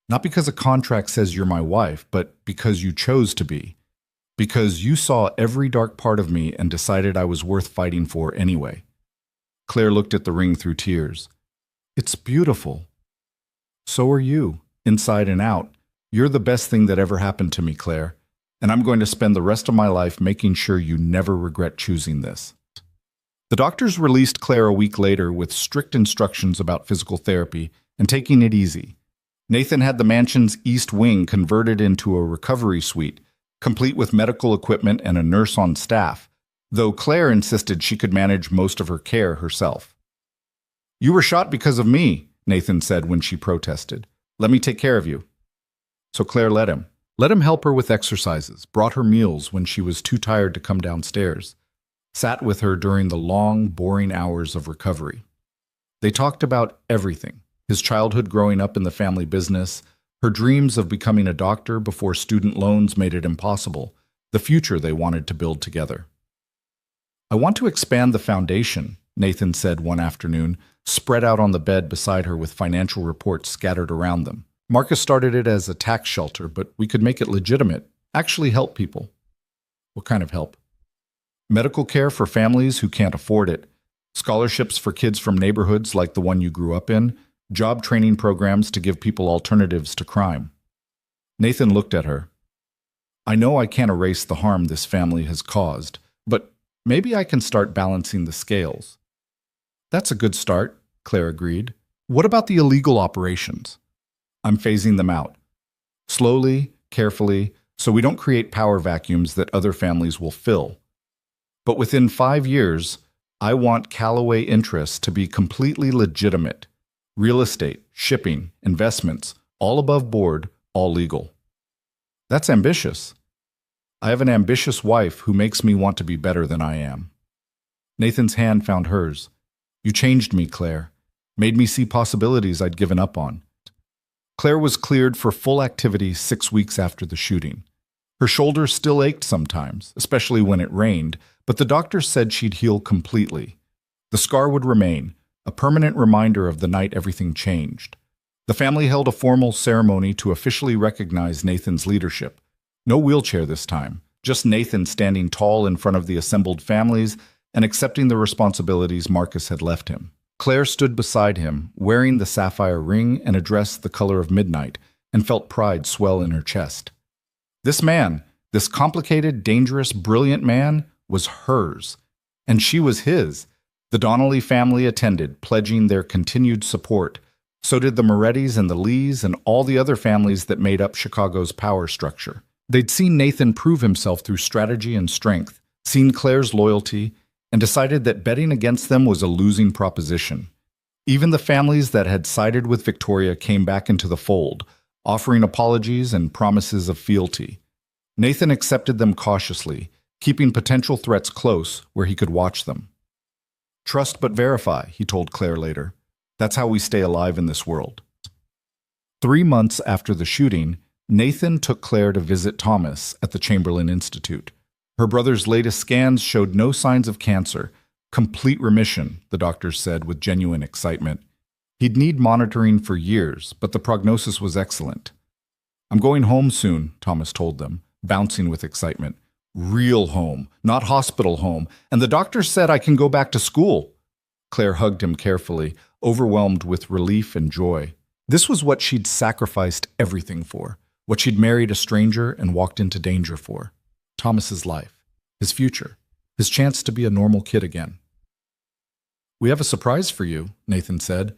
not because a contract says you're my wife, but because you chose to be. Because you saw every dark part of me and decided I was worth fighting for anyway." Claire looked at the ring through tears. "It's beautiful." "So are you, inside and out. You're the best thing that ever happened to me, Claire, and I'm going to spend the rest of my life making sure you never regret choosing this." The doctors released Claire a week later with strict instructions about physical therapy and taking it easy. Nathan had the mansion's east wing converted into a recovery suite, complete with medical equipment and a nurse on staff, though Claire insisted she could manage most of her care herself. "You were shot because of me," Nathan said when she protested. "Let me take care of you." So Claire let him. Let him help her with exercises, brought her meals when she was too tired to come downstairs, sat with her during the long, boring hours of recovery. They talked about everything: his childhood growing up in the family business, her dreams of becoming a doctor before student loans made it impossible, the future they wanted to build together. "I want to expand the foundation," Nathan said one afternoon, spread out on the bed beside her with financial reports scattered around them. "Marcus started it as a tax shelter, but we could make it legitimate, actually help people." "What kind of help?" "Medical care for families who can't afford it, scholarships for kids from neighborhoods like the one you grew up in, job training programs to give people alternatives to crime." Nathan looked at her. "I know I can't erase the harm this family has caused, but maybe I can start balancing the scales." "That's a good start," Claire agreed. "What about the illegal operations?" "I'm phasing them out. Slowly, carefully, so we don't create power vacuums that other families will fill. But within 5 years, I want Callaway interests to be completely legitimate. Real estate, shipping, investments, all above board, all legal." "That's ambitious." "I have an ambitious wife who makes me want to be better than I am." Nathan's hand found hers. "You changed me, Claire. Made me see possibilities I'd given up on." Claire was cleared for full activity 6 weeks after the shooting. Her shoulder still ached sometimes, especially when it rained, but the doctor said she'd heal completely. The scar would remain, a permanent reminder of the night everything changed. The family held a formal ceremony to officially recognize Nathan's leadership. No wheelchair this time, just Nathan standing tall in front of the assembled families and accepting the responsibilities Marcus had left him. Claire stood beside him, wearing the sapphire ring and a dress the color of midnight, and felt pride swell in her chest. This man, this complicated, dangerous, brilliant man, was hers, and she was his. The Donnelly family attended, pledging their continued support. So did the Morettis and the Lees and all the other families that made up Chicago's power structure. They'd seen Nathan prove himself through strategy and strength, seen Claire's loyalty, and decided that betting against them was a losing proposition. Even the families that had sided with Victoria came back into the fold, offering apologies and promises of fealty. Nathan accepted them cautiously, keeping potential threats close where he could watch them. "Trust but verify," he told Claire later. "That's how we stay alive in this world." 3 months after the shooting, Nathan took Claire to visit Thomas at the Chamberlain Institute. Her brother's latest scans showed no signs of cancer. Complete remission, the doctors said with genuine excitement. He'd need monitoring for years, but the prognosis was excellent. "I'm going home soon," Thomas told them, bouncing with excitement. "Real home, not hospital home, and the doctor said I can go back to school." Claire hugged him carefully, overwhelmed with relief and joy. This was what she'd sacrificed everything for, what she'd married a stranger and walked into danger for. Thomas's life, his future, his chance to be a normal kid again. "We have a surprise for you," Nathan said.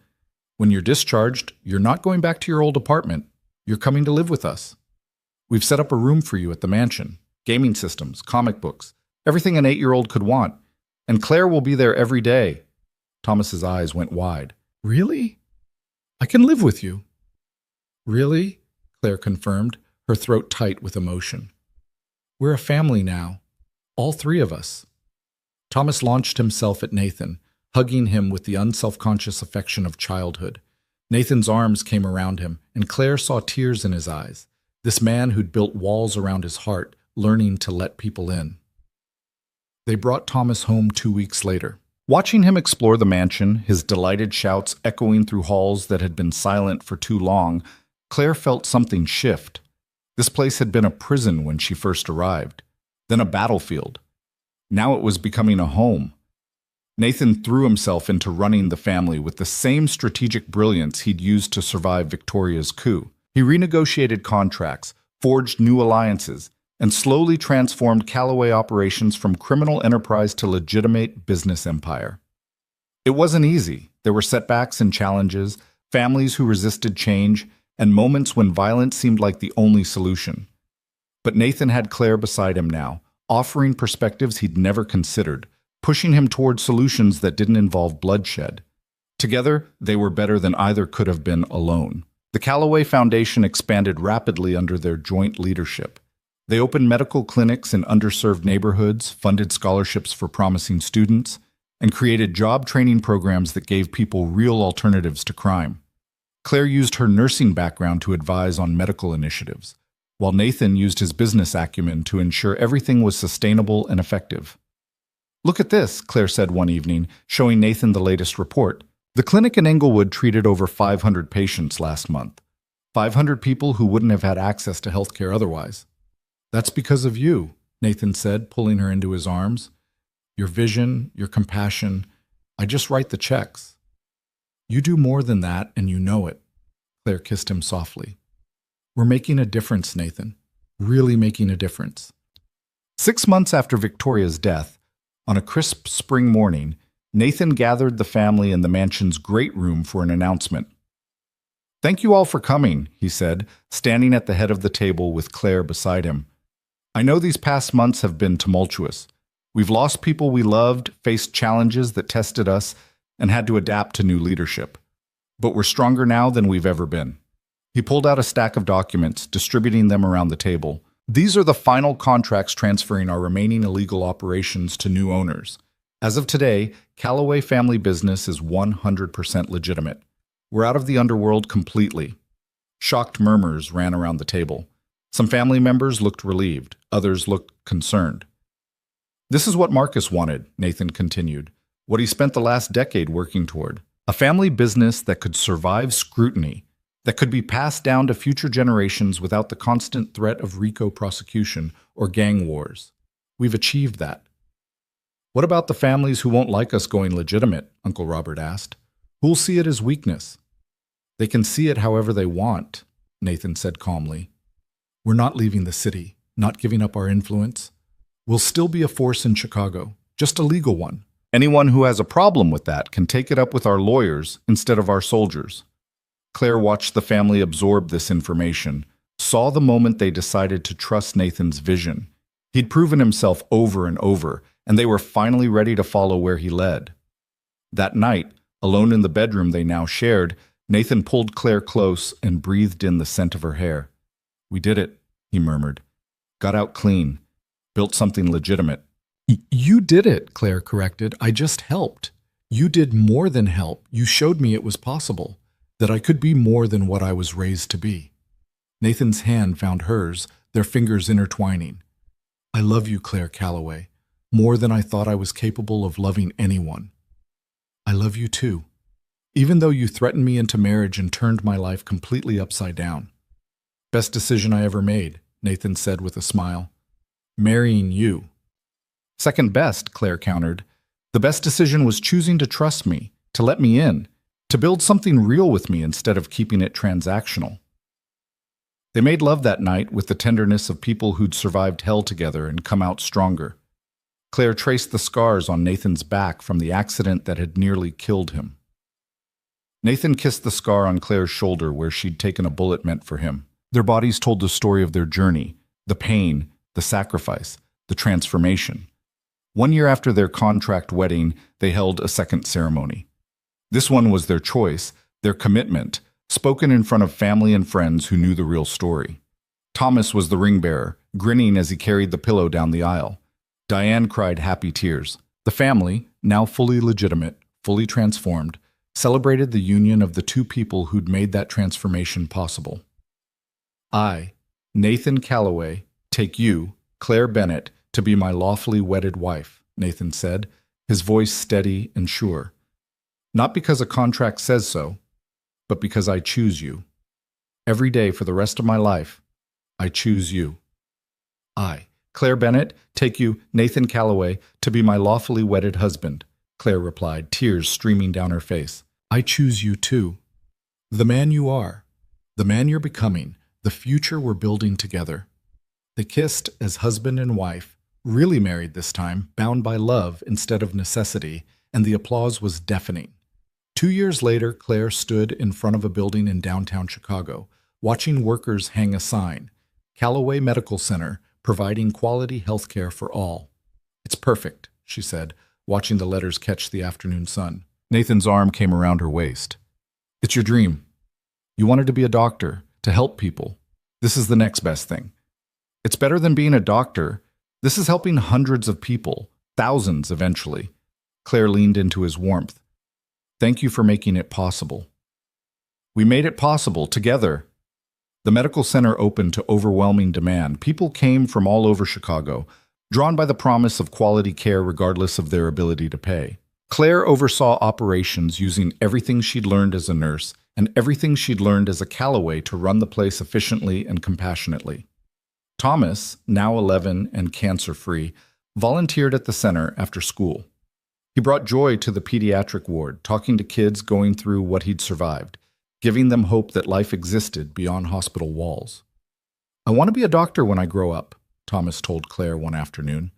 "When you're discharged, you're not going back to your old apartment. You're coming to live with us. We've set up a room for you at the mansion. Gaming systems, comic books, everything an 8-year-old could want. And Claire will be there every day." Thomas's eyes went wide. "Really? I can live with you." "Really?" Claire confirmed, her throat tight with emotion. "We're a family now, all 3 of us." Thomas launched himself at Nathan, hugging him with the unselfconscious affection of childhood. Nathan's arms came around him, and Claire saw tears in his eyes. This man who'd built walls around his heart, learning to let people in. They brought Thomas home 2 weeks later. Watching him explore the mansion, his delighted shouts echoing through halls that had been silent for too long, Claire felt something shift. This place had been a prison when she first arrived, then a battlefield. Now it was becoming a home. Nathan threw himself into running the family with the same strategic brilliance he'd used to survive Victoria's coup. He renegotiated contracts, forged new alliances, and slowly transformed Callaway operations from criminal enterprise to legitimate business empire. It wasn't easy. There were setbacks and challenges, families who resisted change, and moments when violence seemed like the only solution. But Nathan had Claire beside him now, offering perspectives he'd never considered, pushing him toward solutions that didn't involve bloodshed. Together, they were better than either could have been alone. The Callaway Foundation expanded rapidly under their joint leadership. They opened medical clinics in underserved neighborhoods, funded scholarships for promising students, and created job training programs that gave people real alternatives to crime. Claire used her nursing background to advise on medical initiatives, while Nathan used his business acumen to ensure everything was sustainable and effective. "Look at this," Claire said one evening, showing Nathan the latest report. "The clinic in Englewood treated over 500 patients last month. 500 people who wouldn't have had access to healthcare otherwise." "That's because of you," Nathan said, pulling her into his arms. "Your vision, your compassion. I just write the checks." "You do more than that, and you know it." Claire kissed him softly. "We're making a difference, Nathan. Really making a difference." 6 months after Victoria's death, on a crisp spring morning, Nathan gathered the family in the mansion's great room for an announcement. "Thank you all for coming," he said, standing at the head of the table with Claire beside him. "I know these past months have been tumultuous. We've lost people we loved, faced challenges that tested us, and had to adapt to new leadership. But we're stronger now than we've ever been." He pulled out a stack of documents, distributing them around the table. "These are the final contracts transferring our remaining illegal operations to new owners. As of today, Callaway Family Business is 100% legitimate. We're out of the underworld completely." Shocked murmurs ran around the table. Some family members looked relieved, others looked concerned. "This is what Marcus wanted," Nathan continued, "what he spent the last decade working toward. A family business that could survive scrutiny, that could be passed down to future generations without the constant threat of RICO prosecution or gang wars. We've achieved that." "What about the families who won't like us going legitimate?" Uncle Robert asked. "Who'll see it as weakness?" "They can see it however they want," Nathan said calmly. "We're not leaving the city, not giving up our influence. We'll still be a force in Chicago, just a legal one. Anyone who has a problem with that can take it up with our lawyers instead of our soldiers." Claire watched the family absorb this information, saw the moment they decided to trust Nathan's vision. He'd proven himself over and over, and they were finally ready to follow where he led. That night, alone in the bedroom they now shared, Nathan pulled Claire close and breathed in the scent of her hair. "We did it," he murmured. "Got out clean. Built something legitimate." "You did it," Claire corrected. "I just helped. You did more than help. You showed me it was possible, that I could be more than what I was raised to be." Nathan's hand found hers, their fingers intertwining. "I love you, Claire Callaway, more than I thought I was capable of loving anyone. I love you too, even though you threatened me into marriage and turned my life completely upside down." "Best decision I ever made," Nathan said with a smile. "Marrying you." "Second best," Claire countered. "The best decision was choosing to trust me, to let me in, to build something real with me instead of keeping it transactional." They made love that night with the tenderness of people who'd survived hell together and come out stronger. Claire traced the scars on Nathan's back from the accident that had nearly killed him. Nathan kissed the scar on Claire's shoulder where she'd taken a bullet meant for him. Their bodies told the story of their journey, the pain, the sacrifice, the transformation. 1 year after their contract wedding, they held a second ceremony. This one was their choice, their commitment, spoken in front of family and friends who knew the real story. Thomas was the ring bearer, grinning as he carried the pillow down the aisle. Diane cried happy tears. The family, now fully legitimate, fully transformed, celebrated the union of the two people who'd made that transformation possible. I, Nathan Calloway, take you, Claire Bennett, to be my lawfully wedded wife, Nathan said, his voice steady and sure. Not because a contract says so, but because I choose you. Every day for the rest of my life, I choose you. I, Claire Bennett, take you, Nathan Calloway, to be my lawfully wedded husband, Claire replied, tears streaming down her face. I choose you too. The man you are, the man you're becoming, the future we're building together. They kissed as husband and wife, really married this time, bound by love instead of necessity, and the applause was deafening. 2 years later, Claire stood in front of a building in downtown Chicago, watching workers hang a sign, Calloway Medical Center, providing quality health care for all. It's perfect, she said, watching the letters catch the afternoon sun. Nathan's arm came around her waist. It's your dream. You wanted to be a doctor, to help people. This is the next best thing. It's better than being a doctor. This is helping hundreds of people, thousands eventually. Claire leaned into his warmth. Thank you for making it possible. We made it possible together. The medical center opened to overwhelming demand. People came from all over Chicago, drawn by the promise of quality care regardless of their ability to pay. Claire oversaw operations using everything she'd learned as a nurse and everything she'd learned as a Calloway to run the place efficiently and compassionately. Thomas, now 11 and cancer-free, volunteered at the center after school. He brought joy to the pediatric ward, talking to kids going through what he'd survived, giving them hope that life existed beyond hospital walls. I want to be a doctor when I grow up, Thomas told Claire one afternoon.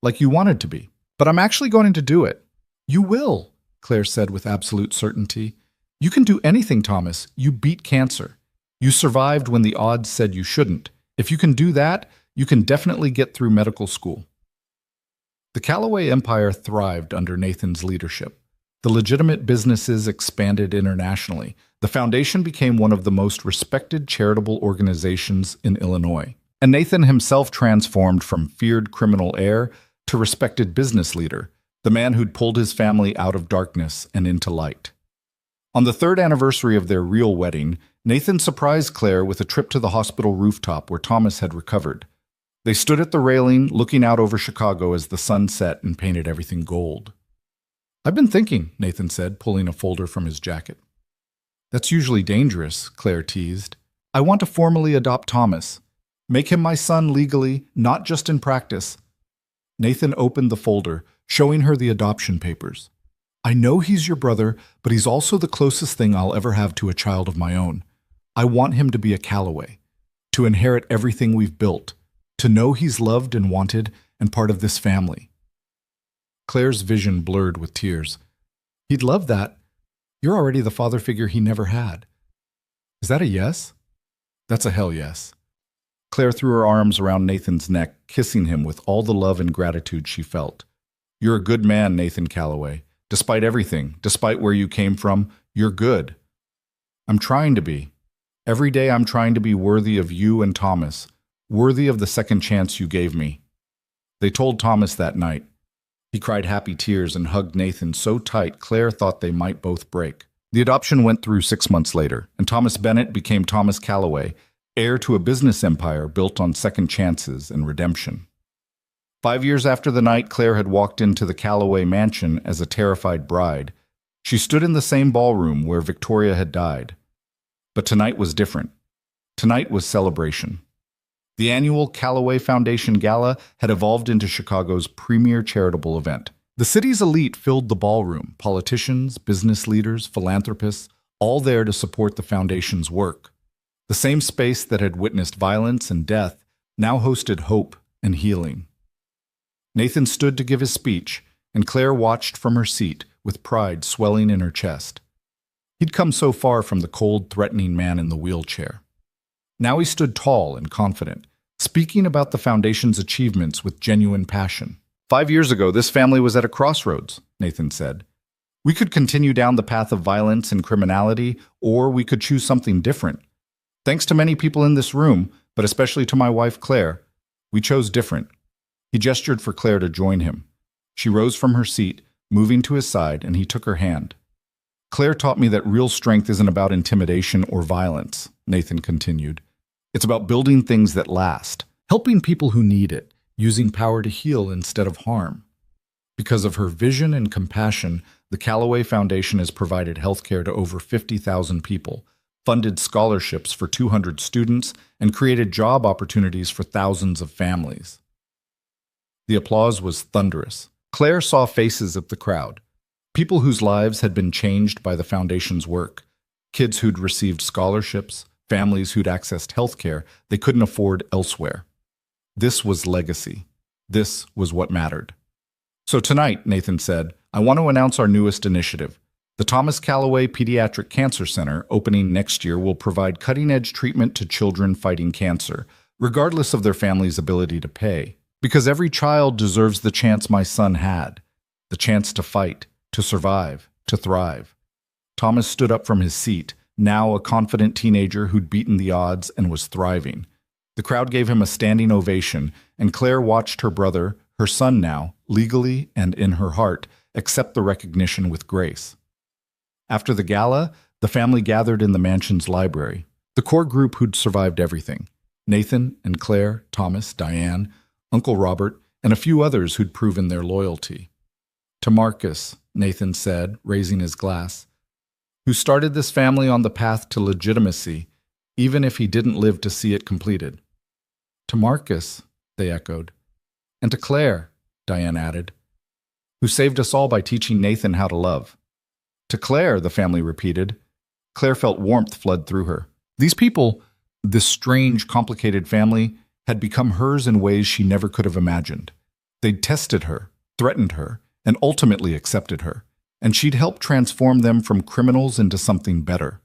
Like you wanted to be. But I'm actually going to do it. You will, Claire said with absolute certainty. You can do anything, Thomas. You beat cancer. You survived when the odds said you shouldn't. If you can do that, you can definitely get through medical school. The Calloway empire thrived under Nathan's leadership. The legitimate businesses expanded internationally. The foundation became one of the most respected charitable organizations in Illinois. And Nathan himself transformed from feared criminal heir to respected business leader, the man who'd pulled his family out of darkness and into light. On the 3rd anniversary of their real wedding, Nathan surprised Claire with a trip to the hospital rooftop where Thomas had recovered. They stood at the railing, looking out over Chicago as the sun set and painted everything gold. I've been thinking, Nathan said, pulling a folder from his jacket. That's usually dangerous, Claire teased. I want to formally adopt Thomas. Make him my son legally, not just in practice. Nathan opened the folder, showing her the adoption papers. I know he's your brother, but he's also the closest thing I'll ever have to a child of my own. I want him to be a Calloway, to inherit everything we've built, to know he's loved and wanted and part of this family. Claire's vision blurred with tears. He'd love that. You're already the father figure he never had. Is that a yes? That's a hell yes. Claire threw her arms around Nathan's neck, kissing him with all the love and gratitude she felt. You're a good man, Nathan Calloway. Despite everything, despite where you came from, you're good. I'm trying to be. Every day I'm trying to be worthy of you and Thomas, worthy of the second chance you gave me. They told Thomas that night. He cried happy tears and hugged Nathan so tight Claire thought they might both break. The adoption went through 6 months later, and Thomas Bennett became Thomas Calloway, heir to a business empire built on second chances and redemption. 5 years after the night Claire had walked into the Calloway mansion as a terrified bride, she stood in the same ballroom where Victoria had died. But tonight was different. Tonight was celebration. The annual Calloway Foundation Gala had evolved into Chicago's premier charitable event. The city's elite filled the ballroom, politicians, business leaders, philanthropists, all there to support the foundation's work. The same space that had witnessed violence and death now hosted hope and healing. Nathan stood to give his speech, and Claire watched from her seat with pride swelling in her chest. He'd come so far from the cold, threatening man in the wheelchair. Now he stood tall and confident, speaking about the foundation's achievements with genuine passion. 5 years ago, this family was at a crossroads, Nathan said. We could continue down the path of violence and criminality, or we could choose something different. Thanks to many people in this room, but especially to my wife Claire, we chose different. He gestured for Claire to join him. She rose from her seat, moving to his side, and he took her hand. Claire taught me that real strength isn't about intimidation or violence, Nathan continued. It's about building things that last, helping people who need it, using power to heal instead of harm. Because of her vision and compassion, the Callaway Foundation has provided healthcare to over 50,000 people, funded scholarships for 200 students, and created job opportunities for thousands of families. The applause was thunderous. Claire saw faces of the crowd, people whose lives had been changed by the foundation's work, kids who'd received scholarships, families who'd accessed healthcare they couldn't afford elsewhere. This was legacy. This was what mattered. So tonight, Nathan said, I want to announce our newest initiative. The Thomas Callaway Pediatric Cancer Center, opening next year, will provide cutting-edge treatment to children fighting cancer, regardless of their family's ability to pay. Because every child deserves the chance my son had, the chance to fight, to survive, to thrive. Thomas stood up from his seat, now a confident teenager who'd beaten the odds and was thriving. The crowd gave him a standing ovation, and Claire watched her brother, her son now, legally and in her heart, accept the recognition with grace. After the gala, the family gathered in the mansion's library, the core group who'd survived everything. Nathan and Claire, Thomas, Diane, Uncle Robert, and a few others who'd proven their loyalty. To Marcus, Nathan said, raising his glass, who started this family on the path to legitimacy, even if he didn't live to see it completed. To Marcus, they echoed. And to Claire, Diane added, who saved us all by teaching Nathan how to love. To Claire, the family repeated. Claire felt warmth flood through her. These people, this strange, complicated family, had become hers in ways she never could have imagined. They'd tested her, threatened her, and ultimately accepted her, and she'd helped transform them from criminals into something better.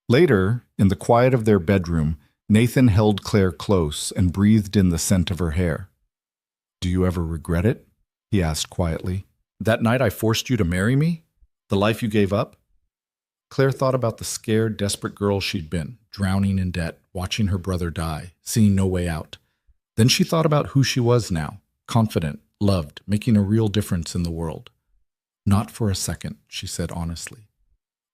Later, in the quiet of their bedroom, Nathan held Claire close and breathed in the scent of her hair. Do you ever regret it? He asked quietly. That night I forced you to marry me? The life you gave up? Claire thought about the scared, desperate girl she'd been, drowning in debt, watching her brother die, seeing no way out. Then she thought about who she was now, confident, loved, making a real difference in the world. Not for a second, she said honestly.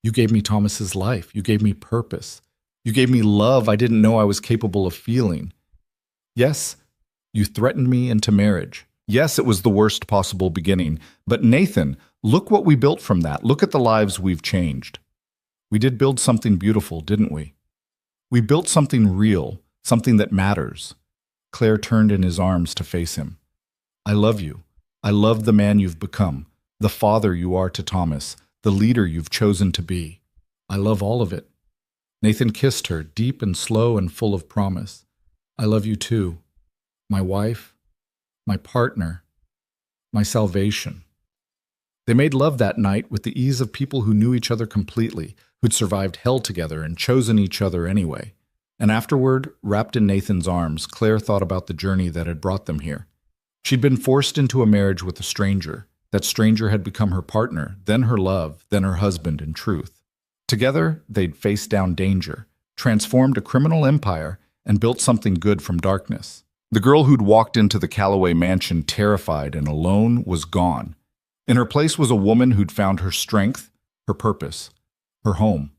You gave me Thomas's life. You gave me purpose. You gave me love I didn't know I was capable of feeling. Yes, you threatened me into marriage. Yes, it was the worst possible beginning. But Nathan, look what we built from that. Look at the lives we've changed. We did build something beautiful, didn't we? We built something real, something that matters. Claire turned in his arms to face him. I love you. I love the man you've become, the father you are to Thomas, the leader you've chosen to be. I love all of it. Nathan kissed her, deep and slow and full of promise. I love you too. My wife, my partner, my salvation. They made love that night with the ease of people who knew each other completely, who'd survived hell together and chosen each other anyway. And afterward, wrapped in Nathan's arms, Claire thought about the journey that had brought them here. She'd been forced into a marriage with a stranger. That stranger had become her partner, then her love, then her husband in truth. Together, they'd faced down danger, transformed a criminal empire, and built something good from darkness. The girl who'd walked into the Callaway mansion terrified and alone was gone. In her place was a woman who'd found her strength, her purpose, her home.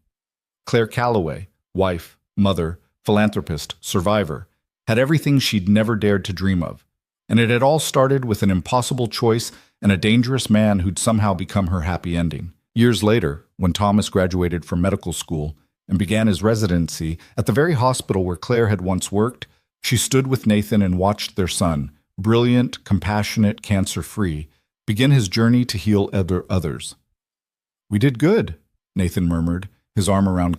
Claire Callaway, wife, mother, philanthropist, survivor, had everything she'd never dared to dream of. And it had all started with an impossible choice and a dangerous man who'd somehow become her happy ending. Years later, when Thomas graduated from medical school and began his residency at the very hospital where Claire had once worked, she stood with Nathan and watched their son, brilliant, compassionate, cancer-free, begin his journey to heal others. We did good, Nathan murmured, his arm around Claire.